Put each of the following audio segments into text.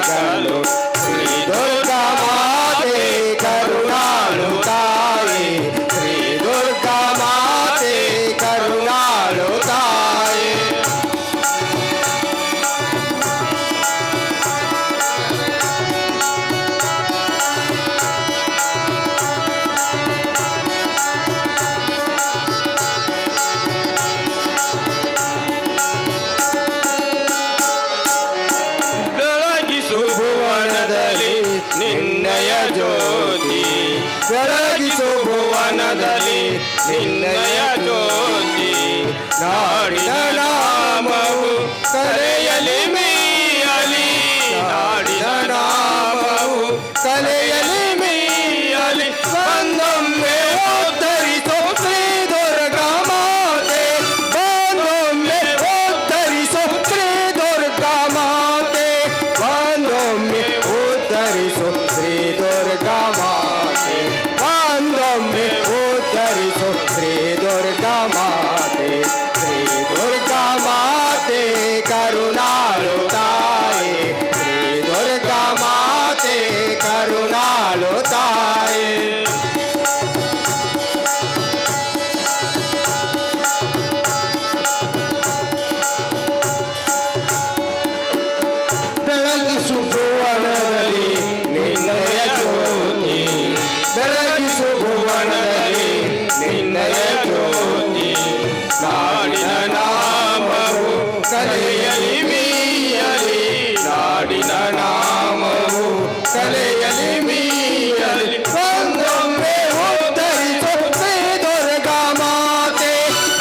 ಕರುಣಾಳು ಶ್ರೀ ದುರ್ಗಾ ಮಾತೆ ಕರುಣಾಳು ತಾಯಿ ಶ್ರೀ ದುರ್ಗಾ ಮಾತೆ ಕರುಣಾಳು ತಾಯಿ ನಿನ್ನಯ ಜ್ಯೋತಿ ಬೆಳಗಿಸು ಭುವನದಲ್ಲಿ ನಿನ್ನಯ ಜ್ಯೋತಿ ನಾಡಿನ ನಾಮವು ಕಲೆಯಲಿ ಮೀಯಲಿ ನಾಡಿನ ನಾಮವು ಕಲೆಯಲಿ ಮೀಯಲಿ ಬಂದೊಮ್ಮೆ ಉದ್ಧರಿಸೋ ಶ್ರೀ ದುರ್ಗಾ ಮಾತೆ ಬಂದೊಮ್ಮೆ ಉದ್ಧರಿಸೋ ಶ್ರೀ ದುರ್ಗಾ ಮಾತೆ ಬಂದೊಮ್ಮೆ ಉದ್ಧರಿಸೋ ಶ್ರೀ ದುರ್ಗಾ ಮಾತೆ ಬಂದೊಮ್ಮೆ ಉದ್ಧರಿಸೋ ಶ್ರೀ ದುರ್ಗಾ ಮಾತೆ ಶ್ರೀ ದುರ್ಗಾ ಮಾತೆ ಕರುಣಾಳು ತಾಯಿ ಶ್ರೀ ದುರ್ಗಾ ಮಾತೆ ಕರುಣಾಳು ತಾಯಿ ಬೆಳಗಿಸು ಭುವನದಲ್ಲಿ ನಿನ್ನಯ ಜ್ಯೋತಿ ಬೆಳಗಿಸು ಭುವನದಲ್ಲಿ ನಿನ್ನಯ ಜ್ಯೋತಿ ನಾಡಿನ ನಾಮವು ಕಲೆಯಲಿ ಮೀಯಲಿ ನಾಡಿನ ನಾಮವು ಕಲೆಯಲಿ ಮೀಯಲಿ ಬಂದೊಮ್ಮೆ ಉದ್ಧರಿಸೋ ಶ್ರೀ ದುರ್ಗಾ ಮಾತೆ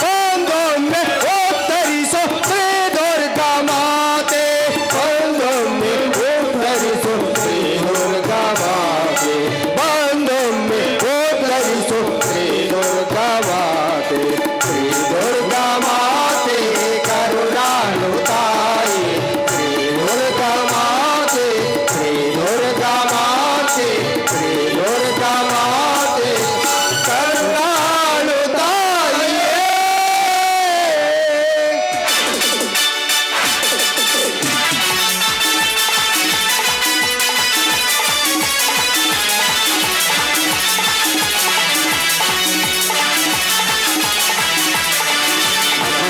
ಬಂದೊಮ್ಮೆ ಉದ್ಧರಿಸೋ ಶ್ರೀ ದುರ್ಗಾ ಮಾತೆ ಬಂದೊಮ್ಮೆ ಉದ್ಧರಿಸೋ ಶ್ರೀ ದುರ್ಗಾ ಮಾತೆ ಬಂದೊಮ್ಮೆ ಉದ್ಧರಿಸೋ ಶ್ರೀ ದುರ್ಗಾ ಮಾತೆ ಶ್ರೀ ದುರ್ಗಾ ಮಾತೆ ಕರುಣಾಳು ತಾಯಿ ಶ್ರೀ ದುರ್ಗಾ ಮಾತೆ ಶ್ರೀ ದುರ್ಗಾ ಮಾತೆ ಶ್ರೀ ದುರ್ಗಾ ಮಾತೆ ಕರುಣಾಳು ತಾಯಿಯೇ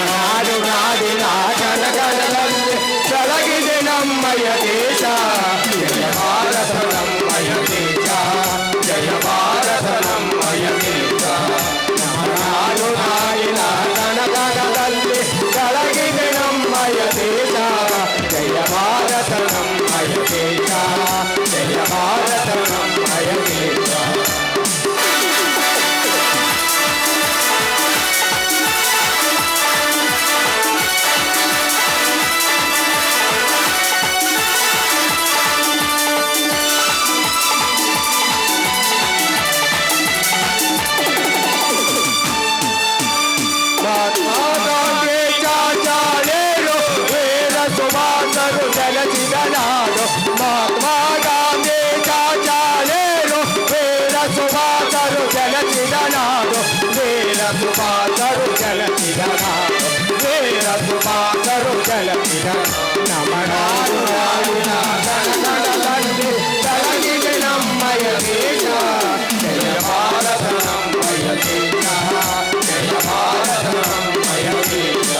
ನಾಡು ನಾಡಿನ ಜನಗಣದಲ್ಲಿ ಬೆಳಗಿದೆ ನಮ್ಮಯ ದೇಶ ಜಯ ಭಾರತ ನಮ್ಮಯ ದೇಶ ಜಯ ಭಾರತ ನಮ್ಮಯ ದೇಶ ನಾಡು ನಾಡಿನ ಜನಗಣದಲ್ಲಿ ಬೆಳಗಿದೆ ನಮ್ಮಯ ದೇಶ ಜಯ ಭಾರತ ನಮ್ಮಯ ದೇಶ ಜಯ ಭಾರತ ನಮ್ಮಯ ದೇಶ महात्मा गांधी चाचा नेहरू वीर सुभाषರು ಜನಿಸಿದ ನಾಡು महात्मा गांधी चाचा नेहरू वीर सुभाषರು ಜನಿಸಿದ ನಾಡು वीर सुभाषರು ಜನಿಸಿದ ನಾಡು वीर सुभाषರು ಜನಿಸಿದ ನಮ್ಮ ನಾಡು ನಾಡಿನ ಜನಗಣದಲ್ಲಿ ಬೆಳಗಿದೆ ನಮ್ಮಯ ದೇಶ ಜಯ ಭಾರತ ನಮ್ಮಯ ದೇಶ ಜಯ ಭಾರತ ನಮ್ಮಯ ದೇಶ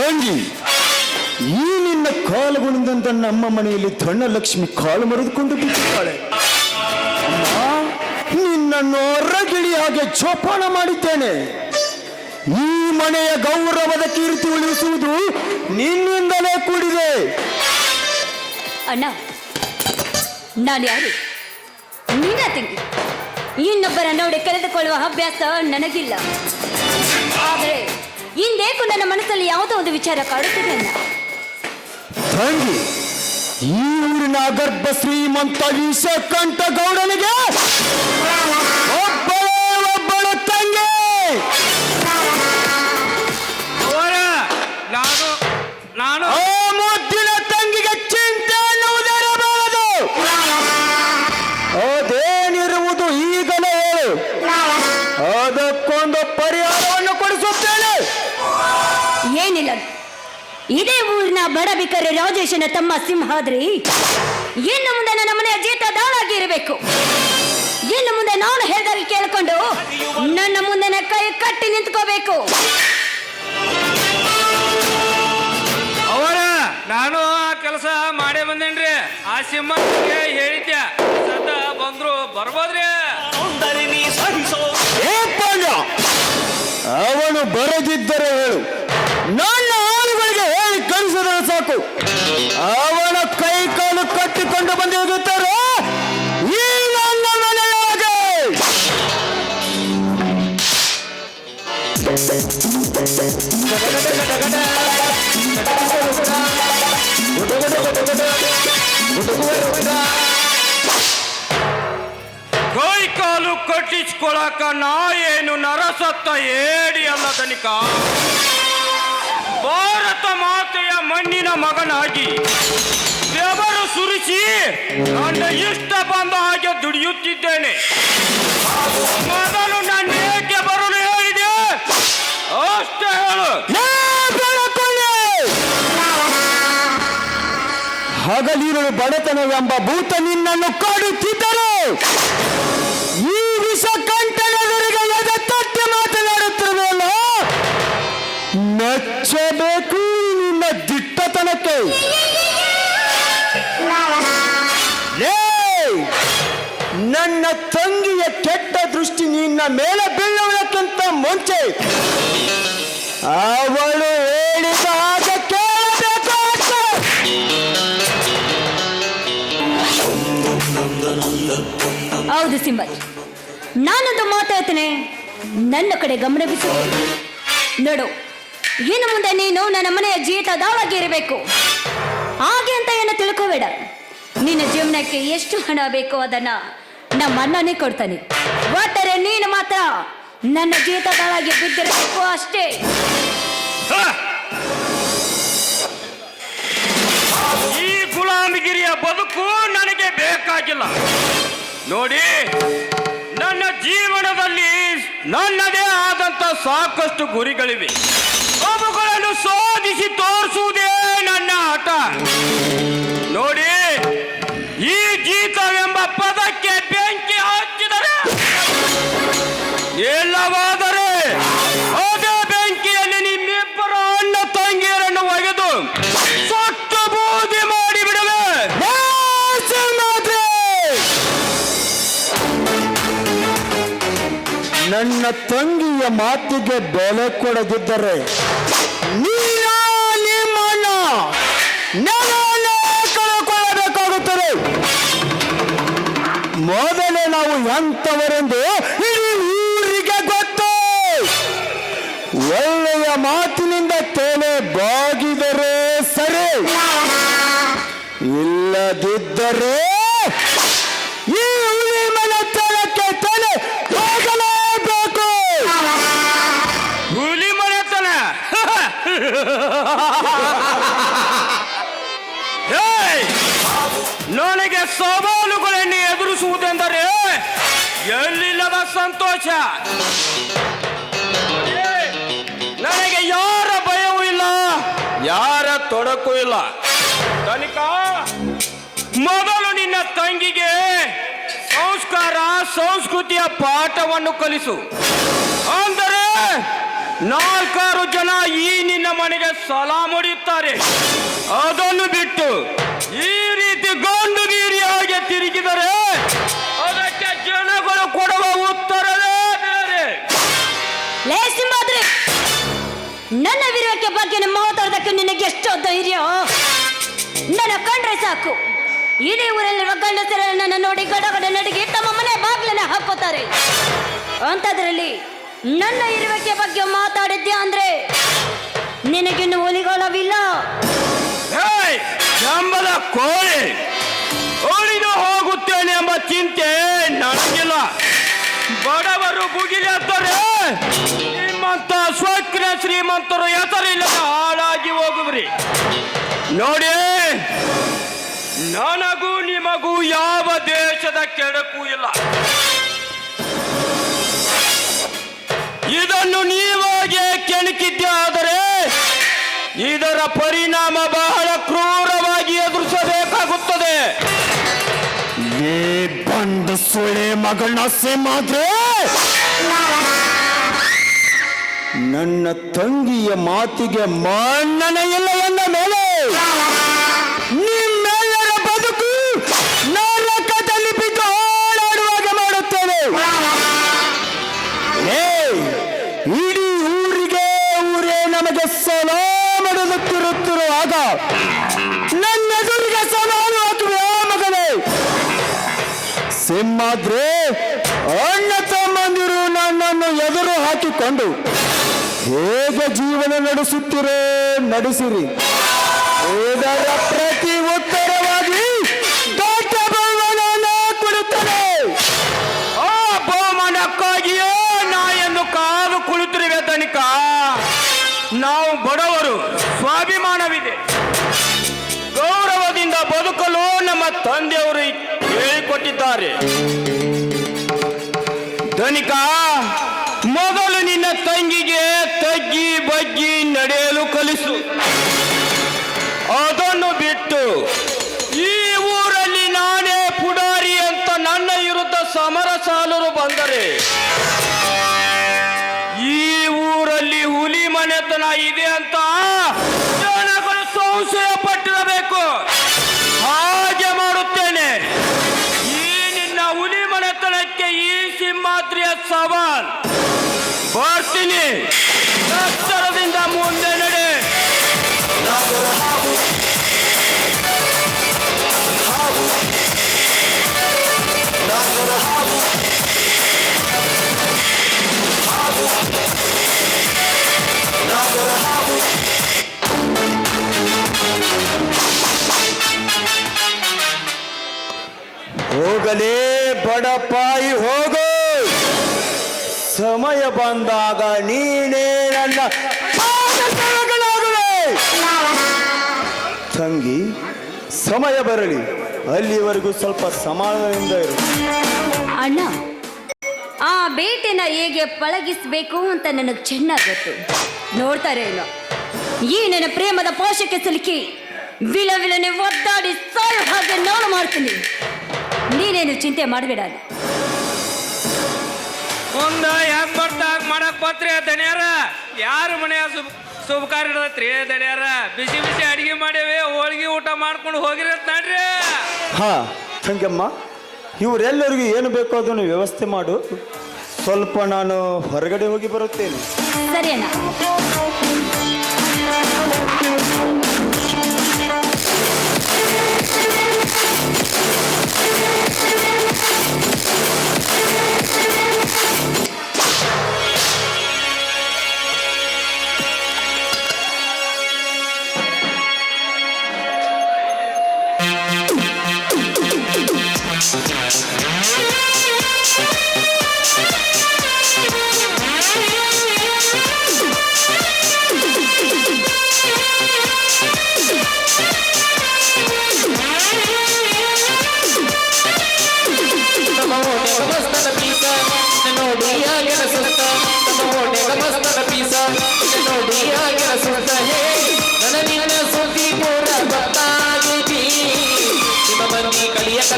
ತಂಗಿ, ಈ ನಿನ್ನ ಕಾಲುಗಳಿಂದ ನಮ್ಮ ಮನೆಯಲ್ಲಿ ಧನಲಕ್ಷ್ಮಿ ಕಾಲು ಮರೆದುಕೊಂಡು ಬಿಟ್ಟಿದ್ದಾಳೆ. ಅಮ್ಮ, ನಿನ್ನನ್ನು ಹೊರಗಿಳಿ ಹಾಗೆ ಜೋಪಾನ ಮಾಡಿದ್ದೇನೆ. ಈ ಮನೆಯ ಗೌರವದ ಕೀರ್ತಿ ಉಳಿಸುವುದು ನಿನ್ನಿಂದಲೇ ಕೂಡಿದೆ. ಅಣ್ಣ, ನಾನು ಯಾರು? ನಿನ್ನ ತಂಗಿ. ಇನ್ನೊಬ್ಬರ ನೋಡಿ ಕರೆದುಕೊಳ್ಳುವ ಅಭ್ಯಾಸ ನನಗಿಲ್ಲ. ಆದರೆ ಇಂದೇಕು ನನ್ನ ಮನಸ್ಸಲ್ಲಿ ಯಾವುದೋ ಒಂದು ವಿಚಾರ ಕಾಡುತ್ತಿದೆ ಅಣ್ಣ. ತಂಗಿ, ಈ ಊರಿನ ಗರ್ಭ ಶ್ರೀಮಂತ ವಿಷಕಂಠ ಗೌಡನಿಗೆ ಒಬ್ಬಳ ತಂಗಿ. ನಾನು ಆ ಮುದ್ದಿನ ತಂಗಿಗೆ ಚಿಂತೆ ಅನ್ನುವುದಿರಬಾರದು. ಅದೇನಿರುವುದು ಈಗಲೇ ಹೇಳು, ಅದಕ್ಕೊಂದು ಪರಿಹಾರವನ್ನು ಕೊಡಿಸುತ್ತೇನೆ. ಏನಿಲ್ಲ, ಇದೇ ಊರಿನ ಬಡ ಬಿಕರೆ ರಾಜೇಶನ ತಮ್ಮ ಸಿಂಹಾದ್ರಿ ಇನ್ನು ಮುಂದೆ ನನ್ನ ಮನೆಯ ಜೀತ ದಾಳಾಗಿ ಇರಬೇಕು. ಇನ್ನು ಮುಂದೆ ನಾನು ಹೇಳಿದಾಗ ಕೇಳಿಕೊಂಡು ನನ್ನ ಮುಂದೆ ಕೈ ಕಟ್ಟಿ ನಿಂತ್ಕೋಬೇಕು. ನಾನು ಆ ಕೆಲಸ ಮಾಡೇ ಬಂದೇನ್ರಿ. ಆ ಸಿಂಹಕ್ಕೆ ಹೇಳಿದ್ದೆ, ಸದ್ದ ಬಂದ್ರು ಬರ್ಬೋದ್ರಿ. ಅವನು ಬರದಿದ್ದರೆ ಹೇಳು, ನನ್ನ ಆಳುಗಳಿಗೆ ಹೇಳಿ ಕಳಿಸಿದರೆ ಸಾಕು. ಅವನ ಕೈ ಕಾಲು ಕಟ್ಟಿಕೊಂಡು ಬಂದು ಹೋಗುತ್ತಾರೆ ಈ ನನ್ನ ಮನೆಯೊಳಗೆ. ಕೈ ಕಾಲು ಕಟ್ಟಿಸ್ಕೊಳಕ ನಾ ಏನು ನರಸತ್ತ ಏಡಿ ಅಲ್ಲ ತನಿಕ. ಭಾರತ ಮಾತೆಯ ಮಣ್ಣಿನ ಮಗನಾಗಿ ಬೆವರು ಸುರಿಸಿ ನನ್ನ ಇಷ್ಟ ಬಂದ ಹಾಗೆ ದುಡಿಯುತ್ತಿದ್ದೇನೆ. ಮೊದಲು ನನ್ನ ಏಕೆ ಬರಲು ಹೇಳಿದೆ ಅಷ್ಟೇ ಹೇಳು. ಹಗಲಿರುಳು ಬಡತನವೆಂಬ ಭೂತ ನಿನ್ನನ್ನು ಕಾಡುತ್ತಿದ್ದರು. ಈ ವಿಷ ಕಂಠನೆದುರಿಗೆ ಎದೆ ತಟ್ಟಿ ಮಾತನಾಡುತ್ತಿರುವೆಯಲ್ಲ, ಮೆಚ್ಚಬೇಕು ನಿನ್ನ ದಿಟ್ಟತನಕ್ಕೆ. ನನ್ನ ತಂಗಿಯ ಕೆಟ್ಟ ದೃಷ್ಟಿ ನಿನ್ನ ಮೇಲೆ ಬೀಳುವುದಕ್ಕಿಂತ ಮುಂಚೆ ಅವಳು ಹೇಳಿದ ಹಾಗೆ ಕೇಳಬೇಕು. ಹೌದು ಸಿಂಬಲ್, ನಾನೊಂದು ಮಾತಾಡ್ತೇನೆ, ನನ್ನ ಕಡೆ ಗಮನ ಬಿಸಿ ನೋಡು. ಇನ್ನು ಮುಂದೆ ನೀನು ನನ್ನ ಮನೆಯ ಜೀತ ದಾಳಾಗಿ ಇರಬೇಕು. ಹಾಗೆ ಅಂತ ಏನು ತಿಳ್ಕೋಬೇಡ. ನಿನ್ನ ಜೀವನಕ್ಕೆ ಎಷ್ಟು ಹಣ ಬೇಕೋ ಅದನ್ನ ನಮ್ಮ ಅಣ್ಣನೇ ಕೊಡ್ತಾನೆ. ಒಟ್ಟರೆ ನೀನು ಮಾತ್ರ ನನ್ನ ಜೀತ ದಾಳಾಗಿ ಬಿದ್ದಿರಬೇಕು ಅಷ್ಟೇ. ಈ ಗುಲಾಮಗಿರಿಯ ಬದುಕು ನನಗೆ ಬೇಕಾಗಿಲ್ಲ. ನೋಡಿ, ನನ್ನ ಜೀವನದಲ್ಲಿ ನನ್ನದೇ ಆದಂತ ಸಾಕಷ್ಟು ಗುರಿಗಳಿವೆ. ಅವುಗಳನ್ನು ಸಾಧಿಸಿ ತೋರಿಸುವುದೇ ನನ್ನ ಆಟ. ನೋಡಿ, ಈ ಜೀತವೆಂಬ ಪದಕ್ಕೆ ಬೆಂಕಿ ಹಚ್ಚಿದರೆ ಎಲ್ಲವಾದರೆ ಅದೇ ಬೆಂಕಿಯಲ್ಲಿ ನಿಮ್ಮಿಬ್ಬರ ಅಣ್ಣ ತಂಗಿಯರನ್ನು ಒಗೆದು ಸೊಟ್ಟು ಬೂದಿ ಮಾಡಿಬಿಡುವೆ. ನನ್ನ ತಂಗಿಯ ಮಾತಿಗೆ ಬೆಲೆ ಕೊಡದಿದ್ದರೆ ನಿಮ್ಮನ್ನ ಕಳಕೊಳ್ಳಬೇಕಾಗುತ್ತದೆ. ಮೊದಲೇ ನಾವು ಎಂಥವರೆಂದು ಇಡೀ ಊರಿಗೆ ಗೊತ್ತು. ಒಳ್ಳೆಯ ಮಾತಿನಿಂದ ತಲೆ ಬಾಗಿದರೆ ಸರಿ, ಇಲ್ಲದಿದ್ದರೆ ಈ ಹುಲಿ ಮನೆ ತಲಕ್ಕೆ ತಲೆ ಹೋಗಲೇಬೇಕು. ಹುಲಿ ಮನೆತನ ನನಗೆ ಸವಾಲುಗಳನ್ನು ಎದುರಿಸುವುದೆಂದರೆ ಎಲ್ಲಿಲ್ಲದ ಸಂತೋಷ. ನನಗೆ ಯಾರ ಭಯವೂ ಇಲ್ಲ, ಯಾರ ತೊಡಕು ಇಲ್ಲ. ತನಿಕ ಮೊದಲು ನಿನ್ನ ತಂಗಿಗೆ ಸಂಸ್ಕಾರ ಸಂಸ್ಕೃತಿಯ ಪಾಠವನ್ನು ಕಲಿಸು. ಅಂದರೆ 4 ಜನ ಈ ನಿನ್ನ ಮನೆಗೆ ಸಲಾಂ ಹೊಡೆಯುತ್ತಾರೆ. ಅದನ್ನು ಬಿಟ್ಟು ಈ ರೀತಿ ಗಂಡುಗೀರಿಯಾಗಿ ತಿರುಗಿದರೆ ಅದಕ್ಕೆ ಜನಗಳು ಕೊಡುವ ಉತ್ತರವೇ ಬೇರೆ. ಲೇ ಸಿಂಹಾದ್ರಿ, ನನ್ನ ವಿರುವಕ್ಕೆ ಬಗ್ಗೆ ಮಾತಾಡೋದಕ್ಕೆ ನಿನಗೆ ಎಷ್ಟೋ ಧೈರ್ಯ? ನನ್ನ ಕಂಡ್ರೆ ಸಾಕು, ಇಡೀ ಊರಲ್ಲಿರುವ ಗಂಡಸರ ನನ್ನ ನೋಡಿ ಗಡಗಡ ನಡಿಗೆ ತಮ್ಮ ಮನೆ ಬಾಗ್ಲನ್ನ ಹಾಕೋತಾರೆ. ಅಂತದ್ರಲ್ಲಿ ನನ್ನ ಇರುವಿಕೆ ಬಗ್ಗೆ ಮಾತಾಡಿದ್ಯಾ ಅಂದ್ರೆ ನಿನಗಿನ್ನು ಒಲಿಗಾಲವಿಲ್ಲ. ಎಂಬದ ಕೋಳಿ ಉಳಿದು ಹೋಗುತ್ತೇನೆ ಎಂಬ ಚಿಂತೆ ನನಗಿಲ್ಲ. ಬಡವರು ಬುಗಿಲೆತ್ತರೆ ನಿಮ್ಮಂತ ಸ್ವಕ್ರ ಶ್ರೀಮಂತರು ಹೆಸರಿಲ್ಲದ ಹಾಳಾಗಿ ಹೋಗುವ್ರಿ. ನೋಡಿ, ನನಗೂ ನಿಮಗೂ ಯಾವ ದೇಶದ ಕೆಡಕು ಇಲ್ಲ. ಇದನ್ನು ನೀವಾಗೆ ಕೆಣಕಿದ್ದೆ ಆದರೆ ಇದರ ಪರಿಣಾಮ ಬಹಳ ಕ್ರೂರವಾಗಿ ಎದುರಿಸಬೇಕಾಗುತ್ತದೆ. ಏ ಬಂಡ ಸೊಳ್ಳೆ ಮಗಳನ್ನ ಸಿಂಹಾದ್ರಿ, ನನ್ನ ತಂಗಿಯ ಮಾತಿಗೆ ಮನ್ನಣೆ ಇಲ್ಲ ಎಂದ ಮೇಲೆ ನಿಮ್ಮೆಲ್ಲರ ಬದುಕು ನರಕದಲ್ಲಿ ಬಿದ್ದು ಓಡಾಡುವಾಗ ಮಾಡುತ್ತೇನೆ. ಇಡೀ ಊರೇ ನಮಗೆ ಸಲಾಮ್ ಹೊಡೆದುತ್ತಿರುತ್ತಿರುವಾಗ ನನ್ನೆದುರಿಗೆ ಸವಾಲು ಹಾಕುವೆ ಮಗನೇ. ಸಿಂಹಾದ್ರಿ, ಅಣ್ಣ ತಮ್ಮಂದಿರು ನನ್ನನ್ನು ಎದುರು ಹಾಕಿಕೊಂಡು ಹೇಗೆ ಜೀವನ ನಡೆಸುತ್ತೀರೋ ನಡೆಸಿರಿ. ಇದರ ಪ್ರತಿ ಉತ್ತರವಾಗಿ ದೊಡ್ಡ ಬಹುಮಾನ ಕೊಡುತ್ತೇನೆ. ಆ ಬಹುಮಾನಕ್ಕಾಗಿಯೇ ನಾ ಎಂದು ಕಾದು ಕುಳಿತಿರುವೆ ತನಿಕ. ನಾವು ಬಡವರು, ಸ್ವಾಭಿಮಾನವಿದೆ, ಗೌರವದಿಂದ ಬದುಕಲು ನಮ್ಮ ತಂದೆಯವರು ಹೇಳಿಕೊಟ್ಟಿದ್ದಾರೆ. ಧನಿಕ, ಮೊದಲು ನಿನ್ನ ತಂಗಿಗೆ ತಗ್ಗಿ ಬಗ್ಗಿ ನಡೆಯಲು ಕಲಿಸು. ಅದನ್ನು ಬಿಟ್ಟು ಈ ಊರಲ್ಲಿ ನಾನೇ ಪುಡಾರಿ ಅಂತ ನನ್ನ ವಿರುದ್ಧ ಸಮರ ಸಾಲರು ಬಂದರೆ ಈ ಊರಲ್ಲಿ ಹುಲಿ ಮನೆತನ ಇದೆ ಅಂತ ಜನಗಳು ಸಂಶಯ ಪಟ್ಟಿರಬೇಕು. ಹಾಗೆ ಮಾಡುತ್ತೇನೆ. ಈ ನಿನ್ನ ಹುಲಿ ಮನೆತನಕ್ಕೆ ಈ ಸಿಂಹಾದ್ರಿಯ ಸವಾಲ್. ಬರ್ತೀನಿ, ಎತ್ತರದಿಂದ ಮುಂದೆ ನಡೆ. ಹೋಗಲೇ ಬಡಪಾಯಿ ಹೋಗು. ಸಮಯ ಬಂದಾಗ ನೀನೇ ನನ್ನ ಪಾದಸೇವಕನಾಗುವೆ. ತಂಗಿ, ಸಮಯ ಬರಲಿ, ಅಲ್ಲಿವರೆಗೂ ಸ್ವಲ್ಪ ಸಮಾಧಾನದಿಂದ ಇರು. ಅಣ್ಣ, ಆ ಬೇಟೆನ ಹೇಗೆ ಪಳಗಿಸ್ಬೇಕು ಅಂತ ನನಗೆ ಚೆನ್ನಾಗಿ ಗೊತ್ತು. ನೋಡ್ತಾರೆ ಇಲ್ಲ, ಈ ನನ್ನ ಪ್ರೇಮದ ಪೋಷಕ್ಕೆ ಸಿಲುಕಿ ವಿಲವಿಲನೆ ಒದ್ದಾಡಿ ಸಾಯೋ ಹಾಗೆ ನಾನು ಮಾಡ್ತೀನಿ. ನೀನೇನು ಚಿಂತೆ ಮಾಡಬೇಡ. ಮುಂದ ಹೆಂಗ್ ಬರ್ತಾಗ ಮಾಡಕ್ ಬತ್ರಿ ದಣಿಯಾರ. ಯಾರು ಮನೆಯ ಶುಭ ಕಾರ್ಯ ಇಡತ್ರಿ ದಣಿಯಾರ. ಬಿಸಿ ಬಿಸಿ ಅಡಿಗೆ ಮಾಡೇವಿ, ಹೋಳಿಗೆ ಊಟ ಮಾಡ್ಕೊಂಡು ಹೋಗಿರತ್ ನಡ್ರಿ. ಹಾ ತಂಗಮ್ಮ, ಇವರೆಲ್ಲರಿಗೂ ಏನು ಬೇಕೋ ಅದನ್ನು ವ್ಯವಸ್ಥೆ ಮಾಡು. ಸ್ವಲ್ಪ ನಾನು ಹೊರಗಡೆ ಹೋಗಿ ಬರುತ್ತೇನೆ. ಸರಿ ಅಣ್ಣ.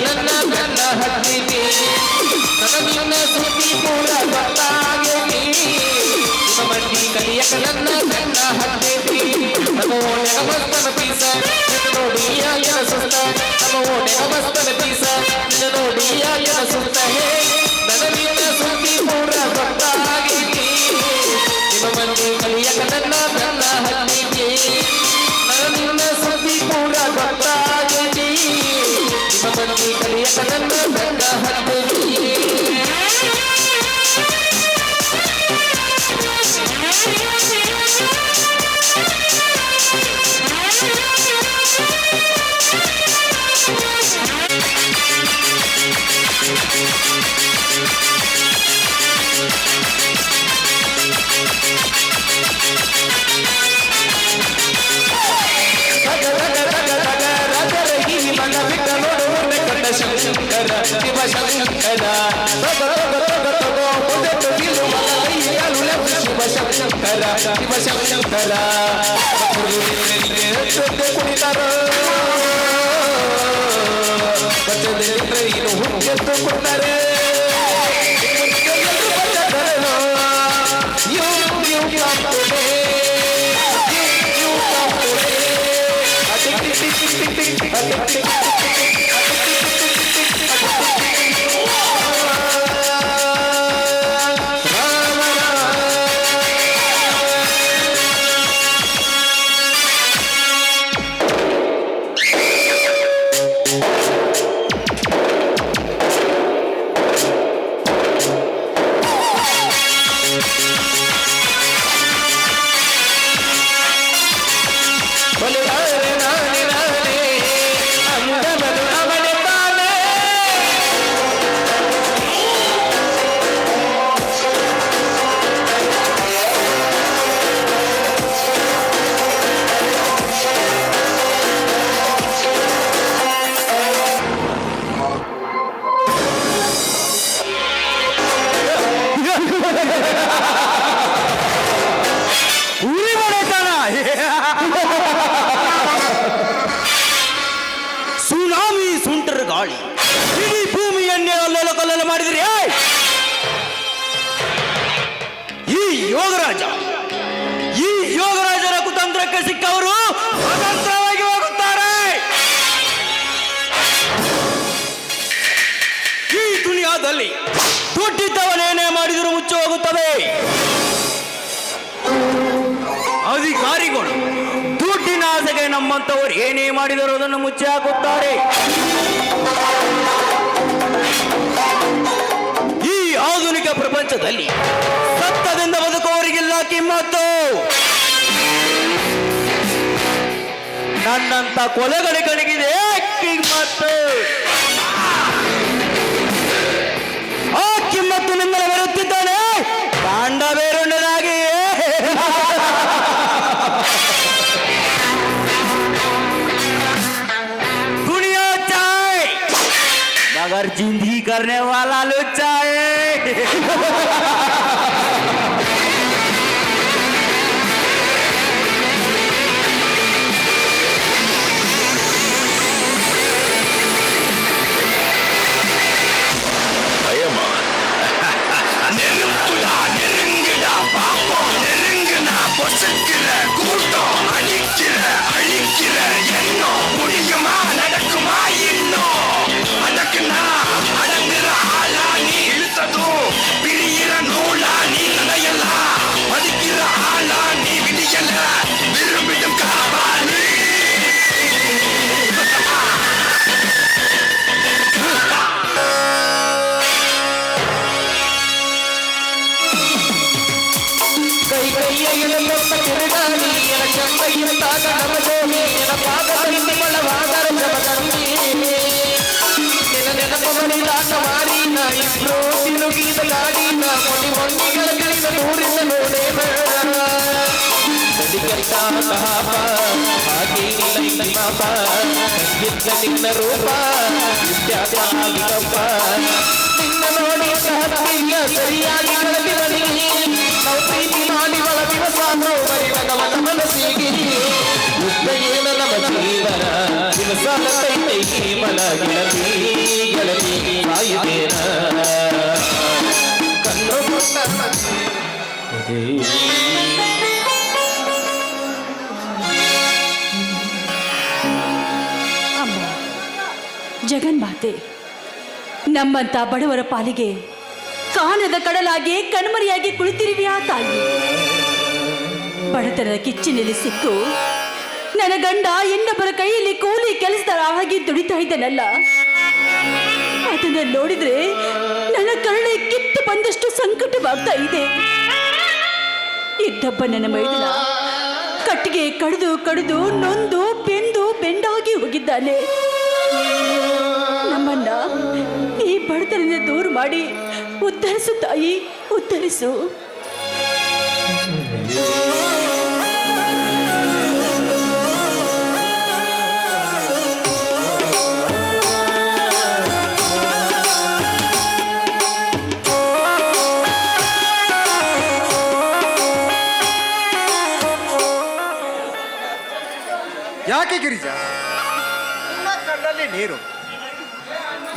ನನ್ನ ನನ್ನ ಹತ್ತಿದೆ ನನ್ನ ಸುದ್ದಿ ಪೂರ ಗೊತ್ತಾಗಿದೆ ನಿಮ್ಮ ಮಂದಿ ಕಲಿಯಕ ನನ್ನ ನನ್ನ ಹತ್ತಿದೆ ಓಣೆಗ ಮಸ್ತನ ಪೀಸ ನಿನ್ನ ನೋಡಿ ಯಾಕೆನ ಸುಸ್ತ ನಮ್ಮ ಓಣೆಗ ಮಸ್ತನ ಪೀಸ ನಿನ್ನ ನೋಡಿ ಯಾಕೆನ ಸುಸ್ತ ಹೇ ನನ್ನ ನಿನ್ನ ಸುದ್ದಿ ಪೂರ ಗೊತ್ತಾಗೈತಿ ನಿಮ್ಮ ಮಂದಿ ಕಲಿಯಕ ನನ್ನ ಹತ್ತಿಗೆ ನನ್ನ ನಿನ್ನ ಸುದ್ದಿ ಪೂರ ಗೊತ್ತಾಗೈತಿ ನಿಮ್ಮ ಮಂದಿ ಕಲಿಯಕ ನನ್ನ ಹತ್ತಿಗೆ ಶಂಕರ ಶಿವ ಶಂಕರ ಶಿವ ಶಂಕರ ಶಿವ ಶಂಕರ ಕುಣಿತಾರ ಇನ್ನು ಹುಟ್ಟೆದ್ದು ಕೊಡ್ತಾರೆ ಉರಿ ಮಾಡೈತಾನ ಸುನಾಮಿ ಸುಂಟರ ಗಾಳಿ ಇಡೀ ಭೂಮಿಯನ್ನೇ ಅಲ್ಲೋಲ ಕಲ್ಲೋಲ ಮಾಡಿದ್ರಿ ಈ ಯೋಗರಾಜರ ಕುತಂತ್ರಕ್ಕೆ ಸಿಕ್ಕವರು ಸ್ವತಂತ್ರವಾಗಿ ಹೋಗುತ್ತಾರೆ. ಈ ದುನಿಯಾದಲ್ಲಿ ದುಡ್ಡಿದ್ದವನೇನೇ ಮಾಡಿದರೂ ಮುಚ್ಚಿ ಹೋಗುತ್ತದೆ. ಅಧಿಕಾರಿಗಳು ದುಡ್ಡಿನ ಆಸೆಗೆ ನಮ್ಮಂತವರು ಏನೇ ಮಾಡಿದರೂ ಅದನ್ನು ಮುಚ್ಚಿ ಹಾಕುತ್ತಾರೆ. ಈ ಆಧುನಿಕ ಪ್ರಪಂಚದಲ್ಲಿ ಸತ್ತದಿಂದ ಬದುಕುವವರಿಗಿಲ್ಲ ಕಿಮ್ಮತ್ತು. ನನ್ನಂತ ಕೊಲೆಗಳಿಗಿದೆ ಕಿಮ್ಮತ್ತು. ಆ ಕಿಮ್ಮತ್ತು ನಿಮ್ಮಲ್ಲಿ ಬರುತ್ತಿದ್ದಾನೆ ಕಾಂಡ ಬೇರೊಂಡದಾಗಿ. दुनिया चाहे मगर जिंदगी करने वाला लुच्चा है. ನಿನ್ನ ರೂಪ ನಿನ್ನ ನೋಡಿ ಸರಿಯಾಗಿ ನಾವು ಪ್ರೀತಿ ಮಾಡಿ ಒಳ ದಿವಸ ಬರಿವನ ಮನಸ್ಸಿಗೆ ಏನ ನಮ್ಮ ಜೀವನ ದಿವಸ ಮಲ ಗೆಳತಿ ಗೆಳತಿ ಆಯುಧೇನ ಕಣ್ಣು ಜಗನ್ಮಾತೆ ನಮ್ಮಂತ ಬಡವರ ಪಾಲಿಗೆ ಕಾಣದ ಕಡಲಾಗಿ ಕಣ್ಮರಿಯಾಗಿ ಕುಳಿತಿರುವೆಯಾ ತಾಯಿ. ಬಡತನದ ಕಿಚ್ಚಿನಲ್ಲಿ ಸಿಕ್ಕು ನನ್ನ ಗಂಡ ಇನ್ನೊಬ್ಬರ ಕೈಯಲ್ಲಿ ಕೂಲಿ ಕೆಲಸದ ಆಗಿ ದುಡಿತಾ ಇದ್ದಾನಲ್ಲ, ಅದನ್ನ ನೋಡಿದ್ರೆ ನನ್ನ ಕರುಣೆ ಕಿತ್ತು ಬಂದಷ್ಟು ಸಂಕಟವಾಗ್ತಾ ಇದೆ. ಇದ್ದೊಬ್ಬ ನನ್ನ ಮೈದನ ಕಟ್ಟಿಗೆ ಕಡಿದು ಕಡಿದು ನೊಂದು ಬೆಂಡಾಗಿ ಹೋಗಿದ್ದಾನೆ. ನಮ್ಮನ್ನ ಈ ಬಡತನದಿಂದ ದೂರ ಮಾಡಿ ಉದ್ಧರಿಸು ತಾಯಿ, ಉದ್ಧರಿಸು. ಯಾಕೆ ಗಿರಿಜಾ ನಿಮ್ಮ ಕಣ್ಣಲ್ಲಿ ನೀರು?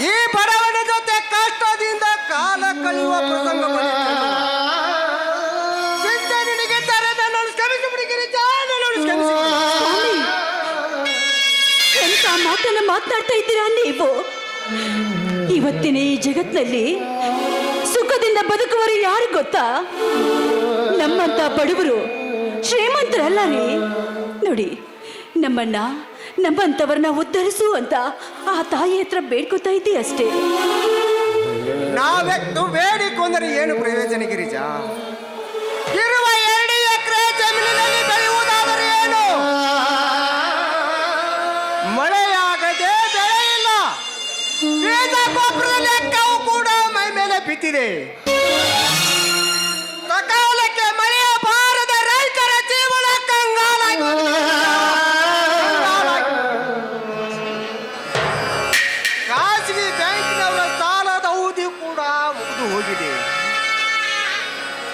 ಈ ಬಡವನ ಜೊತೆ ಕಷ್ಟದಿಂದ ಕಾಲ ಕಳೆಯುವ ಪ್ರಸಂಗ ಬಂದಿತು. ಚಿಂತೆ ನಿನಗೆ ತರದ ನಾನು ಕ್ಷಮಿಸಿಬಿಡಿ ಗಿರಿಜಾ, ನಾನು ಕ್ಷಮಿಸಿಬಿಡಿ. ಎಂತ ಮಾತನ್ನ ಮಾತನಾಡ್ತಾ ಇದ್ದೀರಾ ನೀವು? ಇವತ್ತಿನ ಈ ಜಗತ್ತಿನಲ್ಲಿ ಸುಖದಿಂದ ಬದುಕುವರು ಯಾರು ಗೊತ್ತಾ? ನಮ್ಮಂತ ಬಡವರು, ಶ್ರೀಮಂತರಲ್ಲ ರೀ. ನೋಡಿ, ನಮ್ಮಂತವರನ್ನ ಉದ್ಧರಿಸು ಅಂತ ಆ ತಾಯಿ ಹತ್ರ ಬೇಡ್ಕೊತಾ ಇದ್ದಿ ಅಷ್ಟೇ. ನಾವೆತ್ತು ಬೇಡಿಕೊಂದರೆ ಏನು ಪ್ರಯೋಜನ ಗಿರಿಜಾ? ಇರುವ 2 ಎಕರೆ ಜಮೀನಿನಲ್ಲಿ ಬೆಳೆಯುವುದಾದರೆ ಏನು? ಮಳೆಯಾಗದೆ ಬೆಳೆ ಇಲ್ಲ. ಬೀಜ ಗೊಬ್ಬರದ ಲೆಕ್ಕವು ಕೂಡ ಮೈ ಮೇಲೆ ಬಿದ್ದಿದೆ. ಸಕಾಲಕ್ಕೆ ಮಳೆಯ ಬಾರದ ರೈತರ ಜೀವನ ಕಂಗಾಲಾಗಿ ಖಾಸಗಿ ಬ್ಯಾಂಕಿನವರ ಸಾಲದ ಅವಧಿ ಕೂಡ ಮುಗಿದು ಹೋಗಿದೆ.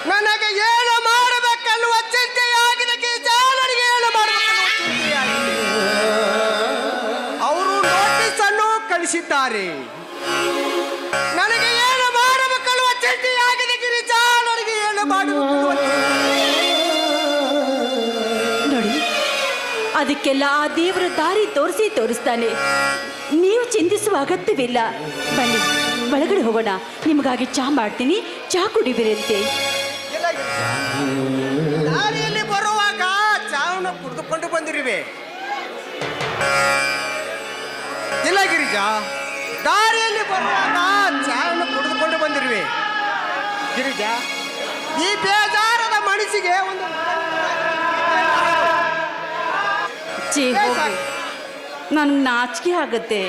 ನನಗೆ ಏನು ಮಾಡಬೇಕೆನ್ನುವ ಚಿಂತೆಯಾಗಿದೆ ಗಿರಿಜಾ, ನನಗೆ ಏನು ಮಾಡಬೇಕೆನ್ನುವ ಚಿಂತೆಯಾಗಿದೆ. ಅವರು ನೋಟಿಸ್ ಅನ್ನು ಕಳಿಸಿದ್ದಾರೆ. ನನಗೆ ಏನು ಮಾಡಬೇಕೆನ್ನುವ ಚಿಂತೆಯಾಗಿದೆ ಗಿರಿಜಾ, ನನಗೆ ಏನು ಮಾಡಬೇಕೆನ್ನುವ ನೋಡಿ, ಅದಕ್ಕೆಲ್ಲ ಆ ದೇವರ ದಾರಿ ತೋರಿಸ್ತಾನೆ. ನೀವು ಚಿಂತಿಸುವ ಅಗತ್ಯವಿಲ್ಲ. ಬನ್ನಿ, ಒಳಗಡೆ ಹೋಗೋಣ. ನಿಮಗಾಗಿ ಚಹಾ ಮಾಡ್ತೀನಿ, ಚಹಾ ಕುಡಿಬಿರಂತೆ. ಇಲ್ಲ ಗಿರಿಜಾ, ದಾರಿಯಲ್ಲಿ ಬರುವಾಗ ಚಹಾವನ್ನು ಕುಡಿದುಕೊಂಡು ಬಂದಿರುವೆ. ಇಲ್ಲ ಗಿರಿಜಾ, ದಾರಿಯಲ್ಲಿ ಬರುವಾಗ ಚಹಾವನ್ನು ಕುಡಿದುಕೊಂಡು ಬಂದಿರುವೆ. ಗಿರಿಜಾ, ಈ ಬೇಜಾರದ ಮನಸ್ಸಿಗೆ ಒಂದು ನನಗೆ ನಾಚಿಕೆ ಆಗುತ್ತೆ.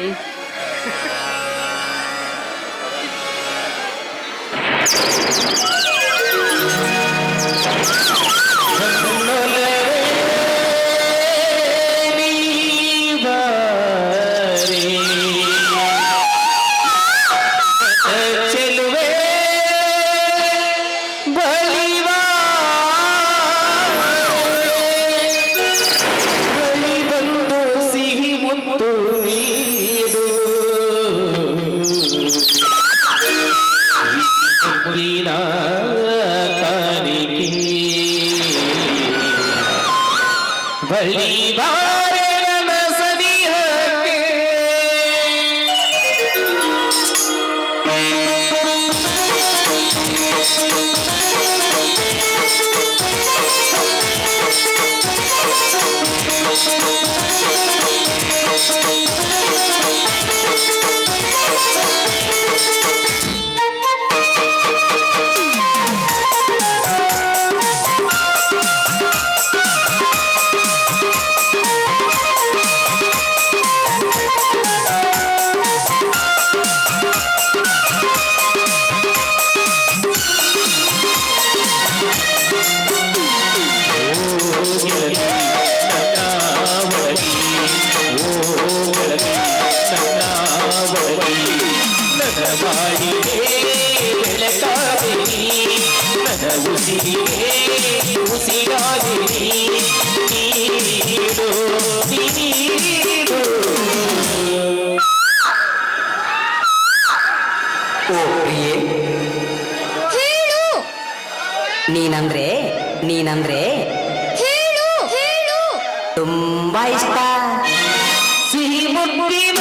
ಚೆಲುವೆ ಬಲಿವಾ ಬಲಿ ಬಂದು ಸಿಹಿ ಮುತ್ತು ನೀಡು ಮುರಿನ ಕಾಣಿಕೆ ಬಲಿವಾ ನೀನಂದ್ರೆ ಹೇಳು ಹೇಳು. ತುಂಬಾ ಇಷ್ಟ. ಸಿಹಿ ಮುತ್ತಿನ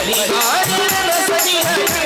ಬರಿಗಾಲಿನ ಸನಿಹಕ್ಕೆ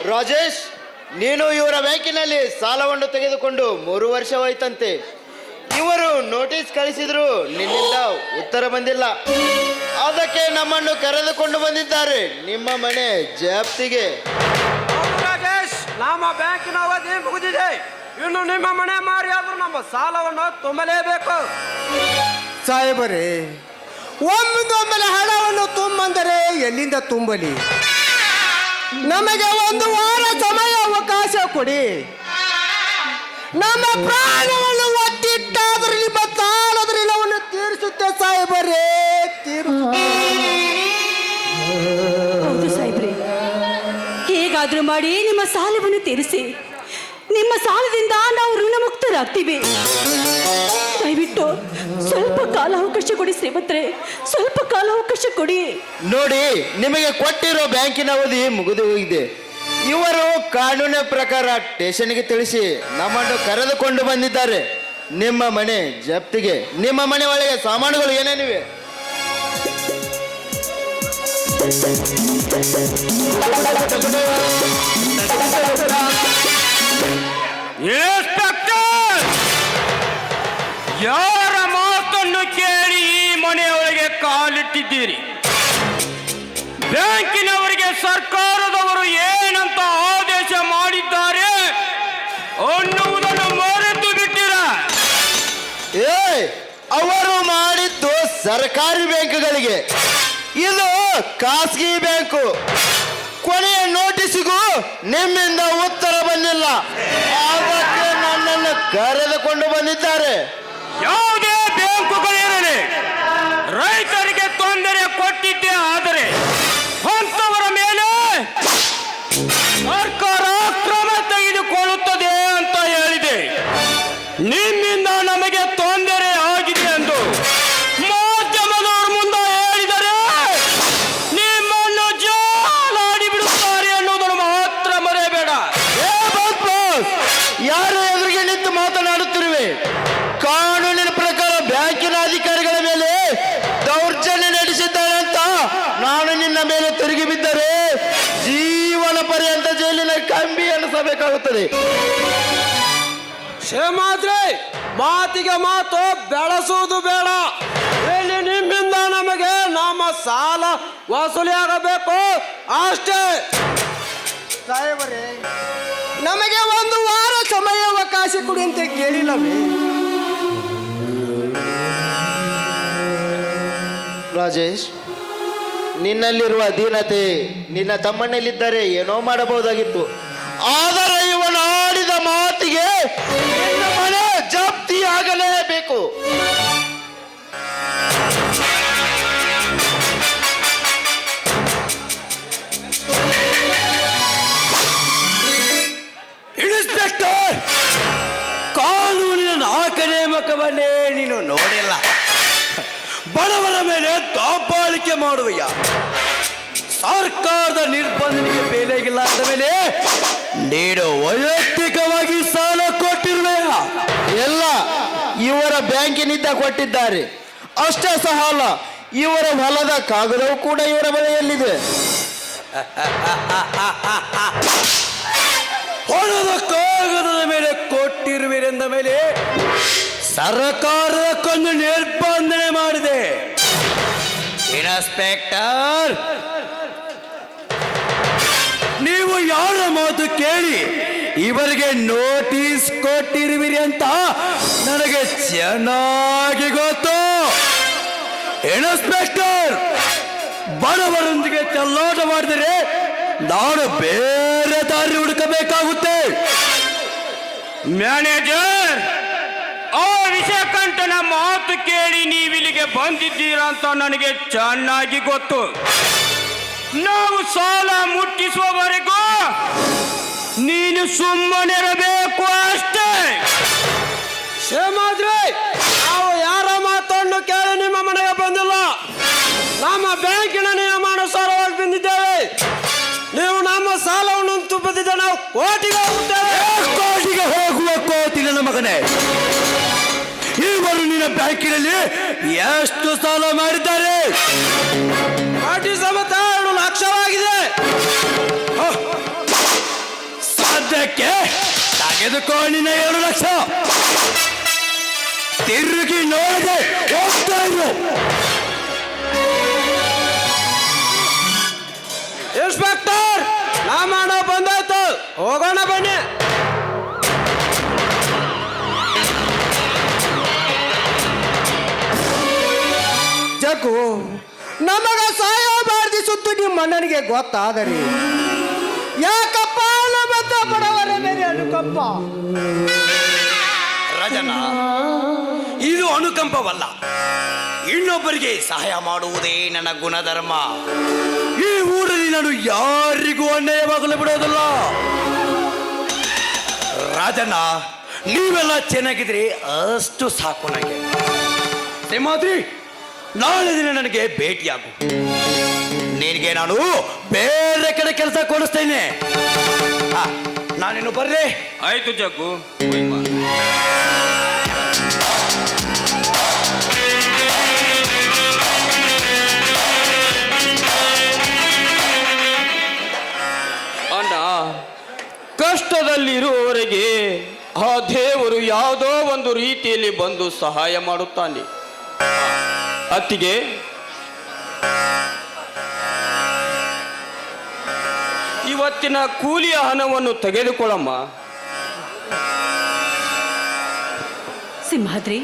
ರಾಜೇಶ್, ನೀನು ಇವರ ಬ್ಯಾಂಕಿನಲ್ಲಿ ಸಾಲವನ್ನು ತೆಗೆದುಕೊಂಡು 3 ವರ್ಷವಾಯ್ತಂತೆ. ಇವರು ನೋಟಿಸ್ ಕಳಿಸಿದ್ರು, ನಿನ್ನಿಂದ ಉತ್ತರ ಬಂದಿಲ್ಲ. ಅದಕ್ಕೆ ನಮ್ಮನ್ನು ಕರೆದುಕೊಂಡು ಬಂದಿದ್ದಾರೆ ನಿಮ್ಮ ಮನೆ ಜಪ್ತಿಗೆ. ರಾಜೇಶ್, ನಮ್ಮ ಬ್ಯಾಂಕಿನ ಅವಧಿ ಮುಗಿದಿದೆ. ಇನ್ನು ನಿಮ್ಮ ಮನೆ ಮಾರಿ ಆದ್ರೂ ನಮ್ಮ ಸಾಲವನ್ನು ತುಂಬಲೇಬೇಕು. ಸಾಹೇಬರೇ, ಒಮ್ಮಿಂದೊಮ್ಮೆಲೆ ಹಣವನ್ನು ತುಂಬಂದರೆ ಎಲ್ಲಿಂದ ತುಂಬಲಿ? ನಮಗೆ 1 ವಾರ ಸಮಯ ಅವಕಾಶ ಕೊಡಿ. ನಮ್ಮ ಪ್ರಾಣವನ್ನು ಒತ್ತಿಟ್ಟಾದರೂ ನಿಮ್ಮ ಸಾಲದ ಋಣವನ್ನು ತೀರಿಸುತ್ತೆ ಸಾಹೇಬರೇ, ಹೌದು ಸಾಹೇಬ್ರೆ, ಹೇಗಾದ್ರೂ ಮಾಡಿ ನಿಮ್ಮ ಸಾಲವನ್ನು ತೀರಿಸಿ. ನಿಮ್ಮ ಸಾಲದಿಂದ ನಾವು ಋಣಮುಕ್ತರಾಗ್ತೀವಿ. ದಯವಿಟ್ಟು ಸ್ವಲ್ಪ ಕಾಲಾವಕಾಶ ಕೊಡಿ ಶ್ರೀಮಂತರೆ, ಸ್ವಲ್ಪ ಕಾಲಾವಕಾಶ ಕೊಡಿ. ನೋಡಿ, ನಿಮಗೆ ಕೊಟ್ಟಿರೋ ಬ್ಯಾಂಕಿನ ಅವಧಿ ಮುಗಿದು ಹೋಗಿದೆ. ಇವರು ಕಾನೂನಿನ ಪ್ರಕಾರ ಸ್ಟೇಷನ್ಗೆ ತಿಳಿಸಿ ನಮ್ಮನ್ನು ಕರೆದುಕೊಂಡು ಬಂದಿದ್ದಾರೆ ನಿಮ್ಮ ಮನೆ ಜಪ್ತಿಗೆ. ನಿಮ್ಮ ಮನೆ ಒಳಗೆ ಸಾಮಾನುಗಳು ಏನೇನಿವೆ? ಇನ್ಸ್ಪೆಕ್ಟರ್, ಯಾರ ಮಾತನ್ನು ಕೇಳಿ ಈ ಮನೆಯೊಳಗೆ ಕಾಲಿಟ್ಟಿದ್ದೀರಿ? ಬ್ಯಾಂಕಿನವರಿಗೆ ಸರ್ಕಾರದವರು ಏನಂತ ಆದೇಶ ಮಾಡಿದ್ದಾರೆ ಅನ್ನುವುದನ್ನು ಮರೆತು ಬಿಟ್ಟಿರ? ಅವರು ಮಾಡಿದ್ದು ಸರ್ಕಾರಿ ಬ್ಯಾಂಕ್ಗಳಿಗೆ, ಇದು ಖಾಸಗಿ ಬ್ಯಾಂಕು. ಕೊನೆಯ ನೋಟಿಸಿಗೂ ನಿಮ್ಮಿಂದ ಉತ್ತರ ಬಂದಿಲ್ಲ. ಅದಕ್ಕೆ ನನ್ನನ್ನು ಕರೆದುಕೊಂಡು ಬಂದಿದ್ದಾರೆ. ಯಾವುದೇ ಬ್ಯಾಂಕುಗಳಿರಲಿ, ರೈತರಿಗೆ ತೊಂದರೆ ಕೊಟ್ಟಿದ್ದೇ ಆದರೆ ಅಂತವರ ಮೇಲೆ ಸರ್ಕಾರ ಕ್ರಮ ತೆಗೆದುಕೊಳ್ಳುತ್ತದೆ ಅಂತ ಹೇಳಿದೆ. ನಿಮ್ಮಿಂದ ನಮಗೆ ತೊಂದರೆ ಆಗಿದೆ ಎಂದು ಮಾಧ್ಯಮದವರು ಮುಂದೆ ಹೇಳಿದರೆ ನಿಮ್ಮನ್ನು ಜಾಲಾಡಿ ಬಿಡುತ್ತಾರೆ ಅನ್ನೋದನ್ನು ಮಾತ್ರ ಮರೆಯಬೇಡ. ಯಾರ ಎದುರಿಗೆ ನಿಂತು ಮಾತನಾಡುತ್ತಿರುವೆ. ಕಾನೂನಿನ ಪ್ರಕಾರ ಬ್ಯಾಂಕಿನ ಅಧಿಕಾರಿಗಳ ಮೇಲೆ ದೌರ್ಜನ್ಯ ನಡೆಸಿದ್ದಾನೆ ಅಂತ ನಾನು ನಿನ್ನ ಮೇಲೆ ತಿರುಗಿ ಬಿದ್ದರೆ ಜೀವನ ಪರ್ಯಂತ ಜೈಲಿನ ಕಂಬಿ ಎಣಿಸಬೇಕಾಗುತ್ತದೆ. ಕ್ಷೇಮಾದ್ರಿ, ಮಾತಿಗೆ ಮಾತು ಬೆಳೆಸುವುದು ಬೇಡ. ಇಲ್ಲಿ ನಿಮ್ಮಿಂದ ನಮಗೆ ನಮ್ಮ ಸಾಲ ವಸೂಲಿಯಾಗಬೇಕು ಅಷ್ಟೇ. ಸಾಹೇಬರೇ, ನಮಗೆ 1 ವಾರ ಸಮಯ ಅವಕಾಶ ಕೊಡಿ ಅಂತ ಕೇಳಿಲ್ಲವೇ? ರಾಜೇಶ್, ನಿನ್ನಲ್ಲಿರುವ ಅಧೀನತೆ ನಿನ್ನ ತಮ್ಮನಲ್ಲಿದ್ದರೆ ಏನೋ ಮಾಡಬಹುದಾಗಿತ್ತು. ಆದರೆ ಇವನು ಆಡಿದ ಮಾತಿಗೆ ನಿನ್ನ ಮನೆ ಜಪ್ತಿಯಾಗಲೇಬೇಕು. ಇನ್ಸ್ಪೆಕ್ಟರ್, ಕಾನೂನಿನ 4ನೇ ನೇಮಕವನ್ನೇ ನೀನು ನೋಡಿಲ್ಲ. ಬಡವರ ಮೇಲೆ ದಬ್ಬಾಳಿಕೆ ಮಾಡುವಯ್ಯ. ಸರ್ಕಾರದ ನಿರ್ಬಂಧನೆಗೆ ಬೆಲೆಗಿಲ್ಲ ಅಂದ ಮೇಲೆ ನೀನು ವೈಯಕ್ತಿಕವಾಗಿ ಸಾಲ ಕೊಟ್ಟಿರುವೆಯ? ಎಲ್ಲ ಇವರ ಬ್ಯಾಂಕಿನಿಂದ ಕೊಟ್ಟಿದ್ದಾರೆ. ಅಷ್ಟೇ ಸಹ ಅಲ್ಲ, ಇವರ ಹೊಲದ ಕಾಗದವು ಕೂಡ ಇವರ ಬಳಿಯಲ್ಲಿದೆ. ಹೊಲದ ಕಾಗದದ ಮೇಲೆ ಕೊಟ್ಟಿರುವಿರೆಂದ ಮೇಲೆ ಸರ್ಕಾರದ ಕೊಂದು ನಿರ್ಬಂಧನೆ ಮಾಡಿದೆ. ಇನ್ಸ್ಪೆಕ್ಟರ್, ನೀವು ಯಾರ ಮಾತು ಕೇಳಿ ಇವರಿಗೆ ನೋಟಿಸ್ ಕೊಟ್ಟಿರುವಿರಿ ಅಂತ ನನಗೆ ಚೆನ್ನಾಗಿ ಗೊತ್ತು. ಇನ್ಸ್ಪೆಕ್ಟರ್, ಬಡವರೊಂದಿಗೆ ಚೆಲ್ಲಾಟ ಮಾಡಿದರೆ ನಾನು ಬೇರೆ ದಾರಿ ಹುಡುಕಬೇಕಾಗುತ್ತೆ. ಮ್ಯಾನೇಜರ್, ಆ ವಿಷಕಂಠನ ಮಾತು ಕೇಳಿ ನೀವಿಲ್ಲಿಗೆ ಬಂದಿದ್ದೀರಾ ಅಂತ ನನಗೆ ಚೆನ್ನಾಗಿ ಗೊತ್ತು. ನಾವು ಸಾಲ ಮುಟ್ಟಿಸುವವರೆಗೂ ನೀನು ಸುಮ್ಮನಿರಬೇಕು ಅಷ್ಟೇ. ಕ್ಷೇಮಾದ್ರಿ, ನಾವು ಯಾರ ಮಾತನ್ನು ಕೇಳಿ ನಿಮ್ಮ ಮನೆಗೆ ಬಂದಿಲ್ಲ. ನಮ್ಮ ಬ್ಯಾಂಕಿನ ನಿಯಮಾನುಸಾರವಾಗಿ ಬಂದಿದ್ದೇವೆ. ನೀವು ನಮ್ಮ ಸಾಲವನ್ನು ತುಂಬಿದ್ದ ನಾವು ಕೋಟಿಗೆ ಹೋಗುತ್ತೇವೆ. ಕೋಟಿಗೆ ಹೋಗುವ ಕೋತಿ ನನ್ನ ಮಗನೇ, ಇವರು ನಿನ್ನ ಬ್ಯಾಂಕಿನಲ್ಲಿ ಎಷ್ಟು ಸಾಲ ಮಾಡಿದ್ದಾರೆ? ಕೋಟಿ ಸಮೇತ 2 ಲಕ್ಷವಾಗಿದೆ. ಸದ್ಯಕ್ಕೆ ತೆಗೆದುಕೋ ನಿನ್ನ 2 ಲಕ್ಷ. ತಿರುಗಿ ನೋಡದೆ ಹೋಗ್ತಾ ಇರು. ಇನ್ಸ್ಪೆಕ್ಟರ್, ನಮ್ಮ ಹಣ ಬಂದಾಯ್ತು, ಹೋಗೋಣ ಬನ್ನಿ. ಜಗ್ಗು, ನಮಗ ಸಹಾಯ ಮಾಡಿದ ಸುತ್ತು ನಿಮ್ಮ ಅಣ್ಣನಿಗೆ ಗೊತ್ತಾದರೆ ಯಾಕಪ್ಪ ನಮ್ಮಂತ ಬಡವರ ಮೇಲೆ ಅನುಕಂಪ? ರಾಜನ, ಇದು ಅನುಕಂಪವಲ್ಲ, ಇನ್ನೊಬ್ಬರಿಗೆ ಸಹಾಯ ಮಾಡುವುದೇ ನನ್ನ ಗುಣಧರ್ಮ. ಈ ಊರಲ್ಲಿ ನಾನು ಯಾರಿಗೂ ಅನ್ಯಾಯವಾಗಲು ಬಿಡೋದಿಲ್ಲ. ರಾಜಣ್ಣ, ನೀವೆಲ್ಲ ಚೆನ್ನಾಗಿದ್ರೆ ಅಷ್ಟು ಸಾಕು ನನಗೆ. ಸಿಂಹಾದ್ರಿ, ನಾಳೆ ದಿನ ನನಗೆ ಭೇಟಿಯಾಗು. ನಿನಗೆ ನಾನು ಬೇರೆ ಕಡೆ ಕೆಲಸ ಕೊಡಿಸ್ತೇನೆ. ನಾನೇನು ಬರ್ರೆ? ಆಯ್ತು ಜಗ್ಗು. ಅಣ್ಣ, ಕಷ್ಟದಲ್ಲಿರುವವರೆಗೆ ಆ ದೇವರು ಯಾವುದೋ ಒಂದು ರೀತಿಯಲ್ಲಿ ಬಂದು ಸಹಾಯ ಮಾಡುತ್ತಾನೆ. ಅತ್ತಿಗೆ, ಇವತ್ತಿನ ಕೂಲಿಯ ಹಣವನ್ನು ತೆಗೆದುಕೊಳ್ಳಮ್ಮ. ಸಿಂಹಾದ್ರಿ,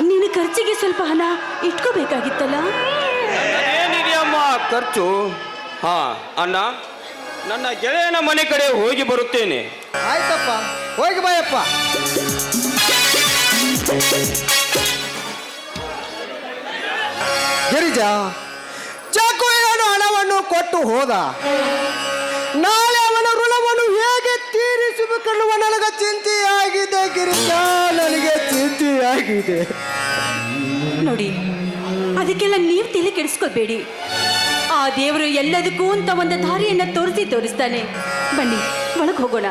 ನಿನ್ನ ಖರ್ಚಿಗೆ ಸ್ವಲ್ಪ ಹಣ ಇಟ್ಕೋಬೇಕಾಗಿತ್ತಲ್ಲ? ಏನಿದೆಯಮ್ಮ ಖರ್ಚು? ಹಾ ಅಣ್ಣ, ನನ್ನ ಗೆಳೆಯನ ಮನೆ ಕಡೆ ಹೋಗಿ ಬರುತ್ತೇನೆ. ಆಯ್ತಪ್ಪ, ಹೋಗಿ ಬಾಯಪ್ಪ. ಗಿರಿಜಾ, ಚಾಕುವಿನ ಹಣವನ್ನು ಕೊಟ್ಟು ಹೋದ. ನಾಳೆ ಅವನ ಋಣವನ್ನು ಹೇಗೆ ತೀರಿಸಬೇಕೆನ್ನುವ ನನಗೆ ಚಿಂತೆಯಾಗಿದೆ ಗಿರಿಜಾ, ನನಗೆ ಚಿಂತೆಯಾಗಿದೆ. ನೋಡಿ, ಅದಕ್ಕೆಲ್ಲ ನೀವು ತಲೆ ಕೆಡಿಸ್ಕೋಬೇಡಿ. ಆ ದೇವರು ಎಲ್ಲದಕ್ಕೂ ಅಂತ ಒಂದು ದಾರಿಯನ್ನ ತೋರಿಸ್ತಾನೆ. ಬನ್ನಿ, ಒಳಗೆ ಹೋಗೋಣ.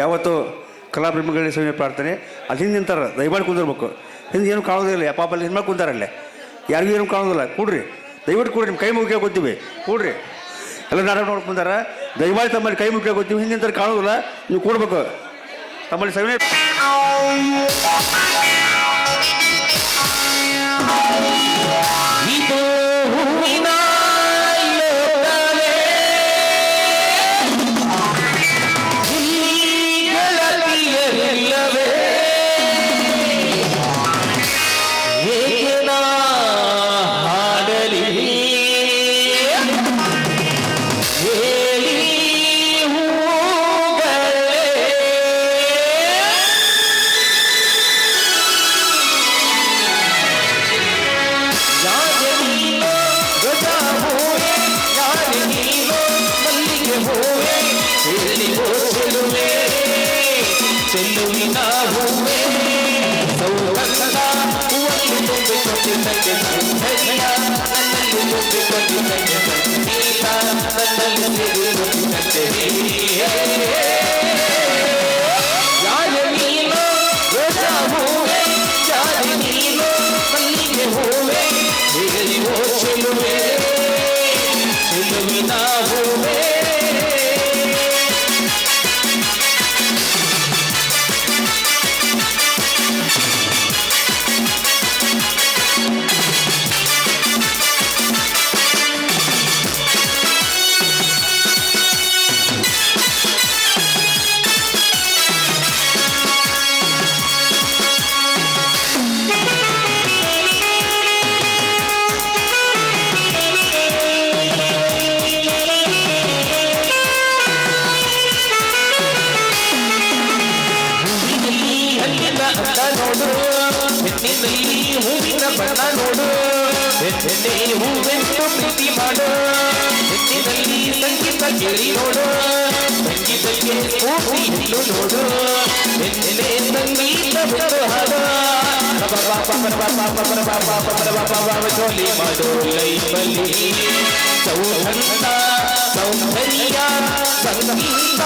ಯಾವತ್ತು ಕಲಾಪ್ರೇಮಿಗಳಿಗೆ ಸೇವೆ ಪ್ರಾರ್ಥನೆ ಅದು ಹಿಂದೆ ನಿಂತಾರ ದಯಮಾಡಿ ಕುಂದಿರ್ಬೇಕು ಹಿಂದೆ ಏನು ಕಾಣೋದಿಲ್ಲ ಪಾಪ ಅಲ್ಲಿ ಹಿಂದೆ ಕುಂತಾರಲ್ಲೇ ಯಾರಿಗೂ ಏನು ಕಾಣೋದಿಲ್ಲ ಕೂಡ್ರಿ ದಯವಿಟ್ಟು ಕೂಡ್ರಿ ನಿಮ್ಮ ಕೈ ಮುಗಿಯ ಗೊತ್ತೀವಿ ಕೂಡ್ರಿ ಎಲ್ಲ ನಾಟಕ ನೋಡ್ಕೊಂಡು ಬಂದಾರ ದಯಮಾಡಿ ತಮ್ಮಲ್ಲಿ ಕೈ ಮುಗಿಯ ಗೊತ್ತೀವಿ ಹಿಂದೆ ನಿಂತಾರೆ ಕಾಣೋದಿಲ್ಲ ನೀವು ಕೂಡ್ಬೇಕು ತಮ್ಮಲ್ಲಿ ಸೇವೆ ಇದು ಹೂವಿನ ಲೋಕವೇ, ಇಲ್ಲಿ ಗೆಳತಿಯರಿಲ್ಲವೇ, ಹೇಗೆ ನಾ ಹಾಡಲಿ ಹೇಳಿ ಹೂಗಳೇ. ಯಾಕೆ ನೀನು ರೋಜಾ ಹೂವೆ, ಯಾಕೆ ನೀನು ಮಲ್ಲಿಗೆ ಹೂವೆ, ಚೆಲ್ಲಿಗೋ ಚೆಲುವೆ, ಚೆಲುವಿನ ಹೂವೆ, ಸೌಗಂಧ ಹೂವನ್ನು ತುಂಬಿಕೊಂಡಿದ್ದಕ್ಕೆ ಸಂಧಯ್ಯ, ನನ್ನಲ್ಲಿ ತುಂಬಿಕೊಂಡಿದ್ದಕ್ಕೆ ಸಂಗೀತ, ನನ್ನಲ್ಲಿ ಸೇರಿಕೊಂಡಿದ್ದಕ್ಕೆ ಯಾಕೆ ನೀನು ರೋಜಾ ಹೂವೆ, ಯಾಕೆ ನೀನು ಮಲ್ಲಿಗೆ ಹೂವೆ, ಹೇಳಿವೋ ಚೆಲುವೆ, ಚೆಲುವಿನ ಹೂವೆ. ಹೂವಿನ ಅಂದ ನೋಡು, ಹೆಣ್ಣಿನಲ್ಲಿ ಹೂವಿನ ಬಣ್ಣ ನೋಡು, ಹೆಣ್ಣೆ ಹೂವೆಂದು ಪ್ರೀತಿ ಮಾಡು, ಹೆಣ್ಣಿನಲ್ಲಿ ಸಂಗೀತ ಕೇಳಿ ನೋಡು, ಸಂಗೀತಕ್ಕೆ ಹೂವಿ ಎಲ್ಲೂ ನೋಡು, ಹೆಣ್ಣೆ ಸಂಗೀತವೆಂದು ಹಾಡು, ಜೋಲಿ ಮಾಡು ಲೈಫಲ್ಲಿ ಸೌಗಂಧ ಸೌಂದರ್ಯ ಸಂಗೀತ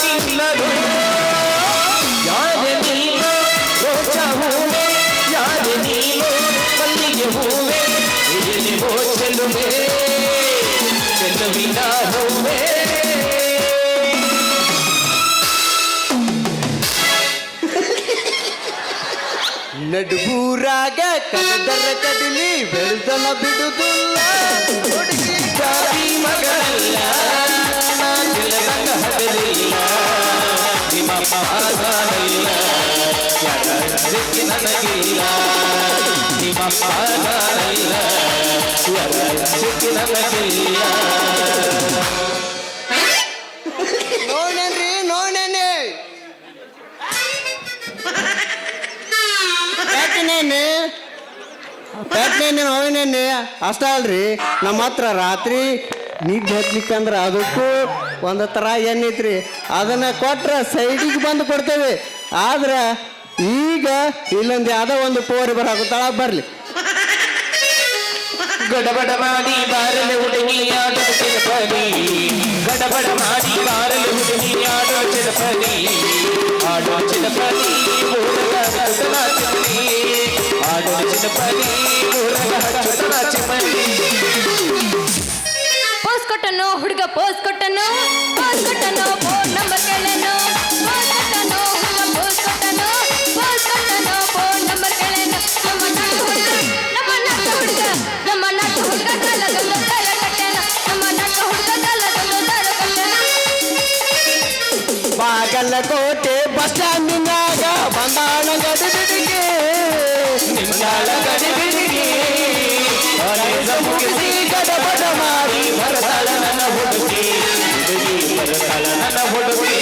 ನಿಲ್ಲದು. ಯಾರೆ ನೀನು ರೋಜಾ ಹೂವೆ, ಯಾರೆ ನೀನು ಮಲ್ಲಿಗೆ ಹೂವೆ, ಹೇಳಿವೋ ಚೆಲುವೆ, ಚೆಲುವಿನ ಹೂವೆ. ನಡುಬೂರಾಗ ಕದರ ಕದಲಿ ಬೆಳೆದನ ಬಿಡುದಿಲ್ಲ ಹುಡುಗಿ ಜಾತಿ ಮಗಳಲ್ಲ, ಗೆಲದಂಗ ಹಗಲಿಲ್ಲ, ನಿಮ್ಮ ಪಾದಲ್ಲ, ಯಾರ ಸಿಕ್ಕಿ ನನಗಿಲ್ಲ, ನಿಮ್ಮ ಪಾದಲ್ಲ, ಯಾರ ಸಿಕ್ಕಿ ನನಗಿಲ್ಲ. ನೋಡೇನ್ರಿ ನೋಡೇನೆ ಪ್ಯಾಟ್ನೇನೆ ನೋಡೇನೆ ಅಷ್ಟ ಅಲ್ರಿ ನಮ್ಮ ಹತ್ರ ರಾತ್ರಿ ನಿದ್ದೆ ಹಚ್ಲಿಕ್ಕಂದ್ರೆ ಅದಕ್ಕೂ ಒಂದು ಥರ ಎಣ್ಣೈತ್ರಿ ಅದನ್ನ ಕೊಟ್ರೆ ಸೈಡಿಗೆ ಬಂದು ಕೊಡ್ತೇವೆ ಆದ್ರೆ ಈಗ ಇಲ್ಲೊಂದು ಯಾವುದೋ ಒಂದು ಪೋರಿ ಬರಾಗುತ್ತಾಳ ಬರ್ಲಿ ಗಡಬಡ ಮಾಡಿ ಬಾರಲು ಹುಡುಗಿ ಆಡೋ ಚಿರಪದಿ, ಗಡಬಡ ಮಾಡಿ ಬಾರಲು ಹುಡುಗಿ ಆಡೋ ಚಿರಪದಿ, ಆಡೋ ಚಿರಪದಿ ಊರಗ ಹಚ್ಚುತ್ತನ ಚಿಮಣಿ, ಆಡೋ ಚಿರಪದಿ ಊರಗ ಹಚ್ಚುತ್ತನ ಚಿಮಣಿ. ಪೋಸ್ ಕೊಟ್ಟನು ಹುಡುಗ ಪೋಸ್ ಕೊಟ್ಟನು ಫೋನ್ ನಂಬರ್ ಕೇಳನು ಪೋಸ್ ಕೊಟ್ಟನು ಹುಡುಗ ಪೋಸ್ ಕೊಟ್ಟನು ಫೋನ್ ನಂಬರ್ ಕೇಳನು ನಮ್ಮ ನಾಟ ಹುಡುಗ ಕಾಲದೊಂದು ದಾರ ಕಟ್ಟೆನ ನಮ್ಮ ನಾಟ ಹುಡುಗ ಕಾಲದೊಂದು ದಾರ ಕಟ್ಟೆನ. ಬಾಗಲಕೋಟೆ ಬಸ್ ಸ್ಟ್ಯಾಂಡಿನಾಗ ಬಂದಾಳ ಗಡಿಬಿಡಿಗೆ ನಿನ್ನಾಳ ಗಡಿಬಿಡಿಗೆ ಕಾಲೇಜ ಮುಗಿಸಿ ಗಡಬಡ ಮಾಡಿ ಬರತಾಳ ನನ್ನ ಹುಡುಗಿ, ಹುಡುಗಿ ಬರತಾಳ ನನ್ನ ಹುಡುಗಿ.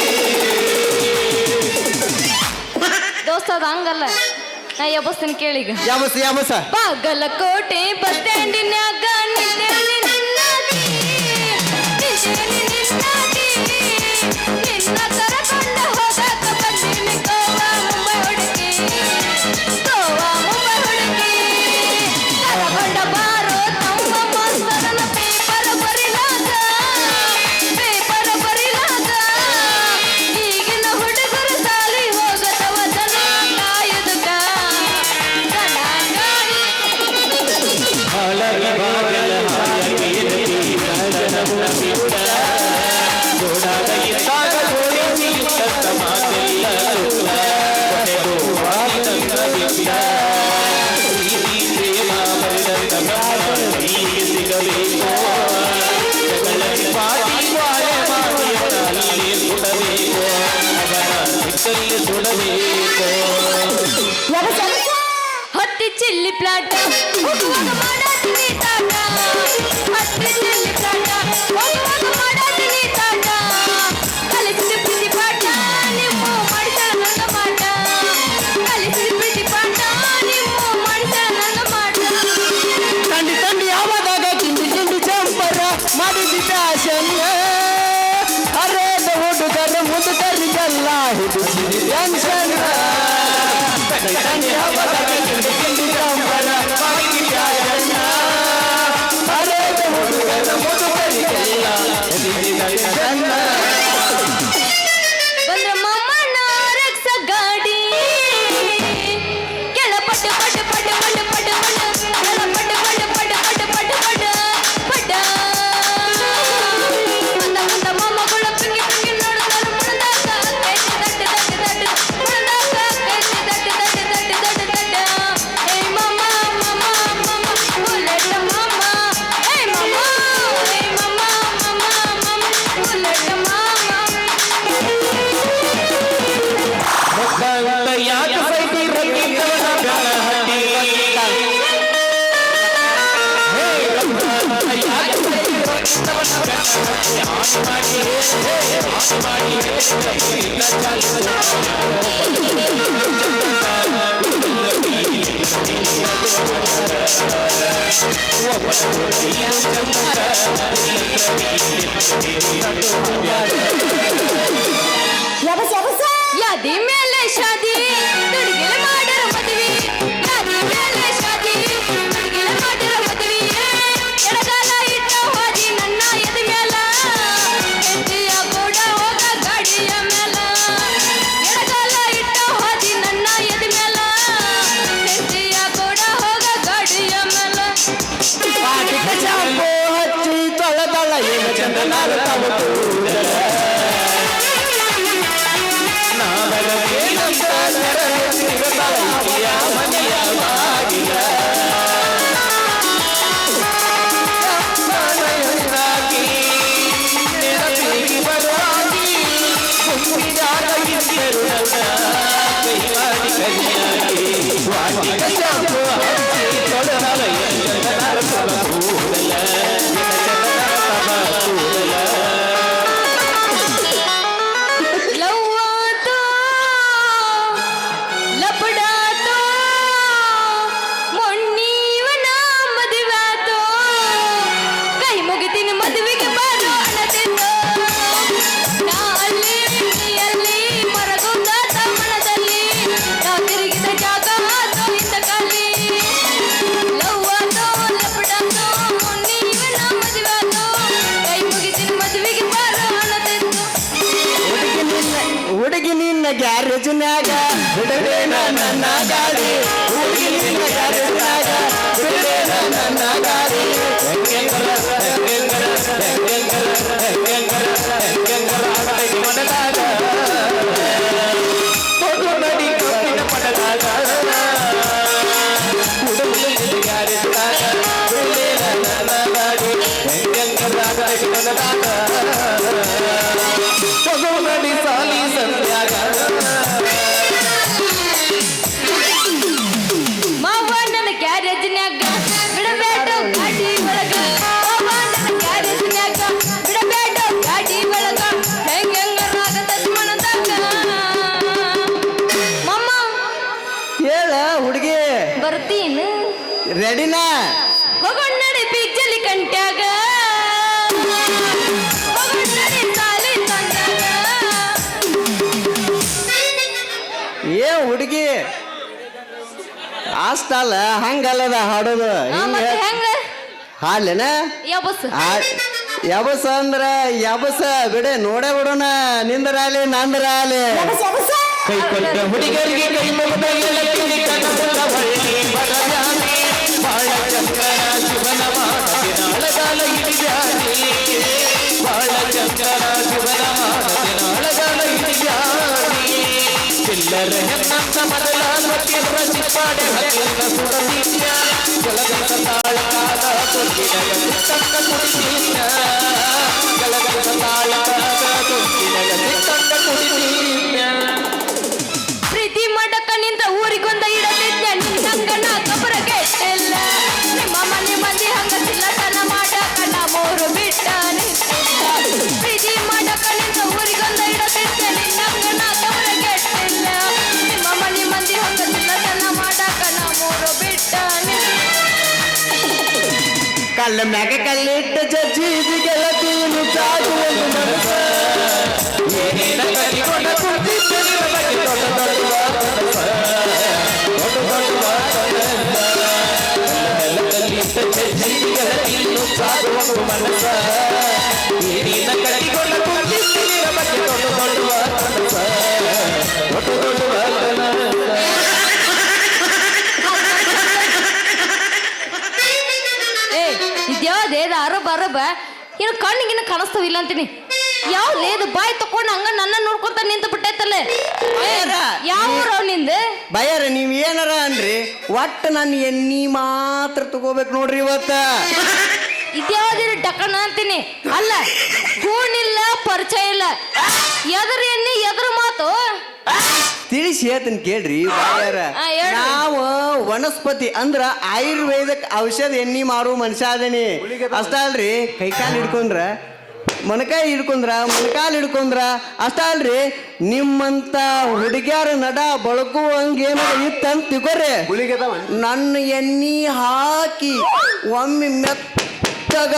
ದೋಸ್ತ ಅದು ಹಂಗಲ್ಲ ನಾ ಎಬ್ಬಸ್ತೀನಿ ಕೇಳಿಗ. ಯಾಮಸ ಬಾಗಲಕೋಟೆ ಬಸ್ ಸ್ಟ್ಯಾಂಡಿನ್ಯಾಗ ನಿಂತೇನಿ ನಿನ್ನಾಗಿ, ನಿನ್ನ ಕರಕೊಂಡ ಹೋಗಾಕ ಬಂದೀನಿ ಗೋವಾ ಮುಂಬೈ ಹುಡುಗಿ, ಕರಕೊಂಡ ಬಾರೋ ತಮ್ಮ ಮಾಸ್ತರನ ಪೇಪರ್ ಬರಿಲಾಗ, ಈಗಿನ ಹುಡುಗರು ಚಿಲ್ಲಿ ಪ್ಲಾಟ ಹೋಗುವಾಗ ಮಾಡಾತೀನಿ ತಾಟ ಅತ್ತೆ ಚಿಲ್ಲಿ ಪ್ಲಾಟ ಹೋಗುವಾಗ ಮಾಡಾತೀನಿ ತಾಟ ಕಲಿಸಿದ ಪ್ರೀತಿ ಪಾಠ ನಿಮ್ಮ ಮಾಡಿಸಳ ನನ್ನ ಮಾಟ ಕಲಿಸಿದ ಪ್ರೀತಿ ಪಾಠ ನಿಮ್ಮ ಮಾಡಿಸಳ ನನ್ನ ಮಾಟ ತಂಡಿ ತಂಡಿ ಯಾವಾಗಾಗ ಕಿಂಡಿ ಕಿಂಡಿ ಚಂಪರ ಮಾಡಿದ ಫ್ಯಾಷನ್ ಅರೇದ ಹುಡುಗರ ಮುದುಕರಿಗೆಲ್ಲ ಹಿಡಿಸಿದ ಟೆನ್ಷನ್ ತಂಡಿ ತಂಡಿ ಯಾವಾಗಾಗ ಕಿಂಡಿ ಕಿಂಡಿ ಚಂಪರ ಮಾಡಿದ ಫ್ಯಾಷನ್ ಅರೇದ ಹುಡುಗರ ಮುದುಕರಿಗೆಲ್ಲ ಹಿಡಿಸಿದ ಟೆನ್ಷನ್ ಬಂದ್ರ ಮಾಮನ ರಕ್ಷ ಗಾಡಿ ಕೆಳ ಪಟ್ಟು ಪಟ್ಟು ಪಟ್ಟು ಪಟ್ಟು ಪಟ್ಟು ಪಟ್ಟು ಕೆಳ ಪಟ್ಟು ಪಟ್ಟು ಪಟ್ಟು ಪಟ್ಟು ಪಟ್ಟು ಪಟ್ಟು ಪಟ್ಟ ಅಂದ ಅಂದ ಮಾಮಗಳು ಪಿಂಗಿ ಪಿಂಗಿ ನೋಡ್ತಾರೆ ಮುಣದಾಕ ಕೈಸಿ ದಟ್ಟ ದಟ್ಟ ದಟ್ಟ ಮುಣದಾಕ ಕೈಸಿ ದಟ್ಟ ದಟ್ಟ ದಟ್ಟ ದಟ್ಟ ದಟ್ಟ ಏ ಮಾಮ ಮಾಮ ಮಾಮ ಬುಲೆಟ್ ಮಾಮ ಏ ಮಾಮ ಏ ಮಾಮ ಮಾಮ ಮಾಮ ಬುಲೆಟ್ ಮಾಮ ಯಾಕೆ ಸೈತಿ ರಕ್ಕಿದ್ದವನ ಬ್ಯಾಳ ಹಟ್ಟಿ ಯಾದಿ ಮೇಲೆ ಶಾದಿ ತುಡುಗಿಲ ಮಾಡರ ಮದುವೆ ಯಾದಿ ಮೇಲೆ ಶಾದಿ ತುಡುಗಿಲ ಮಾಡರ ಮದುವೆ ಎಡಗಾಲ ಇಟ್ಟ ಹೋದಿ ನನ್ನ ಎದ ಮೇಲ ಹೆಜ್ಜೆಯ ಕೂಡ ಹೋಗ ಗಾಡಿಯ ಮೇಲ ಎಡಗಾಲ ಇಟ್ಟ ಹೋದಿ ನನ್ನ ಎದ ಮೇಲ ಹೆಜ್ಜೆಯ ಕೂಡ ಹೋಗ ಗಾಡಿಯ ಮೇಲ ಪಾಟಿಕ ಚಾಪು ಹಚ್ಚಿ ತೊಳೆದಳ ಏನು ಚಂದನಾರ ಲವ್ವಾತೋ ಲಪಡಾತೋ ಮೊನ್ನೀವನ ಮದುವಾತೋ ಕೈ ಮುಗಿತೀನಿ ಮದುವೆಗೆ ಬಾರೋ ಅಣತಿದ್ದೋ ನಾ ಅಲ್ಲಿ ಅಲ್ಲಿ ಮರಗುಂದಾತ ಮನದಲ್ಲಿ ನಾ ತಿರುಗಿದ ಜಾಗ ಆತೋ ಇಂದ ಕಲಿ ಲವ್ವಾತೋ ಲಪಡಾತೋ ಮೊನ್ನೀವನ ಮದುವಾತೋ ಕೈ ಮುಗಿತೀನಿ ಮದುವೆಗೆ ಬಾರೋ ಅಣತಿದ್ದೋ ಹುಡುಗಿ ನಿನ್ನ ಗ್ಯಾರೇಜ್ನಾಗ ಬಿಡಬೇನ ನನ್ನ ಗಾಡಿ ಹುಡುಗಿ ನಿನ್ನ ಗ್ಯಾರೇಜ್ನಾಗ ಬಿಡಬೇನ ನನ್ನ ಗಾಡಿ ಸಾಲಿ ಸಂತ್ಯಾಗ ಮಾವ ನನ್ನ ಗ್ಯಾರೇಜ್ನ್ಯಾಗ ಬಿಡಬೇಡ ಗಾಡಿ ಒಳಗ ಮಾವ ನನ್ನ ಗ್ಯಾರೇಜ್ನ್ಯಾಗ ಬಿಡಬೇಡ ಗಾಡಿ ಒಳಗ ಹೆಂಗರಾಗತೈತಿ ಮನದಾಗ ಮಮ್ಮ ಹೇಳ ಹುಡುಗಿ ಬರ್ತೀನಿ ರೆಡಿನಾ ಹೋಗೋಣ ನಡಿ ಪಿಜ್ಜಲಿ ಕಂಟ್ಯಾಗ ಹೋಗೋಣ ನಡಿ ಸಾಲಿ ತಂದಾಗ ಏ ಹುಡುಗಿ ಅಷ್ಟಲ್ಲ ಹಂಗಲ್ಲದ ಹಾಡೋದು ಮತ್ತೆ ಹೆಂಗ ಹಾಡ್ಲೇನ ಯಾಬಸ್ ಯಬಸ ಅಂದ್ರ ಯಬಸ ಬಿಡೆ ನೋಡೇ ಬಿಡೋಣ ನಿಂದರಾಲಿ ನಂದರಾಲಿ ಕೈ ಕೊಟ್ಟ ಹುಡುಗರಿಗೆ ಕೈ ಮುಗಿದ ಎಳಕಿರಿ ಕನಸುಗಳ ಬಳ್ಳಿ ಬರಜಾನೆ ಬಾಳ ಚಂದ್ರನ ಶಿವನ ಮಾಡದಿನಾಳಗಾಲ ಹಿಡಿಯಾನೆ ಬಾಳ ಚಂದ್ರನ ಶಿವನ ಮಾಡದಿನಾಳಗಾಲ ಹಿಡಿಯಾನೆ ಚಿಲ್ಲರ ಹೆಣ್ಣಂತ ಮೊದಲಾದ ತೀವ್ರ ಚಿಪ್ಪಾಡೆ ಹತ್ತಿರ ಸುಡತೀಯ ಜಲಗಂತ ತಾಳಕಾದ ತುಂಬಿನಗ ಸಿಟ್ಟಂಗ ಕುಡಿತೀಯ ಜಲಗಂತ ತಾಳಕಾದ ತುಂಬಿನಗ ಸಿಟ್ಟಂಗ ಕುಡಿತೀಯ ಪ್ರೀತಿ ಮಾಡಕ ನಿಂತ ಊರಿಗೊಂದ ಇಡದಿದ್ದ ನಿನ್ನಂಗನ ಕಬರ ಕಲ್ಲ ಮ್ಯಾಗ ಕಲ್ಲಿಟ್ಟ ಜಜ್ಜಿ ಇದು ಗೆಳತಿ ನುಚ್ಚಾಕು ಒಂದು ಮನಸ್ಸ ಏನೇನ ಕಟ್ಟಿಕೊಂಡ ಕುಂತಿದ್ದೆ ನಿನ್ನ ಬಗ್ಗೆ ದೊಡ್ಡ ದೊಡ್ಡ ಕಲ್ಲಿಟ್ಟ ಜಜ್ಜಿ ಗೆಳತಿ ನುಚ್ಚಾಕು ಒಂದು ಮನಸ್ಸ ಏನೇನ ಕಟ್ಟಿಕೊಂಡ ಕುಂತಿದ್ದೆ ನಿನ್ನ ಬಗ್ಗೆ ದೊಡ್ಡ ಇದ್ಯಾವ್ದೇದು ಅರಬ ಅರಬ ಏನು ಕಣ್ಣಿಗಿನ ಕಾಣಿಸ್ತಾವಿಲ್ಲ ಅಂತೀನಿ ಯಾವ್ದೇದು ಬಾಯಿ ತಕೊಂಡು ಹಂಗ ನನ್ನ ನೋಡ್ಕೊಂತ ನಿಂತು ಬಿಟ್ಟೈತಲ್ಲ ಯಾವ ನಿಂದ ಬಯ್ಯಾರ ನೀವ್ ಏನಾರ ಅನ್ರಿ ಒಟ್ಟು ನನ್ನ ಎಣ್ಣಿ ಮಾತ್ರ ತಗೋಬೇಕು ನೋಡ್ರಿ ಇವತ್ತ ಇದ್ಯಾವ್ದಿರ ಡಕಣ ಅಂತೀನಿ ಅಲ್ಲ ಹೂಣಿಲ್ಲ ಪರಿಚಯ ಇಲ್ಲ ಎದ್ರ ಎಣ್ಣಿ ಎದ್ರ ಮಾತು ತಿಳಿಸಿ ಹೇಳ್ತೀನಿ ಕೇಳ್ರಿ ಬಯ್ಯಾರ ಹೇಳ್ರಿ. ನಾವು ವನಸ್ಪತಿ ಅಂದ್ರ ಆಯುರ್ವೇದಕ್ ಔಷಧ ಎಣ್ಣಿ ಮಾರು ಮನುಷ್ಯ ಅದೀನಿ ಅಷ್ಟ ಅಲ್ರಿ ಕೈಕಾಲು ಹಿಡ್ಕೊಂಡ್ರ ಮೊಣಕಾಯಿ ಹಿಡ್ಕೊಂಡ್ರ ಅಷ್ಟ ಅಲ್ರಿ ನಿಮ್ಮಂತ ಹುಡುಗ್ಯಾರ ನಡ ಬಳಕುವಂಗೇನ ಇತ್ತಂತ ತಿಳ್ಕೊರಿ ನನ್ನ ಎಣ್ಣಿ ಹಾಕಿ ಒಮ್ಮೆ ಮೆತ್ತಗ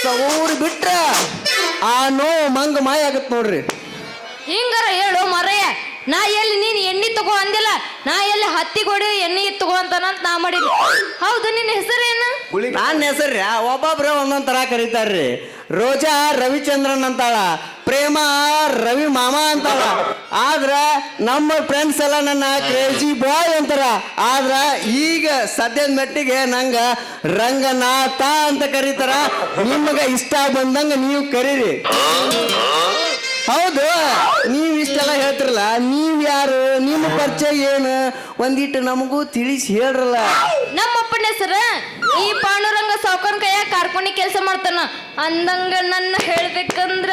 ಸೌರಿ ಬಿಟ್ರ ಆ ನೋವು ಮಂಗ ಮಾಯ ಆಗತ್ ನೋಡ್ರಿ ಹಿಂಗಾರ ಹೇಳು ಮರಯ್ಯ ನಾ ಎಲ್ಲಿ ನೀನ್ ಎಣ್ಣೆ ತಗೋ ಅಂದಿಲ್ಲ ನಾ ಎಲ್ಲಿ ಹತ್ತಿ ಕೊಡಿ ಎಣ್ಣೆ ತಗೋ ಅಂತಾನಂತ ನಾ ಮಾಡಿದ್ವಿ ಹೌದು ನಿನ್ನ ಹೆಸರೇನು ನನ್ನ ಹೆಸರ್ರಿ ಒಬ್ಬೊಬ್ರ ಒಂದೊಂದ್ ತರ ಕರೀತಾರ್ರಿ ರೋಜಾ ರವಿಚಂದ್ರನ್ ಅಂತಾಳ ಪ್ರೇಮ ರವಿ ಮಾಮ ಅಂತಾಳ ಆದ್ರ ನಮ್ಮ ಫ್ರೆಂಡ್ಸ್ ಎಲ್ಲ ನನ್ನ ಕ್ರೇಜಿ ಬಾಯ್ ಅಂತಾರ ಆದ್ರ ಈಗ ಸದ್ಯದ ಮೆಟ್ಟಿಗೆ ನಂಗ ರಂಗನಾಥ ಅಂತ ಕರೀತಾರ ನಿಮಗ ಇಷ್ಟ ಬಂದಂಗ ನೀವು ಕರೀರಿ ಹೌದು ನೀವ್ ಇಷ್ಟೆಲ್ಲ ಹೇಳ್ತಿರಲ್ಲ ನೀವ್ ಯಾರು ನಿಮ್ಮ ಪರಿಚಯ ಏನು ಒಂದಿಟ್ಟು ನಮಗೂ ತಿಳಿಸಿ ಹೇಳ್ರಲ್ಲ ನಮ್ಮಪ್ಪನ ಹೆಸರ ಈ ಪಾಂಡುರಂಗ ಸಾವ್ಕಾರನ್ ಕೈಯಾಗ ಕಾರ್ಖಾನೆ ಕೆಲಸ ಮಾಡ್ತಾನ ಅಂದಂಗ ನನ್ನ ಹೇಳ್ಬೇಕಂದ್ರ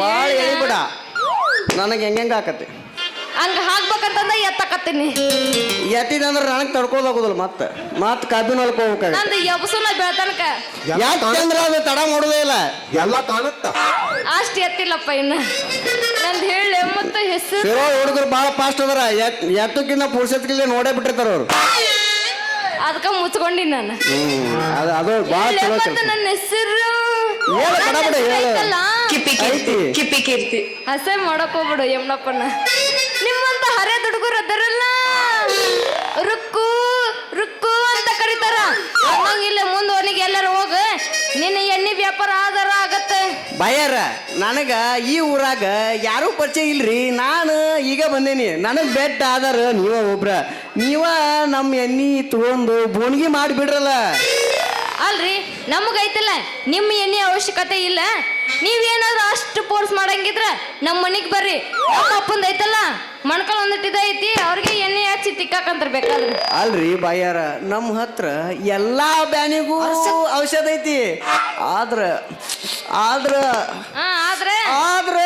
ಭಾಳ ಹೇಳ್ಬಿಡ ನನಗೆ ಹೆಂಗ ಆಕತಿ ಹಂಗ ಹಾಕ್ಬೇಕಂತಂದ ಎತ್ತಕತ್ತೀನಿ ಎತ್ತಿದಂದ್ರೆ ನನಗೆ ತಡ್ಕೋದಾಗುದಿಲ್ಲ ಮತ್ತೆ ಕಾಪಿನ ಹೊಲಕ್ಕೆ ಹೋಗ್ಬೇಕಾಗ ನಂದು ಎಬ್ಸುನ ಬೆಳತನಕ ಯಾಕಂದ್ರೆ ಅದು ತಡ ಮಾಡೋದೇ ಇಲ್ಲ ಎಲ್ಲ ಕಾಣುತ್ತ ಅಷ್ಟು ಎತ್ತಿಲ್ಲಪ್ಪ ಇನ್ನ ನಂದು ಹೇಳಿ ಮತ್ತೆ ಹೆಸರು ಸಿರೋ ಹುಡುಗರು ಭಾಳ ಫಾಸ್ಟ್ ಅದಾರ ಎತ್ತಕ್ಕಿಂತ ಪುರುಷತ್ಕಿಲ್ಲ ನೋಡೇ ಬಿಟ್ಟಿರ್ತಾರ ಅವ್ರು ಅದಕ್ಕ ಮುಚ್ಕೊಂಡಿ ನಾನು ಅದು ಭಾಳ ಹೇಳಿ ಚಲೋ ಮತ್ತೆ ನನ್ನ ಹೆಸರು ಹೇಳು ಕಡ ಬಿಡ ಹೇಳು ಐತಿ ಕಿಪ್ಪಿ ಕೀರ್ತಿ ಹಸೆ ಮಾಡಕ್ ಹೋಗ್ಬಿಡು ಯಮ್ನಪ್ಪನ ನಿಮ್ಮಂತ ಹರೇ ಹುಡುಗರು ಅದರಲ್ಲ ರುಕ್ಕು ರುಕ್ಕು ಅಂತ ಕರೀತಾರ ಅನ್ನಂಗಿಲ್ಲ ಮುಂದೆ ಅವನಿಗೆ ಎಲ್ಲರೂ ಹೋಗ ನಿನ್ನ ಎಣ್ಣೆ ವ್ಯಾಪಾರ ಆಧಾರ ಆಗತ್ತೆ ಬಯ್ಯಾರ ನನಗ ಈ ಊರಾಗ ಯಾರೂ ಪರಿಚಯ ಇಲ್ರಿ ನಾನು ಈಗ ಬಂದೇನಿ ನನಗ್ ಬೆಟ್ಟ ಆದಾರ ನೀವ ಒಬ್ರ ನೀವ ನಮ್ಮ ಎಣ್ಣಿ ತಗೊಂಡು ಬೋಣಿಗೆ ಮಾಡಿಬಿಡ್ರಲ್ಲ ಅಲ್ರಿ ನಮಗೈತಲ್ಲ ನಿಮ್ಮ ಎಣ್ಣೆ ಅವಶ್ಯಕತೆ ಇಲ್ಲ ನೀವೇನಾದ್ರೂ ಅಷ್ಟು ಫೋರ್ಸ್ ಮಾಡಂಗಿದ್ರ ನಮ್ಮ ಮನೆಗೆ ಬರ್ರಿ ನಮ್ಮ ಅಪ್ಪಂದ ಐತಲ್ಲ ಮಣ್ಕಲ್ ಒಂದಿಟ್ಟಿದ ಐತಿ ಅವ್ರಿಗೆ ಎಣ್ಣೆ ಹಚ್ಚಿ ತಿಕ್ಕಾಕಂತ್ರ ಬೇಕಾದ್ರೆ ಅಲ್ರಿ ಬಾಯಾರ ನಮ್ಮ ಹತ್ರ ಎಲ್ಲಾ ಬ್ಯಾನಿಗೂ ಔಷಧ ಐತಿ ಆದ್ರ ಆದ್ರ ಆದ್ರೆ ಆದ್ರ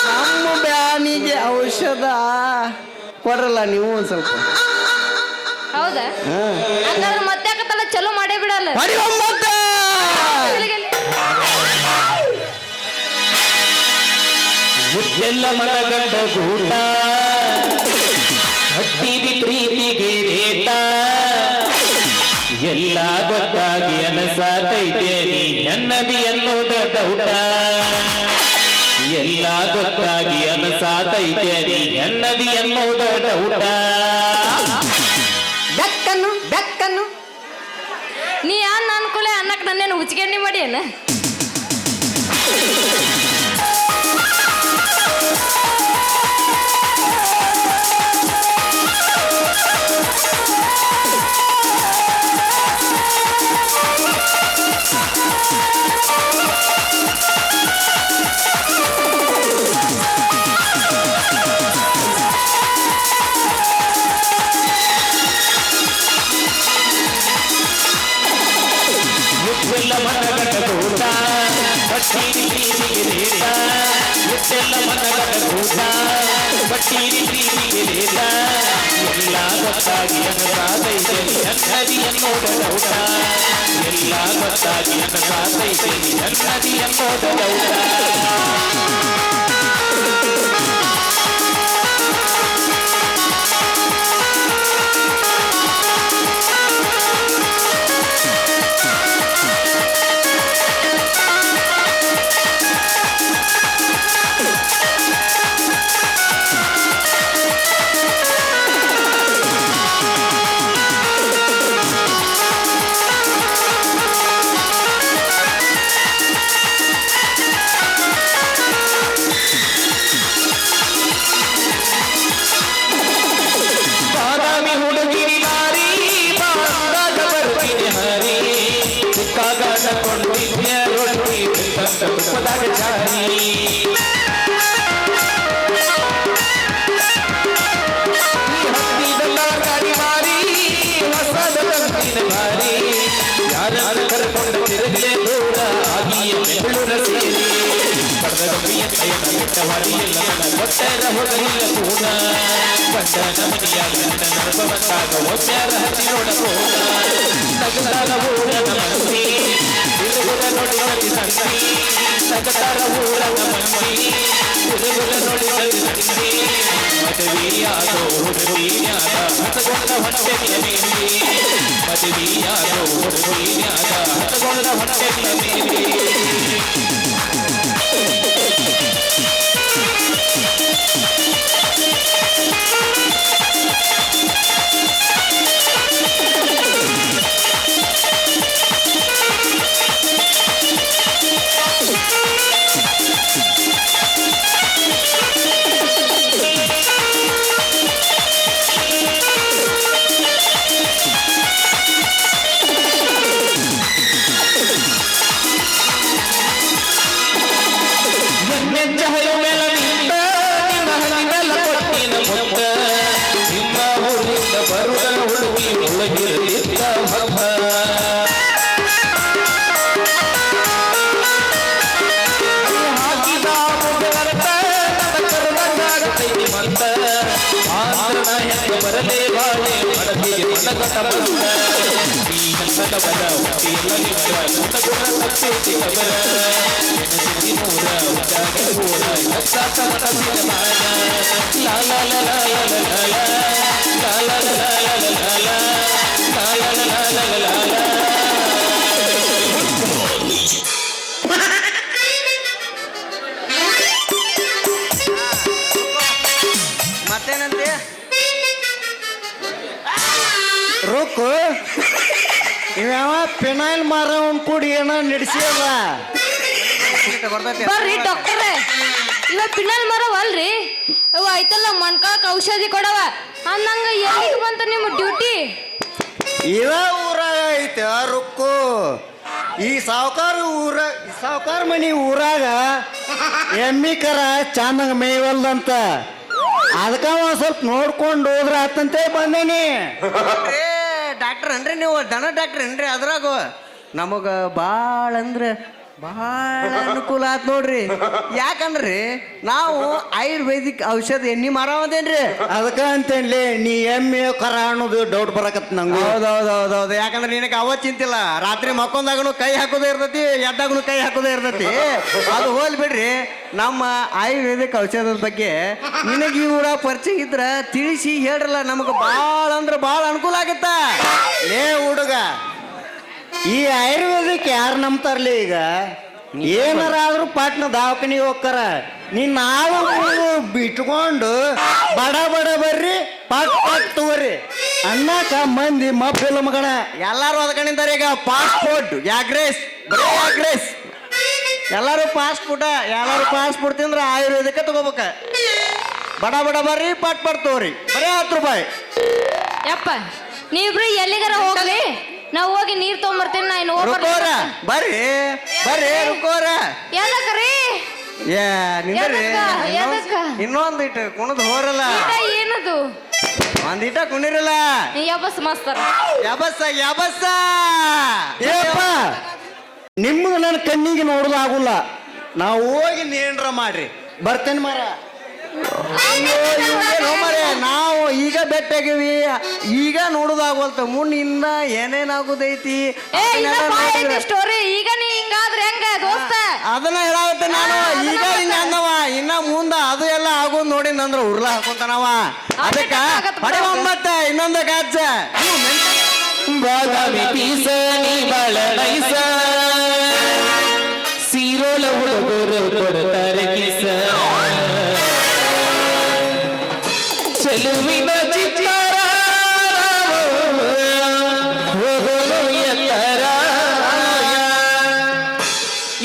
ನಮ್ಮ ಬ್ಯಾನಿಗೆ ಔಷಧ ಕೊಡ್ರಲ್ಲ ನೀವು ಒಂದ್ ಸ್ವಲ್ಪ ಹೌದಾ ಹಂಗಾದ್ರೆ ಮತ್ತೆ ಯಾಕತ್ತಲ್ಲ ಚಲೋ ಮಾಡೇ ಬಿಡಲ್ಲ ಮುದ್ದೆಲ್ಲ ಮನಗಂಡ ಗೂಟ ಹಟ್ಟಿದಿ ಪ್ರೀತಿಗೆ ರೇಟ ಎಲ್ಲ ಗೊತ್ತಾಗಿ ಅನಸಾತೈತೆ ನೀ ಎನ್ನದಿ ಅನ್ನೋದ ಡೌಟ ಎಲ್ಲ ಗೊತ್ತಾಗಿ ಅನಸಾತೈತೆ ನೀ ಎನ್ನದಿ ಅನ್ನೋದ ಡೌಟ ಬೆಕ್ಕನ್ನು ನೀ ಅನ್ನ ಅನ್ಕೊಲೆ ಅನ್ನಕ್ ನನ್ನೇನು ಉಚ್ಗೆಣ್ಣಿ ಮಾಡಿ ಅನ್ನ ಮುದ್ದೆಲ್ಲ ಮನಗಂಡ ಗೂಟ ಬಟ್ಟೀರಿ ಪ್ರೀತಿಗೆ ರೇಟ ಮುದ್ದೆಲ್ಲ ಮನಗಂಡ ಗೂಟ ಬಟ್ಟೀರಿ ಪ್ರೀತಿಗೆ ರೇಟ ಎಲ್ಲ ಗೊತ್ತಾಗಿ ಅನಸಾತೈತೆ ಅನ್ನದಿ ಅನ್ನೋದ ಡೌಟ ಎಲ್ಲ ಗೊತ್ತಾಗಿ ಅನಸಾತೈತೆ ಅನ್ನದಿ ಅನ್ನೋದ ಡೌಟ ಹುಣ್ಣಿಮೆಯ ರೊಟ್ಟಿ ಬೆಳ್ತಂತ ತುಪ್ಪದಾಗ ಜಾರಿ ಹತ್ತಿದಲ್ಲ ಗಾಡಿ ಮಾರಿ ಹೊಸದ ಕಂಪಿನ ಬಾರಿ ಯಾರನ್ನು ಕರ್ಕೊಂಡು ತಿರುಗಲೇ ದೂರ ಆಗಿಯ ಬೆಂಗಳೂರ ಸೇರಿ ಪಡೆದ ಗಂಬಿಯ ತೈನ ಬಿಟ್ಟವಾರಿ ಎಲ್ಲ ನನ್ನ ಗೊಟ್ಟರ ಹೋಗಲಿಲ್ಲ ಪೂನ ಗಂಡನ ಮನೆಯಾಗಿ ನನ್ನ ನರಪ ಬಂದಾಗ ಒಮ್ಮ್ಯಾರ ಹತ್ತಿ ನೋಡಬೋದ ನಗತಾರ ಊರನ ಮನಸ್ಸಿ ತಿರುಗುಲ ನೋಡಿ ಗತಿ ಸಂಗಿ ನಗತಾರ ಊರನ ಮನಸ್ಸಿ ತಿರುಗುಲ ನೋಡಿ ಗತಿ ಸಂಗಿ ಮದುವೆಯಾದೋ ಹುಡುಗಿಯಾದ ಹತಗೊಂಡ ಹೊಟ್ಟೆಯ ಮೇಲೆ ಮದುವೆಯಾದೋ ಹುಡುಗಿಯಾದ ಹತಗೊಂಡ ಹೊಟ್ಟೆಯ ಮೇಲೆ ಬರಲೇ ಬಾಳೆ ಮಡದಿಗೆ ಮನಗಟ ಬಂದ ಈ ನಂತದ ಬಲ ಹುಟ್ಟಿಯಲ್ಲಿ ನೂರ ಉದ್ದಾಗ ಊರ ಲಕ್ಷಾತ ಮನಸಿನ ಮಾನ ಲಾ ಲಾ ಲಾ ಲಾ ಲಾ ಲಾ ಲಾ ಲಾ ಲಾ ಲಾ ಲಾ ಲಾ ಲಾ ಲಾ ಲಾ ಲಾ ಲಾ ಲಾ ಲಾ ಮತ್ತೇನಂತೆ ರುಕ್ಕು ಇವ್ಯಾವ ಫಿನೈಲ್ ಮಾರವನ್ ಕೂಡಿ ಏನೋ ನಡೆಸಿಯಲ್ಲ ಬರ್ರಿ ಡಾಕ್ಟರ್ ಇವ ಪಿನ್ನಲ್ ಮರವಲ್ರಿ ಅವ ಆಯ್ತಲ್ಲ ಮಣ್ಕಾಳಕ್ ಔಷಧಿ ಕೊಡವ ಅಂದಂಗ ಎಲ್ಲಿಗೆ ಬಂತ ನಿಮ್ಮ ಡ್ಯೂಟಿ ಇವ ಊರಾಗ ಐತೆ ರುಕ್ಕು ಈ ಸಾವುಕಾರ ಮನಿ ಊರಾಗ ಎಮ್ಮಿ ಕರ ಚಂದಂಗ ಮೇಯವಲ್ದಂತ ಅದಕ್ಕ ಒಂದ್ ಸ್ವಲ್ಪ ನೋಡ್ಕೊಂಡು ಹೋದ್ರ ಆತಂತೆ ಬಂದೇನಿ ಡಾಕ್ಟರ್ ಅನ್ರಿ ನೀವು ದನ ಡಾಕ್ಟರ್ ಏನ್ರಿ ಅದ್ರಾಗ ನಮಗ ಭಾಳ ಅಂದ್ರೆ ಭಾಳ ಅನುಕೂಲ ಆತ್ ನೋಡ್ರಿ ಯಾಕಂದ್ರಿ ನಾವು ಆಯುರ್ವೇದಿಕ್ ಔಷಧ ಎಣ್ಣಿ ಮಾರವದೇನ್ರಿ ಅದಕ್ಕ ಅಂತೇನ್ಲಿ ನೀ ಎಮ್ಮೆ ಕರ ಅನ್ನೋದು ಡೌಟ್ ಬರಕತ್ ನಂಗೆ ಹೌದೌದೌದೌದು ಯಾಕಂದ್ರೆ ನಿನಗೆ ಅವತ್ ಚಿಂತಿಲ್ಲ ರಾತ್ರಿ ಮಕ್ಕೊಂದಾಗನು ಕೈ ಹಾಕೋದೇ ಇರ್ತೈತಿ ಎದ್ದಾಗನು ಕೈ ಹಾಕೋದೇ ಇರ್ತೈತಿ ಅದು ಹೋಲ್ ಬಿಡ್ರಿ ನಮ್ಮ ಆಯುರ್ವೇದಿಕ್ ಔಷಧದ ಬಗ್ಗೆ ನಿನಗೆ ಇವ್ರ ಪರಿಚಯ ಇದ್ರ ತಿಳಿಸಿ ಹೇಳ್ರಲ್ಲ ನಮಗೆ ಭಾಳ ಅಂದ್ರೆ ಭಾಳ ಅನುಕೂಲ ಆಗತ್ತ ಲೇ ಹುಡುಗ ಈ ಆಯುರ್ವೇದಿಕ್ ಯಾರು ನಂಬ್ತಾರಲಿ ಈಗ ಏನಾರ ಆದ್ರೂ ಪಾಟ್ನ ದವಾಖಾನಿಗೆ ಹೋಗ್ತಾರ ನೀನ್ ನಾವು ಬಿಟ್ಕೊಂಡು ಬಡ ಬಡ ಬರ್ರಿ ಪಾಟ್ ಪಾಟ್ ತಗೋರಿ ಅನ್ನಕ ಮಂದಿ ಮಬ್ಬಿಲ್ಲ ಮಗಣ ಎಲ್ಲಾರು ಅದಕೊಂಡಿದ್ದಾರೆ ಈಗ ಫಾಸ್ಟ್ ಫುಡ್ ಯಾಗ್ರೇಸ್ ಬರೀ ಯಾಗ್ರೇಸ್ ಎಲ್ಲಾರು ಫಾಸ್ಟ್ ಫುಡ್ ತಿಂದ್ರೆ ಆಯುರ್ವೇದಿಕ ತಗೋಬೇಕ ಬಡ ಬಡ ಬರ್ರಿ ಪಾಟ್ ಪಾಟ್ ತಗೋರಿ ಬರೀ 10 ರೂಪಾಯಿ ಯಪ್ಪ ನೀವಿಬ್ರು ಎಲ್ಲಿಗಾರ ಹೋಗ್ಲಿ ನಾವ್ ಹೋಗಿ ನೀರ್ ತಗೊಂಬರ್ತೀನಿ ನಾ ರುಕೋರ ಬರ್ರಿ ಬರ್ರಿ ರುಕೋರ ಎದಕ್ರಿ ಏ ನಿಂದ್ರಿ ಎದಕ್ಕ? ಇನ್ನೊಂದ್ ಇಟ್ಟು ಕುಣದ್ ಹೋರಲ್ಲ ಏನದು ಒಂದಿಟ ಕುಣಿರಲ್ಲ ಯಬಸ್ ಮಾಸ್ತರ್ ಯಬಸ್ಸ ಏಪ್ಪ ನಿಮ್ಗೆ ನನ್ನ ಕಣ್ಣಿಗೆ ನೋಡೋದು ಆಗುಲ್ಲ ನಾವು ಹೋಗಿ ನೇಣ್ರ ಮಾಡ್ರಿ ಬರ್ತೇನೆ ಮಾರ ನಾವು ಈಗ ಬೆಟ್ಟಾಗಿವಿ ಈಗ ನೋಡುದಾಗವಲ್ತ ಮುಂದಿನ ಏನೇನಾಗುದೈತಿ ಸ್ಟೋರಿ ಈಗ ನೀ ಹಿಂಗಾದ್ರೆ ಹೆಂಗ ದೋಸ್ತ ಅದನ್ನ ಹೇಳಾಗುತ್ತೆ ನಾನು ಈಗ ಹಿಂಗ ಅಂದವ ಇನ್ನ ಮುಂದ ಅದು ಎಲ್ಲ ಆಗೋದ್ ನೋಡಿ ನಂದ್ರ ಉರ್ಲ ಹಾಕೊಂತಾನವ ಅದಕ್ಕ ಬರೀ ಒಂಬತ್ತ ಇನ್ನೊಂದ ಗಾಜ ಬಾದಾಮಿ ಪೀಸ ನೀ ಬಾಳ ನೈಸ ಸೀರೋಳ ಹುಡುಗರು ಕೊಡ್ತಾರೆ ಕಿಸ ಚೆಲುವಿನ ಚಿತ್ತಾರ ಹೋಗೋದು ಎತ್ತರ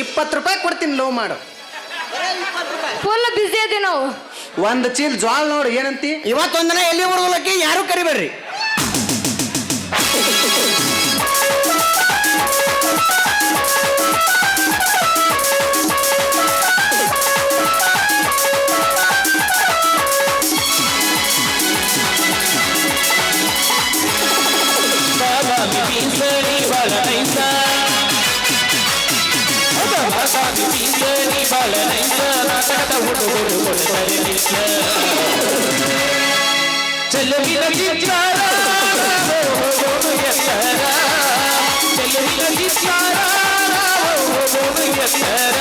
20 ರೂಪಾಯಿ ಕೊಡ್ತೀನಿ ಲೋ ಮಾಡು ಫುಲ್ ಬಿಸಿ ಅದಿ ನಾವು ಒಂದ್ ಚೀಲ್ ಜ್ವಾಳ ನೋಡು ಏನಂತಿ ಇವತ್ತೊಂದಿನ ಎಲ್ಲಿ ಬರೋದಕ್ಕೆ ಯಾರು ಕರಿಬೇಡ್ರಿ ಪೀಸ ನೀ ಬಾಳ ನೈಸ ನಾಟಕದ ಹುಡುಗರು ಕೊಡ್ತಾರೆ ನಿಂತ ಚೆಲುವಿನ ಚಿತ್ತಾರ ಹೋಗೋದು ಎತ್ತರ ಚೆಲುವಿನ ಚಿತ್ತಾರ ಹೋಗೋದು ಎತ್ತರ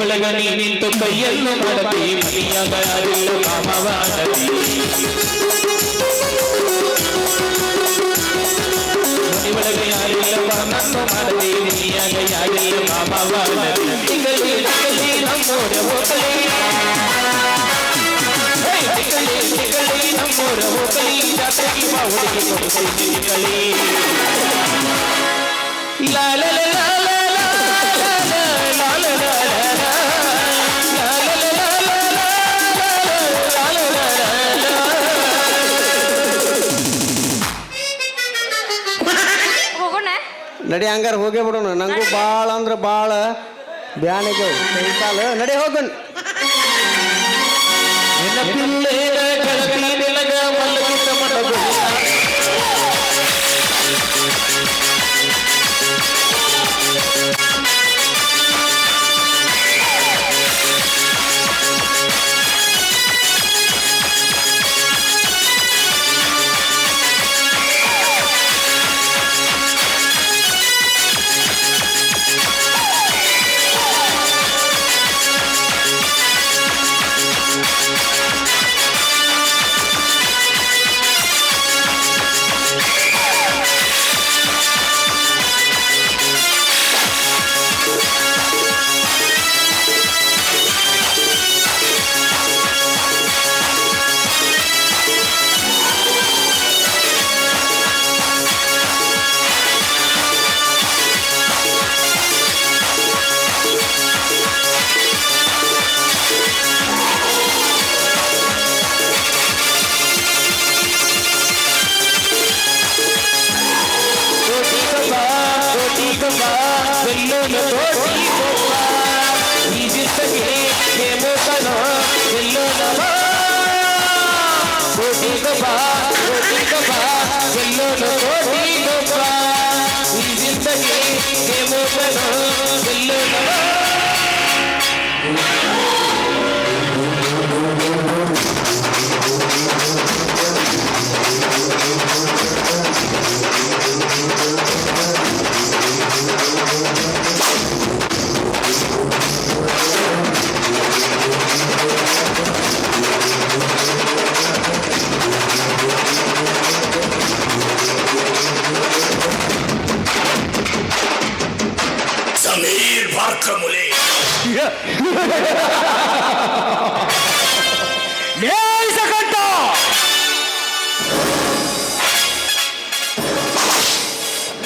ಒಳಗ ನೀ ನಿಂತು ಕೈಯನ್ನು ಮಾಡತಿ ಮನೆಯಾಗ ಯಾರಿಲ್ಲ ಕಾಮವಾಡತಿ ಮನೆ ಒಳಗ ಯಾರಿಲ್ಲ ಕಾಮನ್ನು ಮಾಡತಿ ಮನೆಯಾಗ ಯಾರಿಲ್ಲ ಕಾಮವಾಡತಿ ತಿಂಗಳಿ ತಿಂಗಳಿ ನಮ್ಮೋರ ಹೋಗಲಿ ತಿಂಗಳಿ ತಿಂಗಳಿ ನಮ್ಮೋರ ಹೋಗಲಿ ಜಾತ್ರೆಗೆ ಬಾ ಹುಡುಗಿ ಕೊಡುತ್ತೀನಿ ತಿಂಗಳಿ ಲಾಲ ನಡಿ ಹಂಗಾರ ಹೋಗೇ ಬಿಡೋಣ ನಂಗೂ ಭಾಳ ಅಂದ್ರೆ ಭಾಳ ಬ್ಯಾನಿಗೆ ಕೈ ಕಾಲು ನಡಿ ಹೋಗೋಣ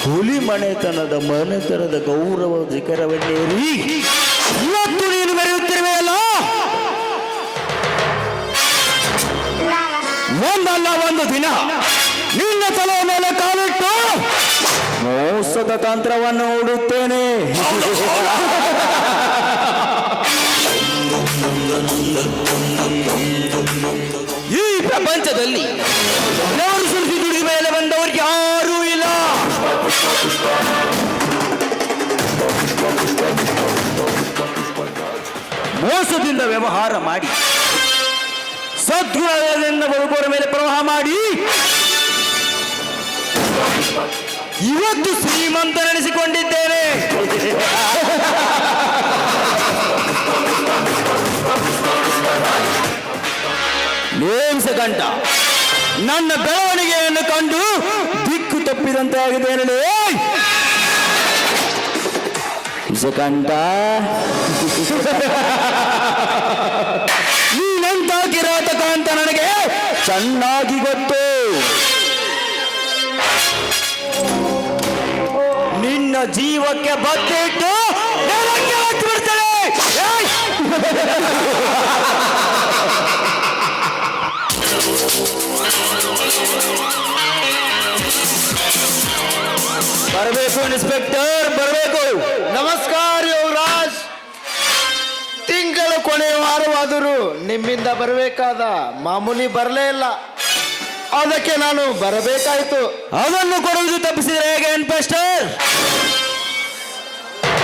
ಹುಲಿ ಮನೆತನದ ಗೌರವ ಶಿಖರವನ್ನೇರಿ ಇವತ್ತು ನೀನು ಮೆರೆಯುತ್ತಿರುವೆಯಲ್ಲ, ಒಂದಲ್ಲ ಒಂದು ದಿನ ನಿನ್ನ ತಲೆಯ ಮೇಲೆ ಕಾಲಿಟ್ಟು ಮೋಸದ ತಂತ್ರವನ್ನು ಹೂಡುತ್ತೇನೆ. ಈ ಪ್ರಪಂಚದಲ್ಲಿ ಅವರು ಸುರಿಸಿ ದುಡಿದ ಮೇಲೆ ಬಂದವರಿಗೆ ಯಾರೂ ಇಲ್ಲ. ಮೋಸದಿಂದ ವ್ಯವಹಾರ ಮಾಡಿ ಸದ್ಗುಣದಿಂದ ಬದುಕುವರ ಮೇಲೆ ಪ್ರವಾಹ ಮಾಡಿ ಇವತ್ತು ಶ್ರೀಮಂತನೆನಿಸಿಕೊಂಡಿದ್ದೇನೆ. ನೇಮಿಸಗಂಟ ನನ್ನ ಬೆಳವಣಿಗೆಯನ್ನು ಕಂಡು ದಿಕ್ಕು ತಪ್ಪಿದಂತಾಗಿದ್ದೇನೆ. ಇಸಕಂಠ, ನೀನೆಂತ ಕಿರಾತಕ ಅಂತ ನನಗೆ ಚೆನ್ನಾಗಿ ಗೊತ್ತು. ನಿನ್ನ ಜೀವಕ್ಕೆ ಬತ್ತಿಟ್ಟು ಬಿಡ್ತೇನೆ. ಇನ್ಸ್ಪೆಕ್ಟರ್ ಬರಬೇಕು. ನಮಸ್ಕಾರ ಯುವರಾಜ್. ತಿಂಗಳ ಕೊನೆಯ ವಾರವಾದರೂ ನಿಮ್ಮಿಂದ ಬರಬೇಕಾದ ಮಾಮೂಲಿ ಬರಲೇ ಇಲ್ಲ. ಅದಕ್ಕೆ ನಾನು ಬರಬೇಕಾಯ್ತು. ಅದನ್ನು ಕೊಡುವುದು ತಪ್ಪಿಸಿದ್ರೆ ಹೇಗೆ ಇನ್ಸ್ಪೆಕ್ಟರ್?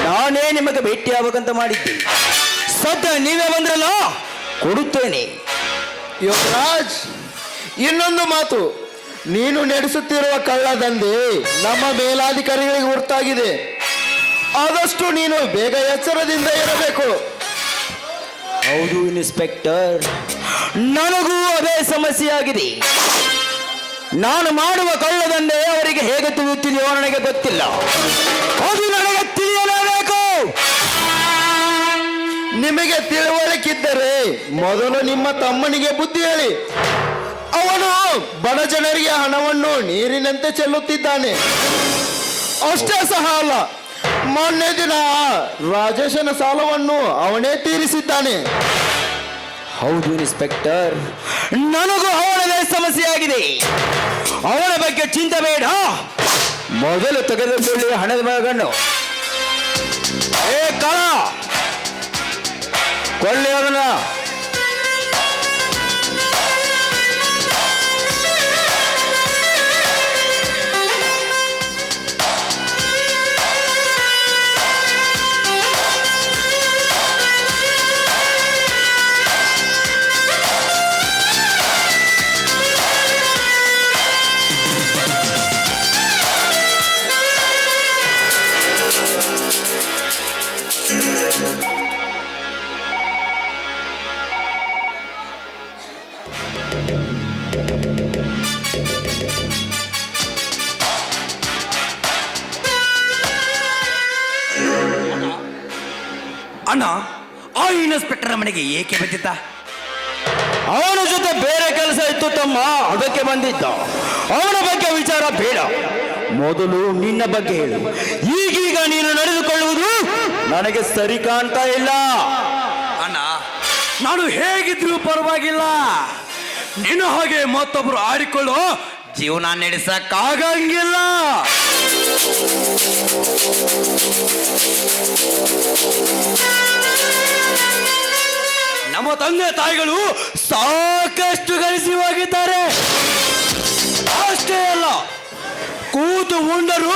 ನಾನೇ ನಿಮಗೆ ಭೇಟಿ ಆಗ್ಬೇಕಂತ ಮಾಡಿದ್ದೆ. ಸದ್ಯ ನೀವೇ ಬಂದ್ರಲ್ಲ, ಕೊಡುತ್ತೇನೆ. ಯುವರಾಜ್, ಇನ್ನೊಂದು ಮಾತು. ನೀನು ನಡೆಸುತ್ತಿರುವ ಕಳ್ಳದಂಧೆ ನಮ್ಮ ಮೇಲಾಧಿಕಾರಿಗಳಿಗೆ ಗೊತ್ತಾಗಿದೆ. ಆದಷ್ಟು ನೀನು ಬೇಗ ಎಚ್ಚರದಿಂದ ಇರಬೇಕು. ಹೌದು ಇನ್ಸ್ಪೆಕ್ಟರ್, ನನಗೂ ಅದೇ ಸಮಸ್ಯೆ ಆಗಿದೆ. ನಾನು ಮಾಡುವ ಕಳ್ಳದಂದೆ ಅವರಿಗೆ ಹೇಗೆ ತಿಳಿಯುತ್ತಿದೆಯೋ ನನಗೆ ಗೊತ್ತಿಲ್ಲ. ಅದು ನನಗೆ ತಿಳಿಯಲೇಬೇಕು. ನಿಮಗೆ ತಿಳುವಳಿಕಿದ್ದರೆ ಮೊದಲು ನಿಮ್ಮ ತಮ್ಮನಿಗೆ ಬುದ್ಧಿ ಹೇಳಿ. ಅವನು ಬಡ ಜನರಿಗೆ ಹಣವನ್ನು ನೀರಿನಂತೆ ಚೆಲ್ಲುತ್ತಿದ್ದಾನೆ. ಅಷ್ಟೇ ಸಹ ಅಲ್ಲ, ಮೊನ್ನೆ ದಿನ ರಾಜೇಶನ ಸಾಲವನ್ನು ಅವನೇ ತೀರಿಸಿದ್ದಾನೆ. ಹೌದು ಇನ್ಸ್ಪೆಕ್ಟರ್, ನನಗೂ ಅವನದೇ ಸಮಸ್ಯೆ ಆಗಿದೆ. ಅವನ ಬಗ್ಗೆ ಚಿಂತೆ ಬೇಡ. ಮೊದಲು ತೆಗೆದುಕೊಳ್ಳಿ ಹಣದ ಮಗನ್ನು. ಏ ಕಾಳ, ಕೊಳ್ಳಿ ಅವನ. ಅಣ್ಣ, ಆ ಇನ್ಸ್ಪೆಕ್ಟರ್ ಮನೆಗೆ ಏಕೆ ಬಂದಿದ್ದ? ಅವನ ಜೊತೆ ಬೇರೆ ಕೆಲಸ ಇತ್ತು ತಮ್ಮ, ಅದಕ್ಕೆ ಬಂದಿದ್ದ. ಅವನ ಬಗ್ಗೆ ವಿಚಾರ ಬೇಡ, ಮೊದಲು ನಿನ್ನ ಬಗ್ಗೆ ಹೇಳು. ಈಗೀಗ ನೀನು ನಡೆದುಕೊಳ್ಳುವುದು ನನಗೆ ಸರಿ ಕಾಣ್ತಾ ಇಲ್ಲ. ಅಣ್ಣ, ನಾನು ಹೇಗಿದ್ರು ಪರವಾಗಿಲ್ಲ. ನಿನ್ನ ಹಾಗೆ ಮತ್ತೊಬ್ರು ಆಡಿಕೊಳ್ಳೋ ಜೀವನ ನಡೆಸಕ್ಕಾಗಂಗಿಲ್ಲ. ನಮ್ಮ ತಂದೆ ತಾಯಿಗಳು ಸಾಕಷ್ಟು ಗಳಿಸಿ ಹೋಗಿದ್ದಾರೆ. ಅಷ್ಟೇ ಅಲ್ಲ, ಕೂತು ಉಂಡರು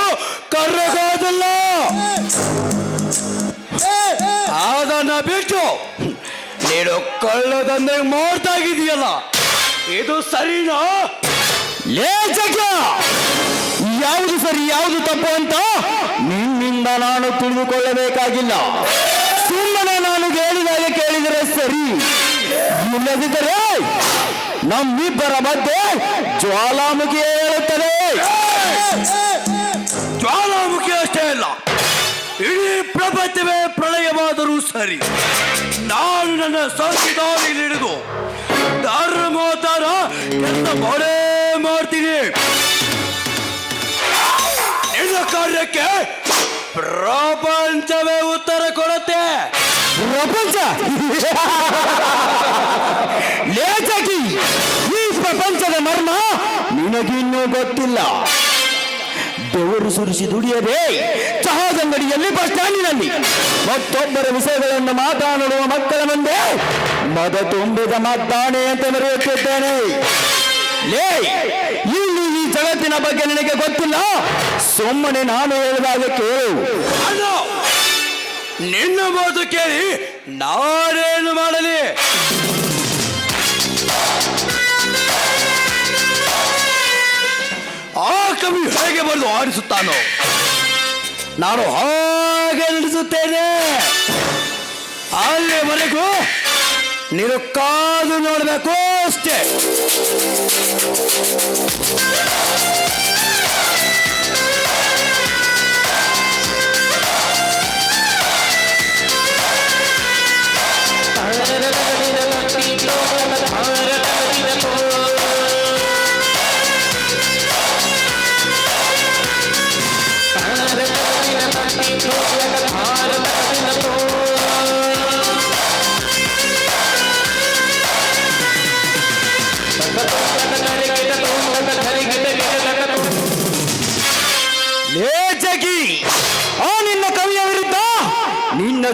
ಕರ್ರಗೋದಿಲ್ಲ. ಅದನ್ನ ಬಿಟ್ಟು ನೀನು ಕಳ್ಳದಂದೆ ಮಾಡ್ತಾ ಇದೆಯಲ್ಲ, ಇದು ಸರಿನಾ? ಯಾವುದು ಸರಿ ಯಾವುದು ತಪ್ಪು ಅಂತ ನಿನ್ನಿಂದ ನಾನು ತಿಳಿದುಕೊಳ್ಳಬೇಕಾಗಿಲ್ಲ. ಸುಮ್ಮನೆ ನಾನು ಹೇಳಿದಾಗ ಕೇಳಿದರೆ ಸರಿ, ಇಲ್ಲದಿದ್ದರೆ ನಮ್ಮಿಬ್ಬರ ಮಧ್ಯೆ ಜ್ವಾಲಾಮುಖಿ ಹೇಳುತ್ತದೆ. ಜ್ವಾಲಾಮುಖಿ ಅಷ್ಟೇ ಅಲ್ಲ, ಇಡೀ ಪ್ರಪಂಚವೇ ಪ್ರಳಯವಾದರೂ ಸರಿ, ನಾನು ನನ್ನ ಸಂವಿಧಾನ ಹಿಡಿದು ಧರ್ಮೋದ್ಧಾರ ಕೆಲಸ ಮಾಡೇ ಮಾಡ್ತೀನಿ. ನಿನ್ನ ಕಾರ್ಯಕ್ಕೆ ಪ್ರಪಂಚವೇ ಉತ್ತರ ಕೊಡುತ್ತೆ. ಪ್ರಪಂಚ ಲೇಚಕಿ, ಈ ಪ್ರಪಂಚದ ಮರ್ಮ ನಿನಗಿನ್ನೂ ಗೊತ್ತಿಲ್ಲ. ಬೆವರು ಸುರಿಸಿ ದುಡಿಯದೆ ಚಹಾದಂಗಡಿಯಲ್ಲಿ, ಬಸ್ ಸ್ಟ್ಯಾಂಡಿನಲ್ಲಿ ಮತ್ತೊಬ್ಬರ ವಿಷಯಗಳನ್ನು ಮಾತನಾಡುವ ಮಕ್ಕಳ ಮುಂದೆ ಮದ ತುಂಬಿದ ಮಾತಾನೆ ಅಂತ ಬರೆಯುತ್ತಿದ್ದೇನೆ. ಲೇ, ಇಲ್ಲಿ ಈ ಜಗತ್ತಿನ ಬಗ್ಗೆ ನಿನಗೆ ಗೊತ್ತಿಲ್ಲ. ಸುಮ್ಮನೆ ನಾನು ಹೇಳಿದಾಗ ಕೇಳು. ಅಣ್ಣ, ನಿನ್ನ ಮಾತು ಕೇಳಿ ನಾನೇನು ಮಾಡಲಿ? ಆ ಕವಿ ಹೇಗೆ ಬರೆದು ಆಡಿಸುತ್ತಾನೋ ನಾನು ಹಾಗೆ ನಡೆಸುತ್ತೇನೆ. ಅಲ್ಲಿವರೆಗೂ ನೀನು ಕಾದು ನೋಡಬೇಕು ಅಷ್ಟೇ.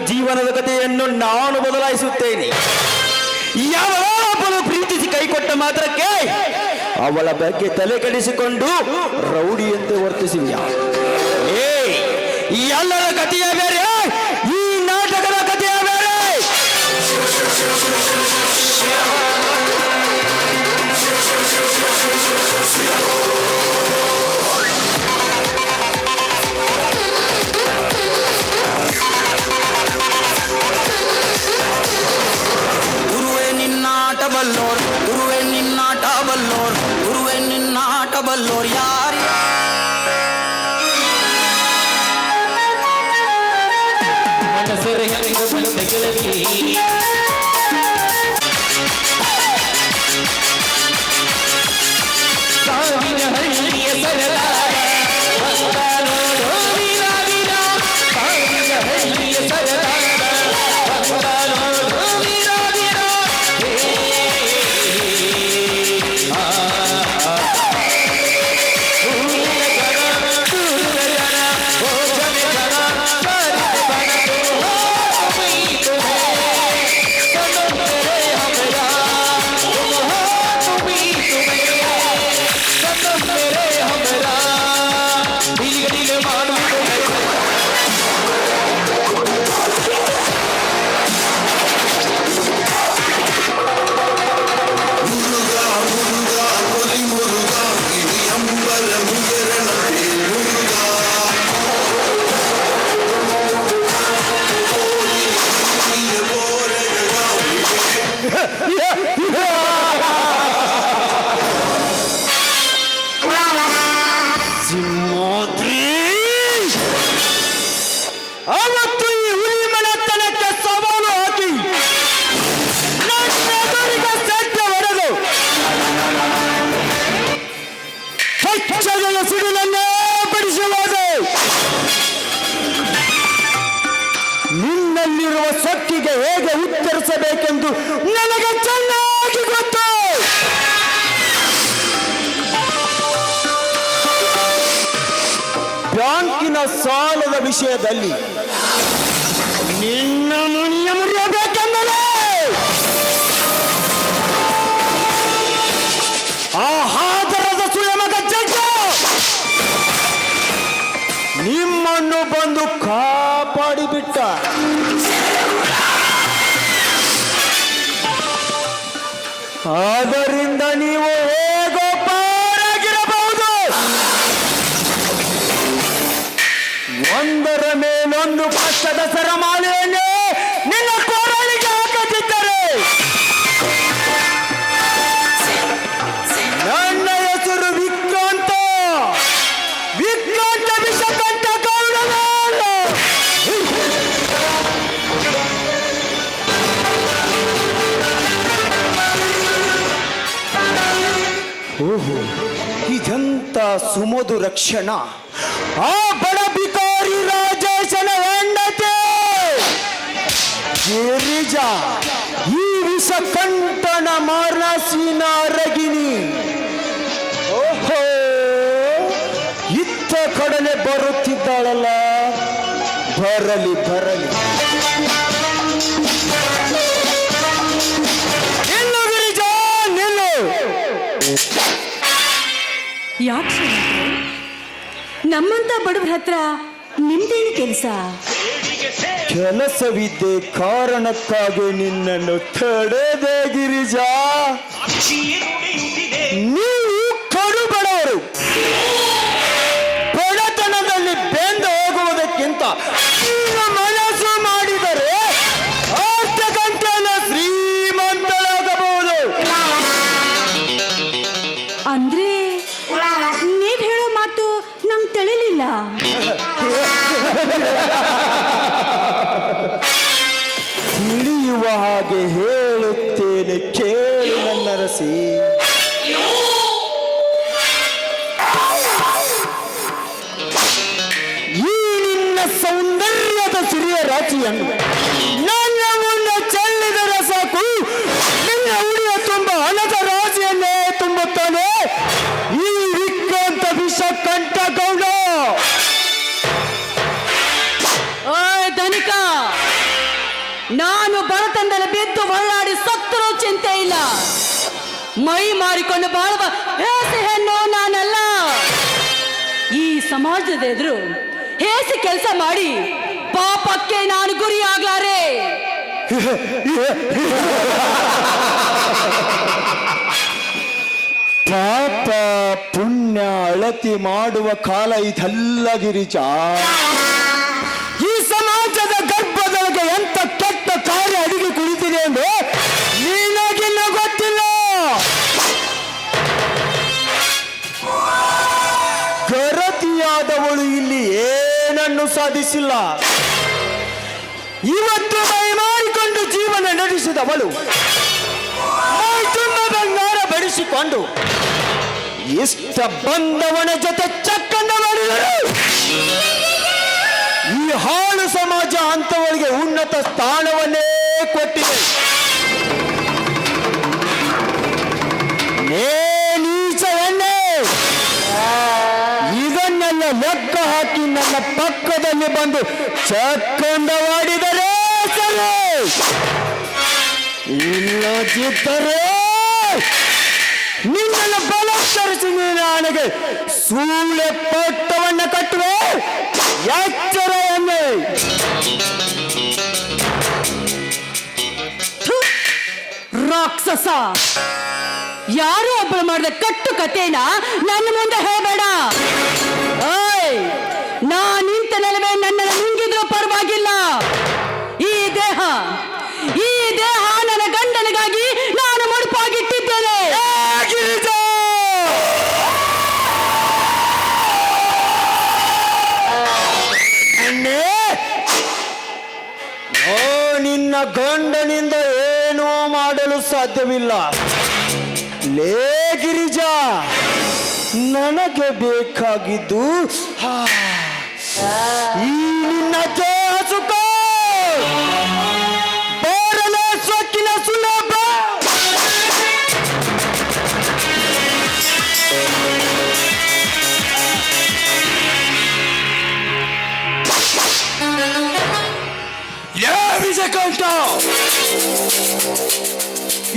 ಜೀವನದ ಕಥೆಯನ್ನು ನಾನು ಬದಲಾಯಿಸುತ್ತೇನೆ. ಯಾವೊಬ್ಬನು ಪ್ರೀತಿಸಿ ಕೈಕೊಟ್ಟ ಮಾತ್ರಕ್ಕೆ ಅವಳ ಬಗ್ಗೆ ತಲೆ ಕೆಡಿಸಿಕೊಂಡು ರೌಡಿಯಂತೆ ವರ್ತಿಸಿದೆಯಾ? ಈ ಎಲ್ಲರ ಕಥೆಯ ಬೇರೆ, ಈ ನಾಟಕದ ಕಥೆಯ ಬೇರೆ. ಗುರುವೇ ನಿನ್ನಾಟ ಬಲ್ಲೋರ್, ಗುರುವೇ ನಿನ್ನಾಟ ಬಲ್ಲೋರ್, ಗುರುವೇ ನಿನ್ನಾಟ ಬಲ್ಲೋರ್ ಯಾರು? ಮನಸರ ಹೆಂಗ ಬಂದ ಗೆಳತಿ ಸಾವಿನ ಹಳ್ಳಿಯ ಸರದಾರ ಬಂದ ನೋಡೋ ವೀರ ವೀರ, ಸಾವಿನ ಹಳ್ಳಿಯ ಸರದಾರ ಬಂದ ನೋಡೋ ವೀರ ವೀರ. ಅವತ್ತು ಈ ಹುಲಿ ಮನೆತನಕ್ಕೆ ಸವಾಲು ಹಾಕಿ ನನ್ನ ಎದುರಿಗೆ ಸೆಡ್ಡು ಹೊಡೆದು ಹೆಚ್ಚಗಳ ಸಿಡಿಲನ್ನೇ ಬಿಡಿಸುವಾಗ ನಿನ್ನಲ್ಲಿರುವ ಸೊಕ್ಕಿಗೆ ಹೇಗೆ ಉತ್ತರಿಸಬೇಕೆಂದು ನನಗೆ ಚೆನ್ನಾಗಿ ಗೊತ್ತು. ಬ್ಯಾಂಕಿನ ಸಾಲದ ವಿಷಯದಲ್ಲಿ ನಿನ್ನ ಮುನಿಯ ಮುರಿಯಬೇಕೆಂದರೆ ಆ ಹಾದರದ ಸುಯಮಗ ಜಗ್ಗ ನಿಮ್ಮನ್ನು ಬಂದು ಕಾಪಾಡಿಬಿಟ್ಟ. ಆದ್ದರಿಂದ ನೀವು ಹೇಗೋ ಪಾರಾಗಿರಬಹುದು. ಒಂದರ ಮೇಲೊಂದು ಕಷ್ಟದ ಸರಮಾಲೆಯನ್ನೇ ನಿನ್ನ ಕೋರಳಿಗೆ ಹಾಕುತ್ತಿದ್ದರೆ ನನ್ನ ಹೆಸರು ವಿಕ್ರಾಂತ, ವಿಕ್ರಾಂತ ವಿಷಕಂಠ ಗೌಡನ. ಓಹೋ, ಇದೆಂತ ಸುಮಧುರ ಕ್ಷಣ. ಆ ಬಡ ಬಿಕಾರಿ ರಾಜೇಶನ ಹೆಂಡತಿ ಗಿರಿಜಾ, ಈ ವಿಷಕಂಠನ ಮಾನಸಿನ ಅರಗಿನಿ. ಓಹೋ, ಇತ್ತ ಕಡಲೆ ಬರುತ್ತಿದ್ದಾಳಲ್ಲ. ಬರಲಿ ಬರಲಿ. ನಿಲ್ಲು ಗಿರಿಜಾ, ನಿಲ್ಲು. ಯಾಕೆ ನಮ್ಮಂತ ಬಡವ್ರ ಹತ್ರ ನಿಮ್ದೇನು ಕೆಲಸ? ಕೆಲಸವಿದ್ದೆ ಕಾರಣಕ್ಕಾಗಿ ನಿನ್ನನ್ನು ತಡೆದೆ ಗಿರಿಜಾ. ನೀವು ಕಡು ಬಡವರು, ಬಡತನದಲ್ಲಿ ಬೆಂದು ಹೋಗುವುದಕ್ಕಿಂತ ನೀನು ಮನಸ್ಸು ಮಾಡಿದರೆ ಅರ್ಧ ಗಂಟೆನ ಶ್ರೀಮಂತರಾಗಬಹುದು. ಅಂದ್ರೆ ನೀವ್ ಹೇಳೋ ಮಾತು ನಮ್ಗೆ ತಿಳಿಲಿಲ್ಲ. ತಿಳಿಯುವ ಹಾಗೆ ಹೇಳುತ್ತೇನೆ, ಕೇಳು ನನ್ನ ರಸಿ. ಈ ನಿನ್ನ ಸೌಂದರ್ಯದ ಸಿರಿಯ ರಾಶಿಯನ್ನು ನನ್ನ ಮುಂದೆ ಚೆಲ್ಲಿದರೆ ಸಾಕು, ನಿನ್ನ ಉಡಿಯ ತುಂಬ ಹಣದ ರಾಶಿಯನ್ನೇ ತುಂಬುತ್ತಾನೆ ಈ ವಿಕ್ರಾಂತ ವಿಷಕಂಠ ಗೌಡ. ಧನಿಕ, ಬಡತನದಲ್ಲಿ ಬಿದ್ದು ಒಳ್ಳಾಡಿ ಸತ್ತರೂ ಚಿಂತೆ ಇಲ್ಲ. ಮೈ ಮಾರಿಕೊಂಡು ಬಾಳುವ ಹೇಸಿ ಹೆಣ್ಣು ನಾನಲ್ಲ. ಈ ಸಮಾಜದ ಎದುರು ಹೇಸಿ ಕೆಲಸ ಮಾಡಿ ಪಾಪಕ್ಕೆ ನಾನು ಗುರಿಯಾಗ್ಲಾರೆ. ಪಾಪ ಪುಣ್ಯ ಅಳತಿ ಮಾಡುವ ಕಾಲ ಇದೆಲ್ಲ ಗಿರಿಜ. ಈ ಸಮಾಜದ ಗರ್ಭದೊಳಗೆ ಎಂತ ಕೆಟ್ಟ ಕಾರ್ಯ ಅಡಿಗೆ ಕುಳಿತಿದೆ ಎಂದು ನಿನಗಿನ್ನ ಗೊತ್ತಿಲ್ಲ. ಗರತಿಯಾದವಳು ಇಲ್ಲಿ ಏನನ್ನು ಸಾಧಿಸಿಲ್ಲ. ಇವತ್ತು ಮೈ ಮಾರಿಕೊಂಡು ಜೀವನ ನಡೆಸಿದವಳು ಮೈ ತುಂಬ ಬಂಗಾರ ಬಡಿಸಿಕೊಂಡು ಇಷ್ಟ ಬಂದವನ ಜೊತೆ ಚಕ್ಕಂದ ಮಾಡಿದರು. ಈ ಹಾಳು ಸಮಾಜ ಅಂತವಳಿಗೆ ಉನ್ನತ ಸ್ಥಾನವನ್ನೇ ಕೊಟ್ಟಿದೆ. ನೀಚವನ್ನೇ ಇದನ್ನೆಲ್ಲ ಲೆಕ್ಕ ಹಾಕಿ ನನ್ನ ಪಕ್ಕದಲ್ಲಿ ಬಂದು ಚಕ್ಕಂದವಾಡಿದರೆ ಸರಿ, ಇಲ್ಲದಿದ್ದರೆ ನಿನ್ನನ್ನು ಬಲಾತ್ಕರಿಸಿ ನನಗೆ ಸೂಳೆ ಪಟ್ಟವನ್ನ ಕಟ್ಟುವೆ. ಎಚ್ಚರ ಎಮ್ಮೆ. ರಾಕ್ಷಸ, ಯಾರೋ ಒಬ್ಬಳು ಮಾಡಿದ ಕಟ್ಟು ಕಥೆನ ನನ್ನ ಮುಂದೆ ಹೇಳಬೇಡ. ನಾನು ನಿಂತ ನೆಲವೇ ನನ್ನನ್ನು ನುಂಗಿದ್ರೂ ಪರವಾಗಿಲ್ಲ. ಈ ದೇಹ ನನ್ನ ಗಂಡನಿಗಾಗಿ ನಾನು ಮುಡುಪಾಗಿಟ್ಟಿದ್ದೇನೆ. ನಿನ್ನ ಗಂಡನಿಂದ ಏನೂ ಮಾಡಲು ಸಾಧ್ಯವಿಲ್ಲ. ಲೇ ಗಿರಿಜಾ, ನನಗೆ ಬೇಕಾಗಿದ್ದು ಈ ನಿನ್ನ ದೇಹ ಸುಖ. ಬೇರಲೇ ಸೊಕ್ಕಿನ ಸುಲಭ. ವಿಜಯಕಾಂತ,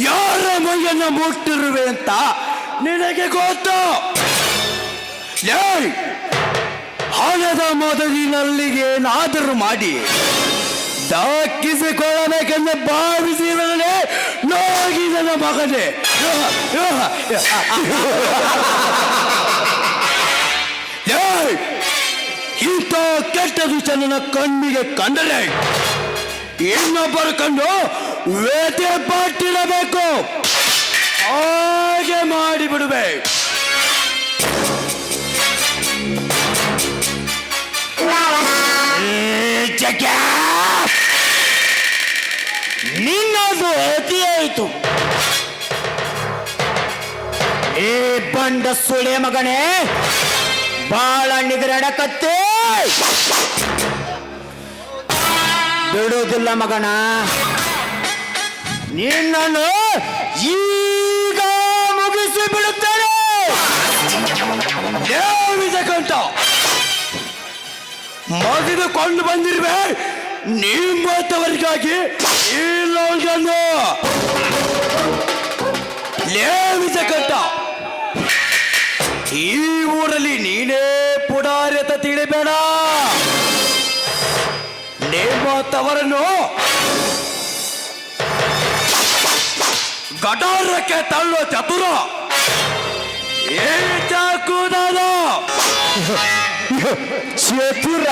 ಯಾರ ಮೈಯನ್ನ ಮುಟ್ಟಿರುವೆ ಅಂತ ನಿನಗೆ ಗೊತ್ತು? ಹಣದ ಮೊದಲಿನಲ್ಲಿಗೆ ಏನಾದರೂ ಮಾಡಿ ದಕ್ಕಿಸಿಕೊಳ್ಳಬೇಕೆಂದು ಭಾವಿಸಿದರೆ ನೋಗಿ ನನ್ನ ಮಗನೇ. ಇಂಥ ಕೆಟ್ಟ ವಿಷಯ ನನ್ನ ಕಣ್ಣಿಗೆ ಕಂಡರೆ ಇನ್ನೊಬ್ಬರ ಕಂಡು ವ್ಯಥೆ ಪಟ್ಟಿರಬೇಕು. ಹಾಗೆ ಮಾಡಿಬಿಡುವೆ. ನಿನ್ನದು ಅತಿಯಾಯಿತು. ಏ ಬಂಡ ಸುಳೆ ಮಗನೇ, ಬಾಳ ನಿಗರಡಕತ್ತೆ ಬಿಡುವುದಿಲ್ಲ ಮಗನ. ನಿನ್ನನ್ನು ಈಗ ಮುಗಿಸಿ ಬಿಡುತ್ತೇನೆ. ವಿಜಯಕಾಂತ, ಮಗಿದುಕೊಂಡು ಬಂದಿರುವೆ ನಿಮ್ಮಂತವರಿಗಾಗಿ. ಇಲ್ಲ ವಿಜಯಕಾಂತ, ಈ ಊರಲ್ಲಿ ನೀನೇ ಪುಡಾರಿ ಅಂತ ತಿಳಿಬೇಡ. ನಿಮ್ಮಂತವರನ್ನು ಗಟಾರಕ್ಕೆ ತಳ್ಳುವ ಚತುರ ಈ ಚಾಕುದಾದ ಚತುರ.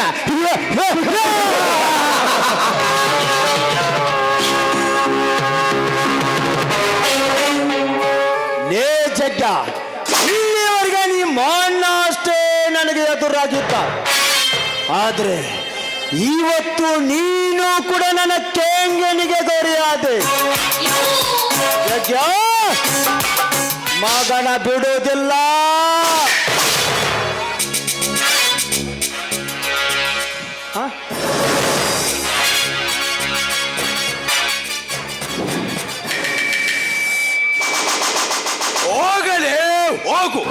ಲೇ ಜಗ್ಗ, ಇಲ್ಲಿವರೆಗೆ ನೀ ಮಣ್ಣ ಅಷ್ಟೇ ನನಗೆ ಎದುರಾಗಿದ್ದ. ಆದ್ರೆ ಇವತ್ತು ನೀನು ಕೂಡ ನನ್ನ ಕೆಂಗನಿಗೆ ದೊರೆಯಾದೆ. ಜಗ್ಗ, ಮಗನ ಬಿಡುವುದಿಲ್ಲ. ಹೋಗಲೇ ಹೋಗು.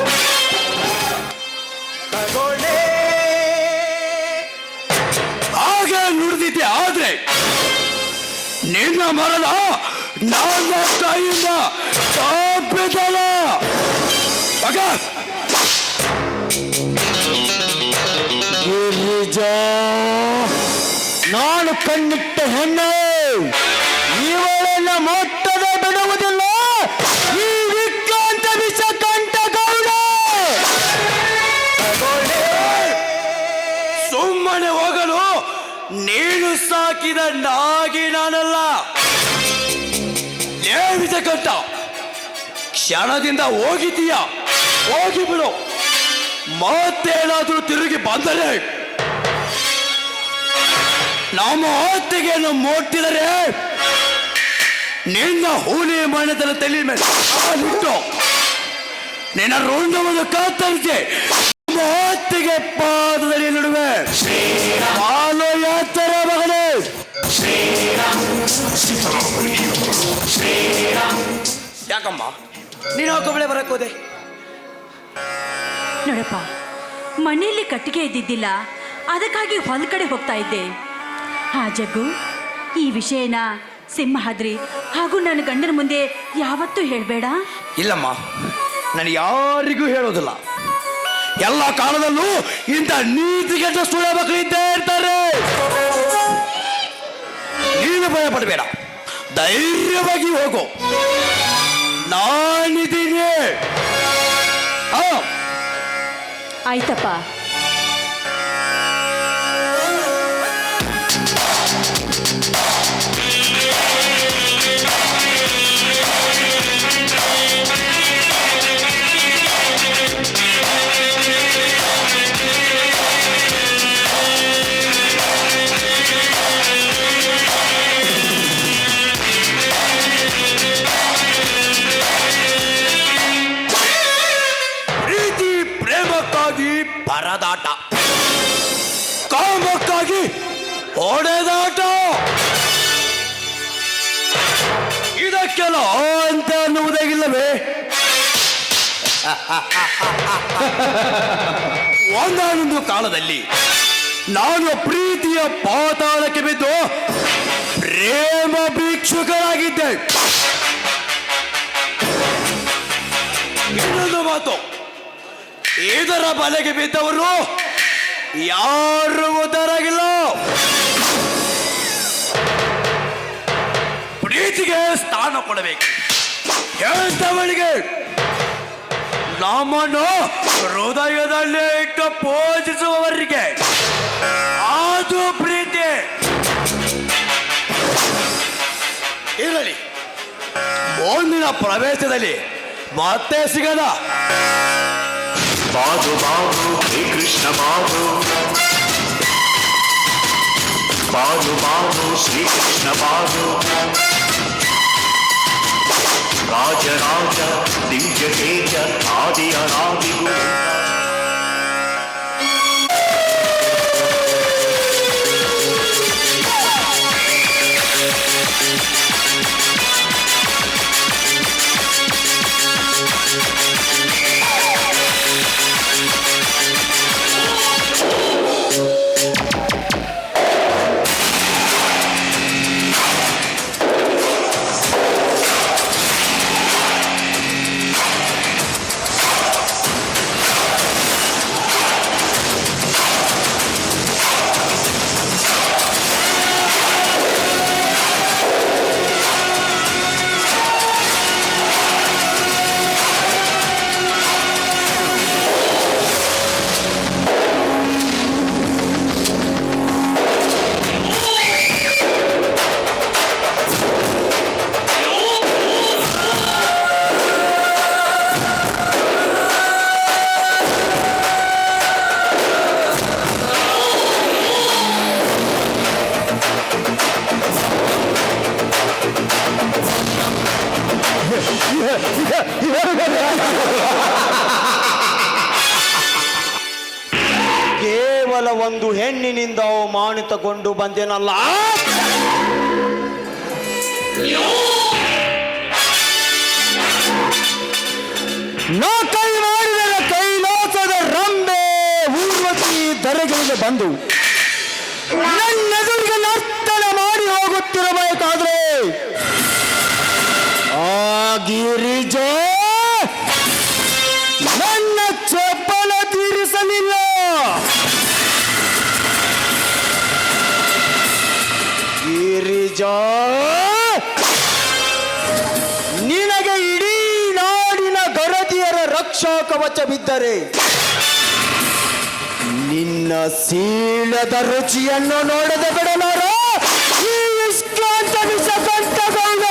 ಹಾಗೆ ನುಡಿದಿದ್ದೆ. ಆದ್ರೆ ನಿನ್ನ ಮರಣ ನನ್ನ ಕೈಯಿಂದ ತಪ್ಪಿದಲ್ಲ ಮಗ. ಗಿರಿಜಾ, ನಾನು ಕಣ್ಣಿಟ್ಟ ಹೆಣ್ಣೆ, ಇವಳನ್ನ ಮೊಟ್ಟದ ಬಿಡುವುದಿಲ್ಲ ಈ ವಿಕ್ರಾಂತ ವಿಷ ಕಂಠ ಗೌಡ. ಸುಮ್ಮನೆ ಹೋಗಲು ನೀನು ಸಾಕಿದ ನಾಗಿ ನಾನಲ್ಲ. ನೇಮಿತ ಕಂಠ, ಕ್ಷಣದಿಂದ ಹೋಗಿದ್ದೀಯ, ಹೋಗಿ ಬಿಡು. ಮತ್ತೇನಾದ್ರೂ ತಿರುಗಿ ಬಂದರೆ ನಮ್ಮ ಹೊತ್ತಿಗೆಯನ್ನು ಮುಟ್ಟಿದರೆ ನಿನ್ನ ಹೂಲಿ ಮಣ್ಣದಲ್ಲಿ ತಲೆ ಮೇಲೆ ಕಾಲಿಟ್ಟು ನಿನ್ನ ರುಂಡವನ್ನು ಕತ್ತರಿಸಿ ನಮ್ಮ ಹೊತ್ತಿಗೆ ಪಾದದಲ್ಲಿ ನಡುವೆ ಹಾಲು ಯಾತ್ರೆ ಮಗನೇ. ಯಾಕಮ್ಮ ನೀನು ಹಾಕೊಬಳೆ ಬರಕ್ ಹೋದೆ? ನೋಡಪ್ಪ, ಮನೆಯಲ್ಲಿ ಕಟ್ಟಿಗೆ ಇದ್ದಿದ್ದಿಲ್ಲ, ಅದಕ್ಕಾಗಿ ಹೊಲ ಕಡೆ ಹೋಗ್ತಾ ಇದ್ದೆ. ಆ ಜಗ್ಗು, ಈ ವಿಷಯನ ಸಿಂಹಾದ್ರಿ ಹಾಗೂ ನನ್ನ ಗಂಡನ ಮುಂದೆ ಯಾವತ್ತೂ ಹೇಳಬೇಡ. ಇಲ್ಲಮ್ಮ, ನಾನು ಯಾರಿಗೂ ಹೇಳೋದಿಲ್ಲ. ಎಲ್ಲ ಕಾಲದಲ್ಲೂ ಇಂಥ ನೀತಿಗೆಟ್ಟ ಸುಳ್ಳ ಮಕ್ಕಳು ಇದ್ದೇ ಇರ್ತಾರೆ. ನೀನು ಭಯ ಪಡಬೇಡ, ಧೈರ್ಯವಾಗಿ ಹೋಗು, ನಾನಿದ್ದೀನಿ. ಆಯ್ತಪ್ಪ. ಪ್ರೀತಿ ಪ್ರೇಮಕ್ಕಾಗಿ ಪರದಾಟ, ಕಾಮಕ್ಕಾಗಿ ಹೊಡೆದಾಟ, ಇದಕ್ಕೆಲ್ಲ ಅಂತ ಅನ್ನುವುದಾಗಿಲ್ಲವೇ? ಒಂದಾನೊಂದು ಕಾಲದಲ್ಲಿ ನಾನು ಪ್ರೀತಿಯ ಪಾತಾಳಕ್ಕೆ ಬಿದ್ದು ಪ್ರೇಮ ಭಿಕ್ಷುಕರಾಗಿದ್ದೆ. ಇನ್ನೊಂದು ಮಾತು, ಇದರ ಬಲೆಗೆ ಬಿದ್ದವರು ಯಾರು ಉದ್ಧಾರಾಗಿಲ್ಲ. ಪ್ರೀತಿಗೆ ಸ್ಥಾನ ಕೊಡಬೇಕು. ಎಂಥವಳಿಗೆ ನಮ್ಮನ್ನು ಹೃದಯದಲ್ಲೇ ಇಟ್ಟು ಪೂಜಿಸುವವರಿಗೆ ಅದು ಪ್ರೀತಿ. ಇರಲಿ, ಮುಂದಿನ ಪ್ರವೇಶದಲ್ಲಿ ಮತ್ತೆ ಸಿಗದ. ಬಾದು ಬಾದು ಹೇ ಕೃಷ್ಣ ಬಾದು, ಬಾದು ಬಾದು ಶ್ರೀಕೃಷ್ಣ ಬಾದು, ರಾಜರಾಜ ದಿವ್ಯ ತೇಜ ಆದಿ ಅನಾದಿಗೂ. ಕೇವಲ ಒಂದು ಹೆಣ್ಣಿನಿಂದ ಅವಮಾನಿತಗೊಂಡು ಬಂದೇನಲ್ಲ. ನಾ ಕೈ ಮಾಡಿದರೆ ಕೈಲಾಸದ ರಂಬೆ ಊರ್ವಶಿ ಧರೆಗಳಿಗೆ ಬಂದು ನನ್ನೆದುರಿಗೆ ನರ್ತನ ಮಾಡಿ ಹೋಗುತ್ತಿರಬೇಕಾದ್ರೆ ಆ ಗಿರಿಜ ನನ್ನ ಚಪ್ಪಲ ತೀರಿಸಲಿಲ್ಲ. ಗಿರಿಜ, ನಿನಗೆ ಇಡೀ ನಾಡಿನ ಗರತಿಯರ ರಕ್ಷಾ ಕವಚ ಬಿದ್ದರೆ ನಿನ್ನ ಸೀಳದ ರುಚಿಯನ್ನು ನೋಡದ ಬಿಡಲಾರ ಈ ವಿಶ್ರಾಂತ ವಿಷಕಂಠಗೌಡ.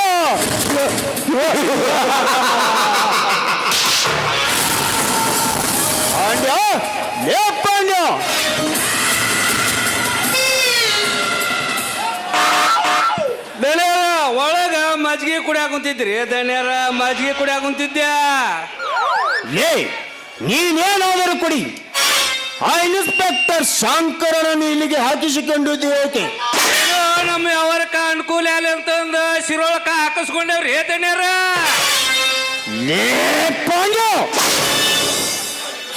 ಪಾಂಡ್ಯ, ಲೇ ಪಾಂಡ್ಯ, ದಣ್ಯರ ಒಳಗ ಮಜ್ಜಿಗೆ ಕುಡಿಯಾಕ ಕುಂತಿದ್ರಿ ದಣ್ಯರ ಮಜ್ಜಿಗೆ ಕುಡಿಯಾಕ ಕುಂತಿದ್ಯಾ. ಲೇ ನೀನೇನಾದರೂ ಕೊಡಿ, ಆ ಇನ್ಸ್ಪೆಕ್ಟರ್ ಶಂಕರನನ್ನು ಇಲ್ಲಿಗೆ ಹಾಕಿಸಿಕೊಂಡಿದ್ದು ಏಕೆ? ಏನೋ ನಮ್ಮ ಅವರಕ್ಕ ಅನುಕೂಲ ಆಗಲಿ ಅಂತಂದು ಶಿರೋಳಕ ಹಾಕಿಸ್ಕೊಂಡೇವ್ರಿ ದಣ್ಯರ. ಲೇ ಪಾಂಡ್ಯ,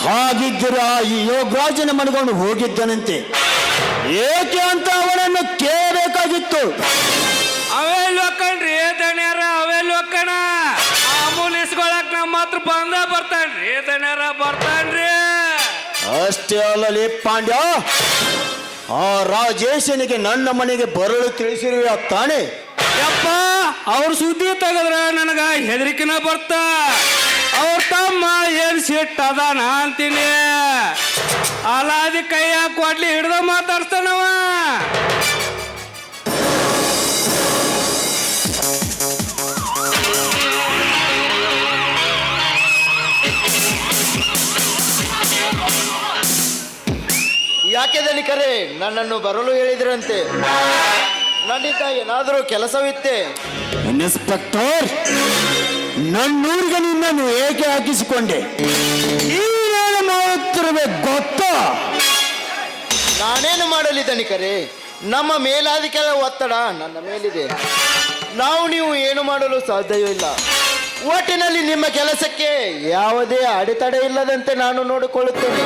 ಹಾಗಿದ್ದರೆ ಆ ಯೋಗರಾಜನ ಮನಗೊಂಡು ಹೋಗಿದ್ದನಂತೆ, ಏಕೆ ಅಂತ ಅವನನ್ನು ಕೇಳಬೇಕಾಗಿತ್ತು. ಅವೆಲ್ಲ ಒಕ್ಕಣ್ರಿ ದಣ್ಯರ, ಅವೆಲ್ಲ ಒಕ್ಕಣ. ಅಮೂಲ್ ಇಸ್ಕೊಳಕ್ ನಮ್ಮ ಹತ್ರ ಬಂದ ಬರ್ತಾನ್ರಿ ದಣ್ಯರ, ಬರ್ತಾನ್ರಿ. ಅಷ್ಟೇ ಅಲ್ಲಲೇ ಪಾಂಡ್ಯ, ಆ ರಾಜೇಶನಿಗೆ ನನ್ನ ಮನೆಗೆ ಬರಲು ತಿಳಿಸಿರುವೆ ತಾನೆ? ಯಪ್ಪ, ಅವ್ರ ಸುದ್ದಿ ತೆಗದ್ರ ನನಗ ಹೆದರಿಕೆನ ಬರ್ತ. ಅವ್ರ ತಮ್ಮ ಏನ್ ಸಿಟ್ಟ ಅದಾನ ಅಂತೀನಿ. ಅಲಾದಿ ಕೈಯಾಗ ಕೊಡ್ಲಿ ಹಿಡ್ದ ಮಾತಾಡ್ತಾನವ. ಯಾಕೆ ದಣಿಕರೇ ನನ್ನನ್ನು ಬರಲು ಹೇಳಿದ್ರಂತೆ? ನನ್ನಿಂದ ಏನಾದರೂ ಕೆಲಸವಿತ್ತೆ? ಇನ್ಸ್ಪೆಕ್ಟರ್, ನನ್ನೂರಿಗೆ ನಿನ್ನನ್ನು ಏಕೆ ಹಾಕಿಸಿಕೊಂಡೆ? ಈಗೇನು ಮಾಡುತ್ತಿರುವೆ ಗೊತ್ತಾ? ನಾನೇನು ಮಾಡಲಿ ದಣಿಕರೇ? ನಮ್ಮ ಮೇಲಾಧಿಕಾರ ಒತ್ತಡ ನನ್ನ ಮೇಲಿದೆ. ನೀವು ಏನು ಮಾಡಲು ಸಾಧ್ಯವಿಲ್ಲ. ಒಟ್ಟಿನಲ್ಲಿ ನಿಮ್ಮ ಕೆಲಸಕ್ಕೆ ಯಾವುದೇ ಅಡೆತಡೆ ಇಲ್ಲದಂತೆ ನಾನು ನೋಡಿಕೊಳ್ಳುತ್ತೇನೆ.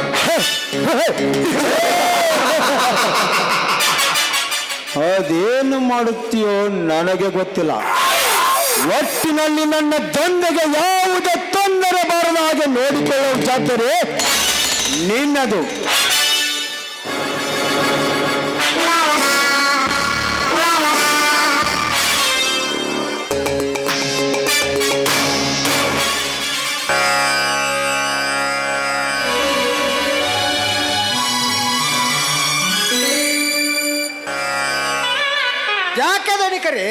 ಅದೇನು ಮಾಡುತ್ತೀಯೋ ನನಗೆ ಗೊತ್ತಿಲ್ಲ. ಒಟ್ಟಿನಲ್ಲಿ ನನ್ನ ದಂಧೆಗೆ ಯಾವುದೇ ತೊಂದರೆ ಬರದ ಹಾಗೆ ನೋಡಿಕೊಳ್ಳುವ ಜವಾಬ್ದಾರಿ ನಿನ್ನದು. ಯಾಕೆ ದಣಿಕರೇ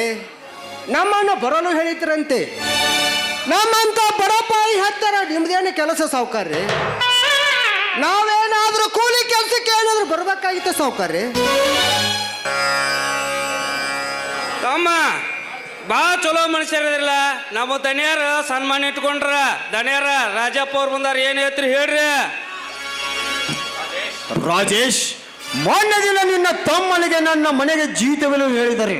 ನಮ್ಮನ್ನು ಬರಲು ಹೇಳಿದ್ರಂತೆ? ನಮ್ಮಂತ ಬಡಪಾಯಿ ಹತ್ತರ ನಿಮ್ದೇನು ಕೆಲಸ ಸಾವುಕಾರ್ರಿ? ನಾವೇನಾದ್ರೂ ಕೂಲಿ ಕೆಲಸಕ್ಕೆ ಏನಾದ್ರೂ ಬರ್ಬೇಕಾಗಿತ್ತು ಸಾವುಕಾರ್ರಿ? ತಮ್ಮ ಭಾಳ ಚಲೋ ಮನುಷ್ಯರದಿಲ್ಲ. ನಮ್ಮ ದಣ್ಯರ ಸನ್ಮಾನ ಇಟ್ಕೊಂಡ್ರ. ದಣ್ಯರ ರಾಜಪ್ಪ ಅವ್ರು ಬಂದಾರ, ಏನ್ ಹೇಳ್ತೀರಿ ಹೇಳ್ರಿ. ರಾಜೇಶ್, ಮೊನ್ನೆ ದಿನ ನಿನ್ನ ತಮ್ಮನಿಗೆ ನನ್ನ ಮನೆಗೆ ಜೀತವೆಲ್ಲ ಹೇಳಿದರೆ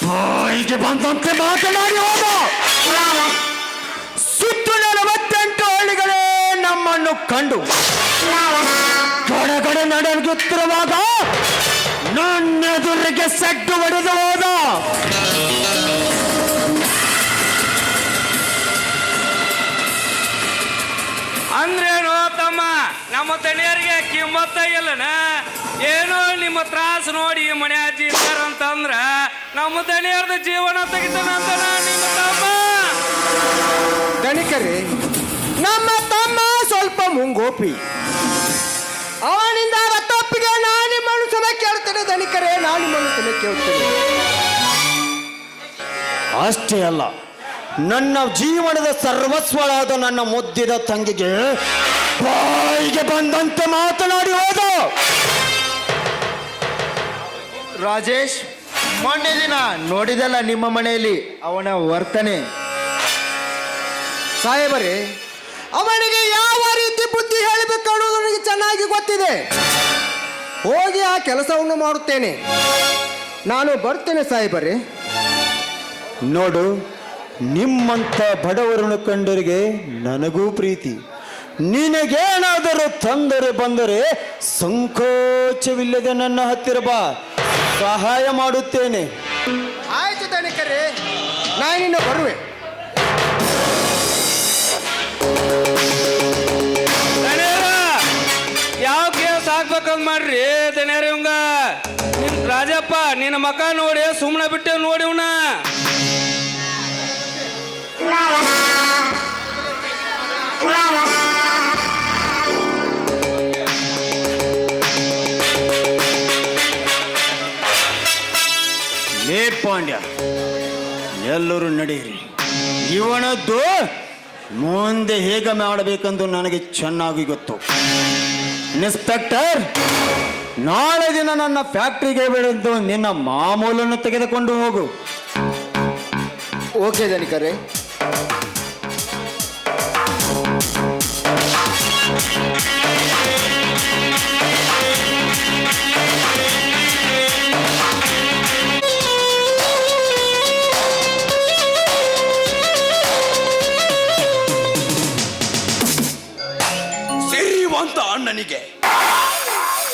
ಬಾಯಿಗೆ ಬಂದಂತೆ ಮಾತನಾಡಿ ಹೋದ. ಸುತ್ತು 48 ಹಳ್ಳಿಗಳೇ ನಮ್ಮನ್ನು ಕಂಡು ಕಡೆಗಡೆ ನಡೆಯುತ್ತಿರುವಾಗ ನನ್ನೆದುರಿಗೆ ಸೆಡ್ಡು ಹೊಡೆದು ಹೋದ. ಅಂದ್ರೇನು ತಮ್ಮ, ನಮ್ಮ ದಣಿಯರಿಗೆ ಕಿಮ್ಮತ್ತ ಇಲ್ಲನ? ಏನೋ ನಿಮ್ಮ ತ್ರಾಸ ನೋಡಿ ಮನೆ ಅಜ್ಜಿ ಇರ್ತಾರಂತಂದ್ರ ನಮ್ಮ ದಣಿಯರ್ದ ಜೀವನ ತೆಗಿತಾನಂತ ನಿಮ್ಮ ತಮ್ಮ. ದಣಿಕರೇ, ನಮ್ಮ ತಮ್ಮ ಸ್ವಲ್ಪ ಮುಂಗೋಪಿ. ಅವನಿಂದ ತಪ್ಪಿಗೆ ನಾನು ಮನುಷ್ಯನ ಕೇಳ್ತೇನೆ ದಣಿಕರೇ, ನಾನು ಮನುಷ್ಯನ ಕೇಳ್ತೇನೆ. ಅಷ್ಟೇ ಅಲ್ಲ, ನನ್ನ ಜೀವನದ ಸರ್ವಸ್ವಳಾದ ನನ್ನ ಮುದ್ದಿದ ತಂಗಿಗೆ ಬಾಯಿಗೆ ಬಂದಂತೆ ಮಾತನಾಡಿ ಹೋದ. ರಾಜೇಶ್, ಮೊನ್ನೆ ದಿನ ನೋಡಿದಲ್ಲ ನಿಮ್ಮ ಮನೆಯಲ್ಲಿ ಅವನ ವರ್ತನೆ. ಸಾಹೇಬರೇ, ಅವನಿಗೆ ಯಾವ ರೀತಿ ಬುದ್ಧಿ ಹೇಳಬೇಕು ಅನ್ನೋದು ನನಗೆ ಚೆನ್ನಾಗಿ ಗೊತ್ತಿದೆ. ಹೋಗಿ ಆ ಕೆಲಸವನ್ನು ಮಾಡುತ್ತೇನೆ. ನಾನು ಬರ್ತೇನೆ ಸಾಹೇಬರೇ. ನೋಡು, ನಿಮ್ಮಂಥ ಬಡವರನ್ನು ಕಂಡರಿಗೆ ನನಗೂ ಪ್ರೀತಿ. ನಿನಗೇನಾದರೂ ತೊಂದರೆ ಬಂದರೆ ಸಂಕೋಚವಿಲ್ಲದೆ ನನ್ನ ಹತ್ತಿರ ಬಾ, ಸಹಾಯ ಮಾಡುತ್ತೇನೆ. ಆಯ್ತು ದಣಿಕರೇ, ನಾನಿನ್ನ ಬರುವೆ. ಯಾವ ಕೇಸ್ ಹಾಕ್ಬೇಕಂತ ಮಾಡ್ರಿ ದನಿಯರ ಇವಂಗ. ನಿನ್ ರಾಜಪ್ಪ ನಿನ್ನ ಮಕ ನೋಡಿ ಸುಮ್ಮನೆ ಬಿಟ್ಟೆ ನೋಡಿ ಇವ್ನ. ಲೇ ಪಾಂಡ್ಯ, ಎಲ್ಲರೂ ನಡೆಯಿರಿ. ಇವನದ್ದು ಮುಂದೆ ಹೇಗೆ ಮಾಡಬೇಕೆಂದು ನನಗೆ ಚೆನ್ನಾಗಿ ಗೊತ್ತು. ಇನ್ಸ್ಪೆಕ್ಟರ್, ನಾಳೆ ದಿನ ನನ್ನ ಫ್ಯಾಕ್ಟ್ರಿಗೆ ಬೆಳೆದು ನಿನ್ನ ಮಾಮೂಲನ್ನು ತೆಗೆದುಕೊಂಡು ಹೋಗು. ಓಕೆ ದಣಿಕರೇ. ಸಿರಿವಂತ ಅಣ್ಣನಿಗೆ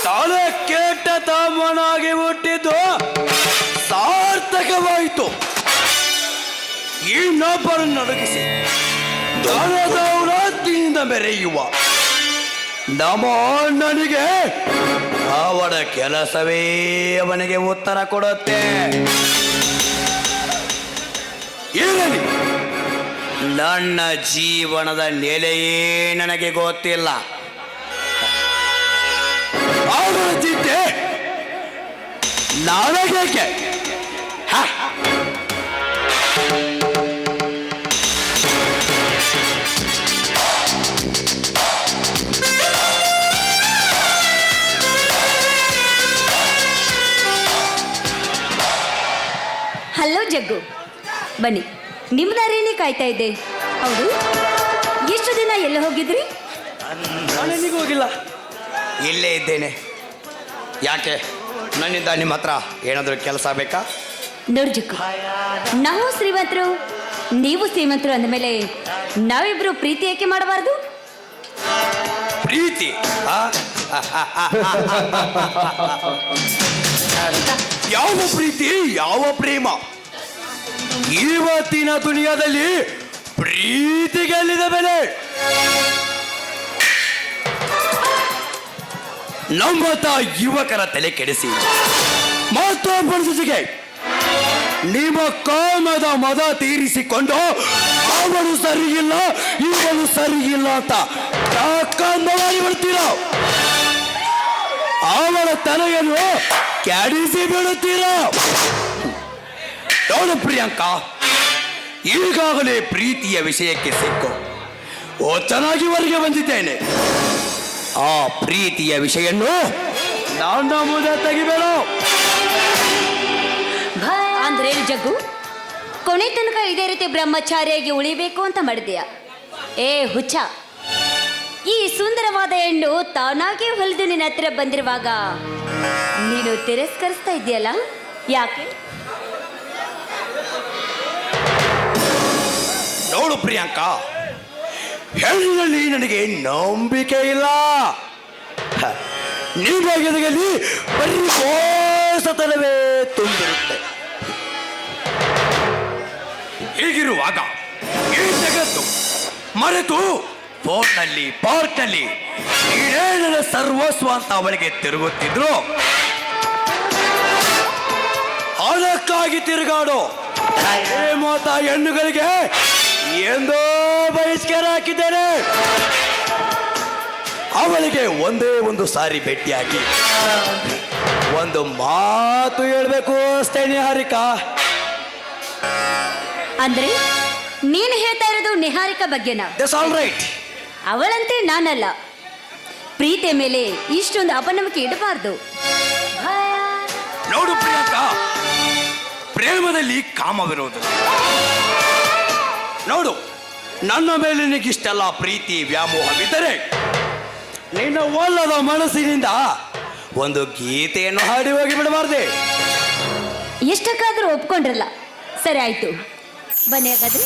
ತಲೆ ಕೆಟ್ಟ ತಮ್ಮನಾಗಿ ಹುಟ್ಟಿದ್ದು ಸಾರ್ಥಕವಾಯಿತು. ಇನ್ನೊಬ್ಬರನ್ನು ನಡುಗಿಸಿ ದೌಲತ್ತಿನಿಂದ ಮೆರೆಯುವ ನಮ್ಮ ಅಣ್ಣನಿಗೆ ಅವನ ಕೆಲಸವೇ ಅವನಿಗೆ ಉತ್ತರ ಕೊಡುತ್ತೆ. ಇರಲಿ, ನನ್ನ ಜೀವನದ ನೆಲೆಯೇ ನನಗೆ ಗೊತ್ತಿಲ್ಲ. ಅವನ ಚಿಂತೆ ನನಗೇಕೆ? ಹ. ಹಲೋ ಜಗ್ಗು, ಬನ್ನಿ. ನಿಮ್ಮ ದಾರಿನೇ ಕಾಯ್ತಾ ಇದ್ದೆ. ಹೌದು, ಎಷ್ಟು ದಿನ ಎಲ್ಲ ಹೋಗಿದ್ರಿ? ನಾನೆಲ್ಲಿಗೂ ಹೋಗಿಲ್ಲ, ಇಲ್ಲೇ ಇದ್ದೇನೆ. ಯಾಕೆ, ನನ್ನಿಂದ ನಿಮ್ಮ ಹತ್ರ ಏನಾದರೂ ಕೆಲಸ ಬೇಕಾ? ನೋಡಿ ಜಗ್ಗು, ನಾವು ಶ್ರೀಮಂತರು, ನೀವು ಶ್ರೀಮಂತರು ಅಂದಮೇಲೆ ನಾವಿಬ್ರು ಪ್ರೀತಿ ಏಕೆ ಮಾಡಬಾರ್ದು? ಪ್ರೀತಿ? ಯಾವ ಪ್ರೀತಿ, ಯಾವ ಪ್ರೇಮ? ಇವತ್ತಿನ ದುನಿಯಾದಲ್ಲಿ ಪ್ರೀತಿಗೆ ಎಲ್ಲಿದೆ ಬೆಲೆ? ನಮ್ಮಂತ ಯುವಕರ ತಲೆ ಕೆಡಿಸಿ ಮತ್ತೊಬ್ಬರ ಜೊತೆಗೆ ನಿಮ್ಮ ಕಾಮದ ಮದ ತೀರಿಸಿಕೊಂಡು ಅವನು ಸರಿಯಿಲ್ಲ ಇವನು ಸರಿಯಿಲ್ಲ ಅಂತ ಮಾಡಿ ಬಿಡ್ತೀರ. ಅವಳ ತಲೆಯನ್ನು ಕೆಡಿಸಿ ಬಿಡುತ್ತೀರ. ನೋಡು ಪ್ರಿಯಾಂಕಾ, ಈಗಾಗಲೇ ಪ್ರೀತಿಯ ವಿಷಯಕ್ಕೆ ಸಿಕ್ಕು ಚೆನ್ನಾಗಿ ಹೊರಗೆ ಬಂದಿದ್ದೇನೆ. ಆ ಪ್ರೀತಿಯ ವಿಷಯನ್ನು ನನ್ನ ಮುಂದೆ ತೆಗಿಬೇಡ. ಅಂದ್ರೆ ಜಗ್ಗು, ಕೊನೆ ತನಕ ಇದೇ ರೀತಿ ಬ್ರಹ್ಮಚಾರಿಯಾಗಿ ಉಳಿಬೇಕು ಅಂತ ಮಾಡಿದ್ಯಾ? ಏ ಹುಚ್ಚ, ಈ ಸುಂದರವಾದ ಹೆಣ್ಣು ತಾನಾಗೆ ಹೊಲಿದು ನಿನ್ನ ಹತ್ರ ಬಂದಿರುವಾಗ ನೀನು ತಿರಸ್ಕರಿಸ್ತಾ ಇದೆಯಲ್ಲ, ಯಾಕೆ? ನೋಡು ಪ್ರಿಯಾಂಕಾ, ಹೆಣ್ಣಿನಲ್ಲಿ ನನಗೆ ನಂಬಿಕೆ ಇಲ್ಲ. ನಿಮಗೆದಗಲಿ ಬರೀ ಮೋಸತನವೇ ತುಂಬಿರುತ್ತೆ. ಹೀಗಿರುವಾಗ ಈ ಜಗತ್ತು ಮರೆತು ಫೋನ್ನಲ್ಲಿ ಪಾರ್ಕ್ನಲ್ಲಿ ನೀನೇ ನನ್ನ ಸರ್ವಸ್ವ ಅಂತ ಅವಳಿಗೆ ತಿರುಗುತ್ತಿದ್ರು. ಅದಕ್ಕಾಗಿ ತಿರುಗಾಡೋ ಮಾತ ಹೆಣ್ಣುಗಳಿಗೆ ಎಂದೋ ಬಹಿಷ್ಕಾರ ಹಾಕಿದ್ದೇನೆ. ಅವಳಿಗೆ ಒಂದೇ ಒಂದು ಸಾರಿ ಭೇಟಿಯಾಗಿ ಒಂದು ಮಾತು ಹೇಳ್ಬೇಕು ಅಷ್ಟೇ ನಿಹಾರಿಕಾ. ಅಂದ್ರೆ ನೀನು ಹೇಳ್ತಾ ಇರೋದು ನಿಹಾರಿಕಾ ಬಗ್ಗೆನಾ? That's all right. ಅವಳಂತೆ ನಾನಲ್ಲ. ಪ್ರೀತಿಯ ಮೇಲೆ ಇಷ್ಟೊಂದು ಅಪನಂಬಿಕೆ ಇಡಬಾರ್ದು. ನೋಡು ಪ್ರಿಯಾಂಕಾ, ಪ್ರೇಮದಲ್ಲಿ ಕಾಮವಿರುವುದು. ನೋಡು, ನನ್ನ ಮೇಲೆ ನಿನಗಿಷ್ಟೆಲ್ಲ ಪ್ರೀತಿ ವ್ಯಾಮೋಹವಿದ್ದರೆ ನಿನ್ನ ಒಲ್ಲದ ಮನಸ್ಸಿನಿಂದ ಒಂದು ಗೀತೆಯನ್ನು ಹಾಡಿ ಹೋಗಿ ಬಿಡಬಾರ್ದೆ. ಎಷ್ಟಕ್ಕಾದ್ರೂ ಒಪ್ಕೊಂಡ್ರಲ್ಲ, ಸರಿ ಆಯ್ತು, ಬನ್ನಿ ಹಾಗಾದ್ರೆ.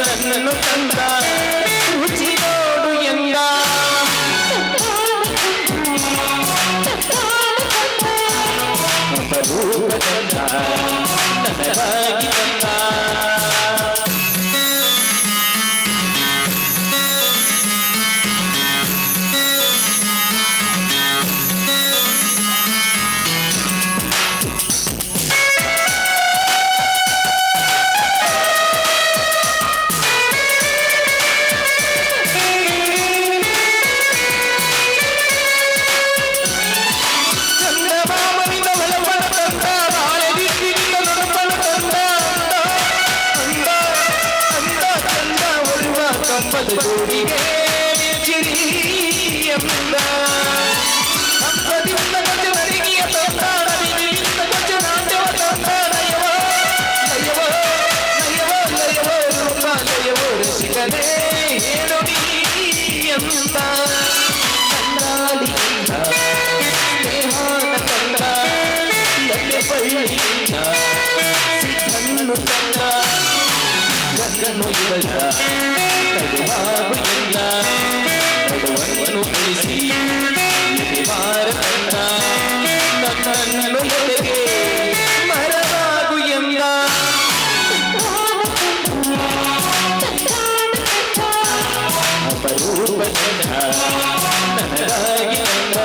ನನ್ನನ್ನು ತಂದ ರುಚಿ ನೋಡು ಎಂದ ಅಪರೂಪ ತಂದ ನನಗಾಗಿ ತಂದ ಜೋಡಿಗೆ ಚಿರಿ ಎಂದ ಹಬ್ಬದಿಂದ ಕೊಂಚ ನರಿಗೆಯ ತಂದ ನರಿಗಿಂತ ಕೊಂಚ ನಾಟ್ಯವ ತಂದ ನಯವ ನಯವ ನಯವ ನಯವ ರೂಪ ನಯವ ಋಷಿಕನೇ ಹೇಳು ನೀ ಎಂದ ಕಣ್ಣಾಲಿಯಿಂದ ಸ್ನೇಹಾನ ತಂದ ಲಲ್ಲೆ ಬಳ್ಳಿಯಿಂದ ಸಿಕ್ಕನ್ನು ತಂದ ಗಂಗನು ಇವಳ ತಡುವಾಗು ಎಲ್ಲ ತಡುವನ್ನು ಉಳಿಸಿ ಭಾರತಂದ ನನ್ನನ್ನು ಎಡೆಗೆ ಮರವಾಗು ಎಂದ ಅಪರೂಪ ನನಗಾಗಿ ತಂದ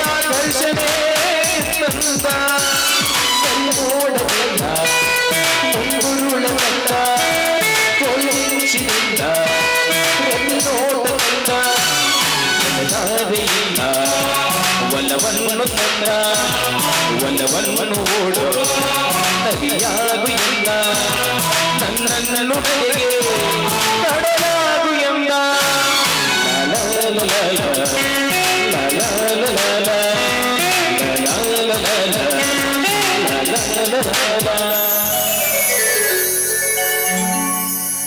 ಆಕರ್ಷಣೆ ತಂದ ಕೈಮೋಡದಿಂದ ಮುಂಗುರುಳ ತಂದ ಕೊಲುಚಿನಿಂದ ನೋಟದಿಂದ ನಾವೆಯಿಂದ ಒಲವನ್ನು ತಂದ ಒಲವನ್ನು ಓಡೋ ನದಿಯಾಗು ಎಂದ ನನ್ನನ್ನು ಹೇಗೆ ಕಡಲಾಗು ಎಂದ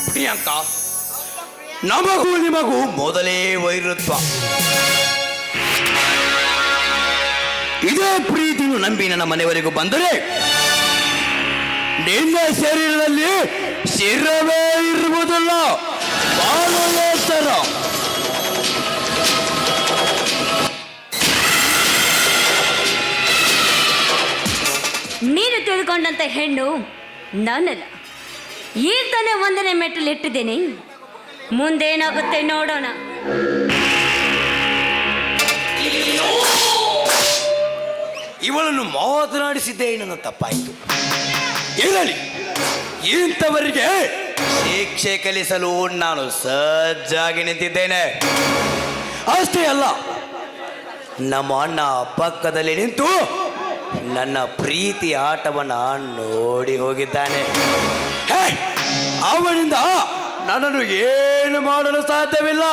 ಪ್ರಿಯಾಂಕ, ನಮಗೂ ನಿಮಗೂ ಮೊದಲೇ ವೈರತ್ವ. ಇದೇ ಪ್ರೀತಿಯನ್ನು ನಂಬಿ ನನ್ನ ಮನೆಯವರೆಗೂ ಬಂದರೆ ನಿನ್ನ ಶರೀರದಲ್ಲಿ ಶಿರವೇ ಇರುವುದಿಲ್ಲ, ಬಾಳುವಂತರ. ನೀನು ತಿಳ್ಕೊಂಡಂತ ಹೆಣ್ಣು ನಾನಲ್ಲ. ಈಗ ತಾನೇ ಒಂದನೇ ಮೆಟ್ಟಲು ಇಟ್ಟಿದ್ದೇನೆ, ಮುಂದೇನಾಗುತ್ತೆ ನೋಡೋಣ. ಇವಳನ್ನು ಮಾತನಾಡಿಸಿದ್ದೇ ನನ್ನ ತಪ್ಪಾಯಿತು. ಇರಲಿ, ಇಂಥವರಿಗೆ ಶಿಕ್ಷೆ ಕಲಿಸಲು ನಾನು ಸಜ್ಜಾಗಿ ನಿಂತಿದ್ದೇನೆ. ಅಷ್ಟೇ ಅಲ್ಲ, ನಮ್ಮ ಅಣ್ಣ ಪಕ್ಕದಲ್ಲಿ ನಿಂತು ನನ್ನ ಪ್ರೀತಿ ಆಟವನ್ನ ನೋಡಿ ಹೋಗಿದ್ದಾನೆ. ಅವನಿಂದ ನನ್ನನ್ನು ಏನು ಮಾಡಲು ಸಾಧ್ಯವಿಲ್ಲ.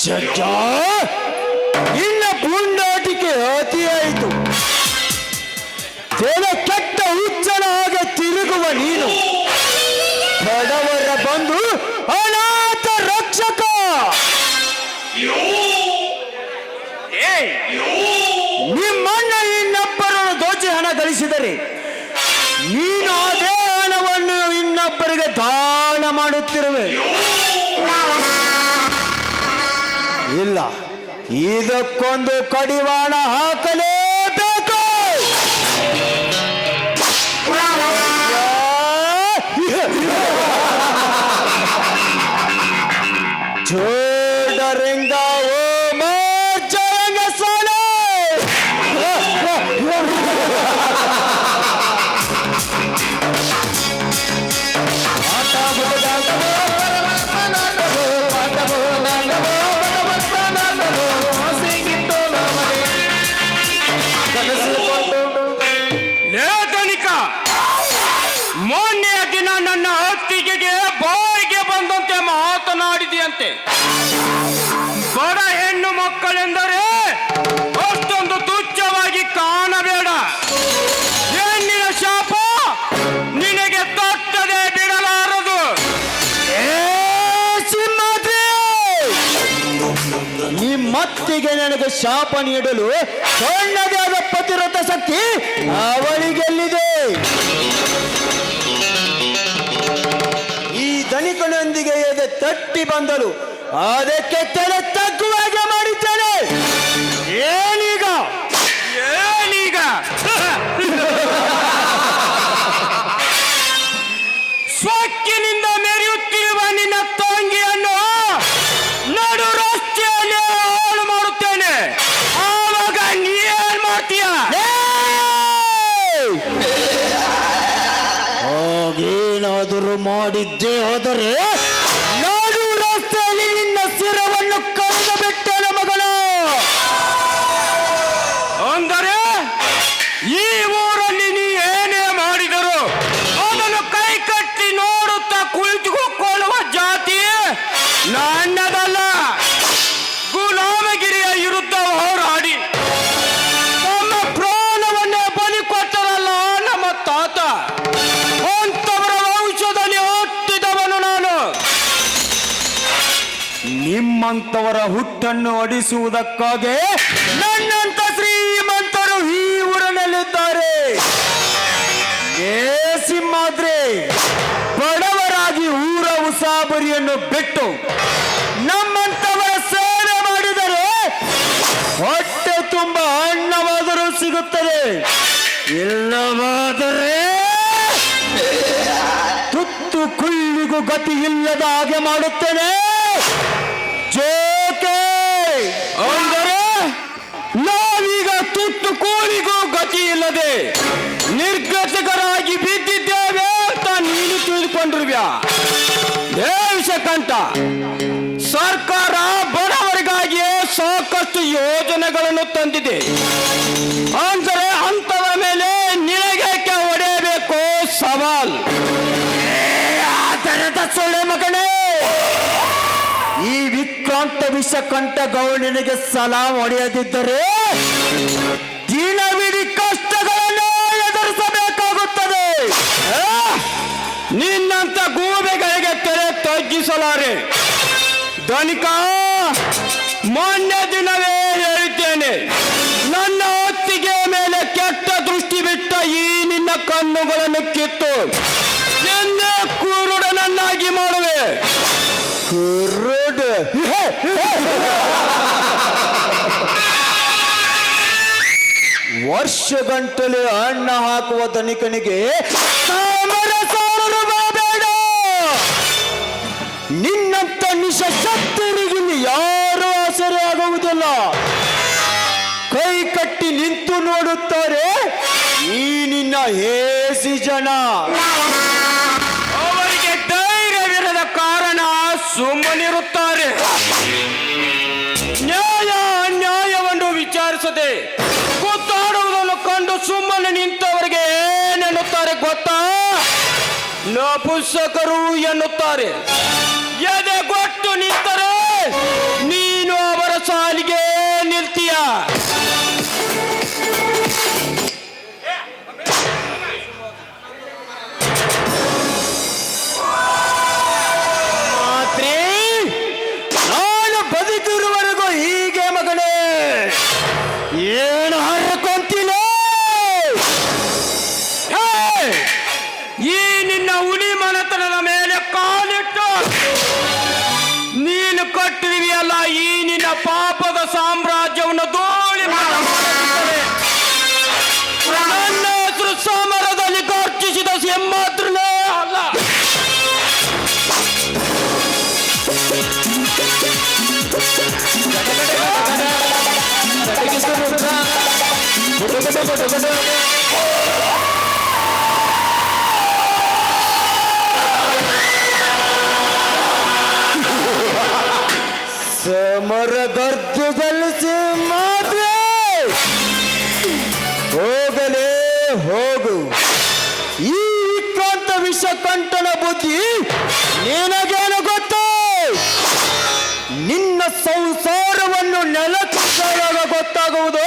ಜಜ್ಜ ನಿನ್ನ ಪುಂಡಾಟಿಕೆ ಅತಿಯಾಯಿತು. ತೆಲೆ ಕೆಟ್ಟ ಹುಚ್ಚನ ಹಾಗೆ ತಿರುಗುವ ನೀನು ಬಡವರ ಬಂಧು ಅನಾಥ ರಕ್ಷಕ. ನಿಮ್ಮಣ್ಣ ಇನ್ನೊಬ್ಬರನ್ನು ದೋಚಿ ಹಣ ಗಳಿಸಿದರೆ ನೀನು ಅದೇ ಹಣವನ್ನು ಇನ್ನೊಬ್ಬರಿಗೆ ದಾನ ಮಾಡುತ್ತಿರುವೆ. ಇಲ್ಲ, ಇದಕ್ಕೊಂದು ಕಡಿವಾಣ ಹಾಕಲೇಬೇಕು. ಜೋಡರಿಂಗ ಓ ಮಾರ್ಜರಂಗ ಸಾಲೆ. ಲೇಖನಿಕ ಮೊನ್ನೆಯ ದಿನ ನನ್ನ ಅತ್ತಿಗೆಗೆ ಬಾಯಿಗೆ ಬಂದಂತೆ ಮಾತನಾಡಿದೆಯಂತೆ. ಬಡ ಹೆಣ್ಣು ಮಕ್ಕಳೆಂದರೆ ಅಷ್ಟೊಂದು ತುಚ್ಛವಾಗಿ ಕಾಣಬೇಡ. ಹೆಣ್ಣಿನ ಶಾಪ ನಿನಗೆ ತಟ್ಟದೆ ಬಿಡಲಾರದು. ನಿಮ್ಮತ್ತಿಗೆ ನನಗೆ ಶಾಪ ನೀಡಲು ಸಣ್ಣದೇ ಆದ ಪ್ರತಿರೋಧ ಶಕ್ತಿ ಅವಳಿಗೆಲ್ಲಿದೆ? ಈ ಧನಿಕನೊಂದಿಗೆ ಎದೆ ತಟ್ಟಿ ಬಂದಳು, ಅದಕ್ಕೆ ತಲೆ ತಗ್ಗುವಾಗೆ ಮಾಡಿದ್ದೇನೆ. ಏನೀಗ ಏನೀಗ ಸ್ವಕ್ಕಿನಿಂದ ಮೆರೆಯುತ್ತಿರುವ ನಿನ್ನ ತಂಗಿಯನ್ನು ನಡು ರಸ್ತೆಯಲ್ಲಿ ಹಾಳು ಮಾಡುತ್ತೇನೆ. ಆವಾಗ ನೀ ಏನ್ ಮಾಡ್ತೀಯ? ಹಾಗೇನಾದರೂ ಮಾಡಿದ್ದೇ ಹೋದರೆ ನಾಡು ರಸ್ತೆಯಲ್ಲಿ ನಿನ್ನ ಶಿರವನ್ನು ಕಳೆದು ಬಿಟ್ಟೆನ ಮಗಳು. ಅಂದರೆ ಈ ಊರಲ್ಲಿ ನೀ ಏನೇ ಮಾಡಿದರು ಅದನ್ನು ಕೈ ಕಟ್ಟಿ ನೋಡುತ್ತಾ ಕುಳಿತುಕೊಳ್ಳುವ ಜಾತಿ ನನ್ನದಲ್ಲ. ಗುಲಾಮಗಿರಿಯ ವಿರುದ್ಧ ಹೋರಾಡಿ ನಮ್ಮ ಪ್ರಾಣವನ್ನೇ ಬಲಿ ಕೊಟ್ಟರಲ್ಲ ನಮ್ಮ ತಾತ, ಅಂತವರ ವಂಶದಲ್ಲಿ ಹುಟ್ಟಿದವನು ನಾನು. ನಿಮ್ಮಂತವರ ಹುಟ್ಟನ್ನು ಅಡಿಸುವುದಕ್ಕಾಗಿ ನನ್ನಂತ ಶ್ರೀಮಂತರು ಈ ಊರಿನಲ್ಲಿದ್ದಾರೆ. ಸಿಂಹಾದ್ರೆ ಬಡವರಾಗಿ ಊರ ಉಸಾಬರಿಯನ್ನು ಬಿಟ್ಟು ನಮ್ಮಂತವರ ಸೇವೆ ಮಾಡಿದರೆ ಹೊಟ್ಟೆ ತುಂಬ ಅನ್ನವಾದರೂ ಸಿಗುತ್ತದೆ. ಇಲ್ಲವಾದರೆ ತುತ್ತು ಕುಳ್ಳಿಗೂ ಗತಿ ಇಲ್ಲದ ಹಾಗೆ ಮಾಡುತ್ತೇನೆ. ಜೋಕೆ ಅಂದರೆ ನಾವೀಗ ತುತ್ತು ಕೂಲಿಗೂ ಗತಿ ಇಲ್ಲದೆ ನಿರ್ಗತಿಕರಾಗಿ ಬಿದ್ದಿದ್ದೇವೆ ಅಂತ ನೀನು ತಿಳಿದುಕೊಂಡಿರುವ್ಯಾ? ದೇಶಕ್ಕಂತ ಸರ್ಕಾರ ಬಡವರಿಗಾಗಿಯೇ ಸಾಕಷ್ಟು ಯೋಜನೆಗಳನ್ನು ತಂದಿದೆ. ಅಂದರೆ ಅಂತವರ ಮೇಲೆ ನಿನಗೇಕೆ ಹೊಡೆಯಬೇಕು ಸವಾಲ್? ಆತರದ ಸೊಳ್ಳೆ ಮಗನೇ, ಈ ವಿಕ್ರಾಂತ ವಿಷಕಂಠ ಗೌಡನಿಗೆ ಸಲಾಂ ಹೊಡೆಯದಿದ್ದರೆ ದಿನವಿಡೀ ಕಷ್ಟಗಳನ್ನು ಎದುರಿಸಬೇಕಾಗುತ್ತದೆ. ನಿನ್ನಂತ ಗೂಬೆಗಳಿಗೆ ತೆರೆ ತಗ್ಗಿಸಲಾರೆ. ಧನಿಕ, ಮೊನ್ನೆ ದಿನವೇ ಹೇಳಿದ್ದೇನೆ, ನನ್ನ ಹೊತ್ತಿಗೆ ಮೇಲೆ ಕೆಟ್ಟ ದೃಷ್ಟಿ ಬಿಟ್ಟ ಈ ನಿನ್ನ ಕಣ್ಣುಗಳನ್ನು ಕಿತ್ತು ಎಂದೇ ಕುರುಡನನ್ನಾಗಿ ಮಾಡುವೆ. ಕುರುಡು ವರ್ಷಗಂಟಲೆ ಅನ್ನ ಹಾಕುವ ಧನಿಕನಿಗೆ ಬೇಡ. ನಿನ್ನಂತ ನಿಶಕ್ತರಿಗಿಲ್ಲಿ ಯಾರೂ ಆಸರೆ ಆಗುವುದಿಲ್ಲ. ಕೈ ಕಟ್ಟಿ ನಿಂತು ನೋಡುತ್ತಾರೆ ಈ ನಿನ್ನ ಹೇಸಿ ಜನ. ಅವರಿಗೆ ಧೈರ್ಯವಿರದ ಕಾರಣ ಸುಮ್ಮನಿರುತ್ತಾರೆ. ನ್ಯಾಯ ಅನ್ಯಾಯವನ್ನು ವಿಚಾರಿಸದೆ ಗೊತ್ತಾಡುವುದನ್ನು ಕಂಡು ಸುಮ್ಮನೆ ನಿಂತವರಿಗೆ ಏನೆನ್ನುತ್ತಾರೆ ಗೊತ್ತಾ? ನಪುಂಸಕರು ಎನ್ನುತ್ತಾರೆ. ಎದೆಗೊಟ್ಟು ನಿಂತರೆ ನೀನು ಪಾಪದ ಸಾಮ್ರಾಜ್ಯವನ್ನು ಧೂಳಿ ಮಾಡಲಾಗುತ್ತದೆ. ನನ್ನ ಹೆಸರು ಸಮರದಲ್ಲಿ ಗರ್ಜಿಸಿದ ಸಿಂಹಾದ್ರನೇ ಅಲ್ಲ. ಸಮರಗರ್ಜದಲ್ಲಿ ಸಿಂಹಾದ್ರ ಹೋಗಲೇ ಹೋಗು. ಈ ವಿಕ್ರಾಂತ ವಿಷಕಂಠನ ಬುದ್ಧಿ ನಿನಗೇನು ಗೊತ್ತು? ನಿನ್ನ ಸಂಸಾರವನ್ನು ನೆಲಕ್ಕಾಗ ಗೊತ್ತಾಗುವುದು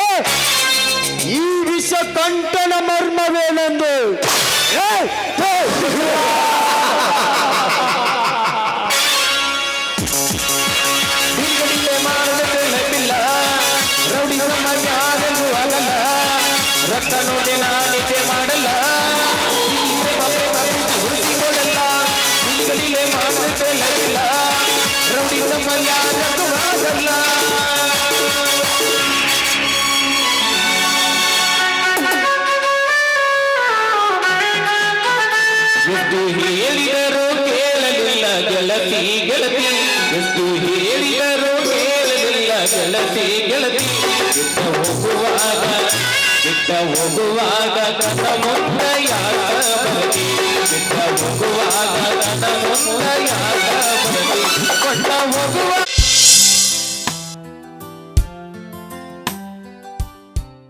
ಈ ವಿಷಕಂಠನ ಮರ್ಮವೇನೆಂದು. ರೌಡಿ ಸಮಾಜ ಆಗಲ್ಲ, ರಕ್ತ ನೋಡಿ ನಾನಿತೆ ಮಾಡಲ್ಲ, ಉಳಿಸಿಕೊಳ್ಳಲ್ಲ, ಈಗಲೇ ಮಾಡಲ್ಲ, ರೌಡಿ ಸಮಾಜ ಆಗಲ್ಲ. ಎಷ್ಟು ಹೇಳಿದರೂ ಕೇಳಲಿಲ್ಲ ಗೆಳತಿ ಗೆಳತಿ, ಎಷ್ಟು ಹೇಳಿದರೂ ಕೇಳಲಿಲ್ಲ ಗೆಳತಿ ಗೆಳತಿ. ಬಿಟ್ಟ ಹೋಗುವಾಗ ಕಥ ಮುಂದ ಯಾಕ ಬರಲಿ, ಬಿಟ್ಟ ಹೋಗುವಾಗ ಕಥ ಮುಂದ ಯಾಕ ಬರಲಿ, ಕೊಟ್ಟ ಹೋಗುವ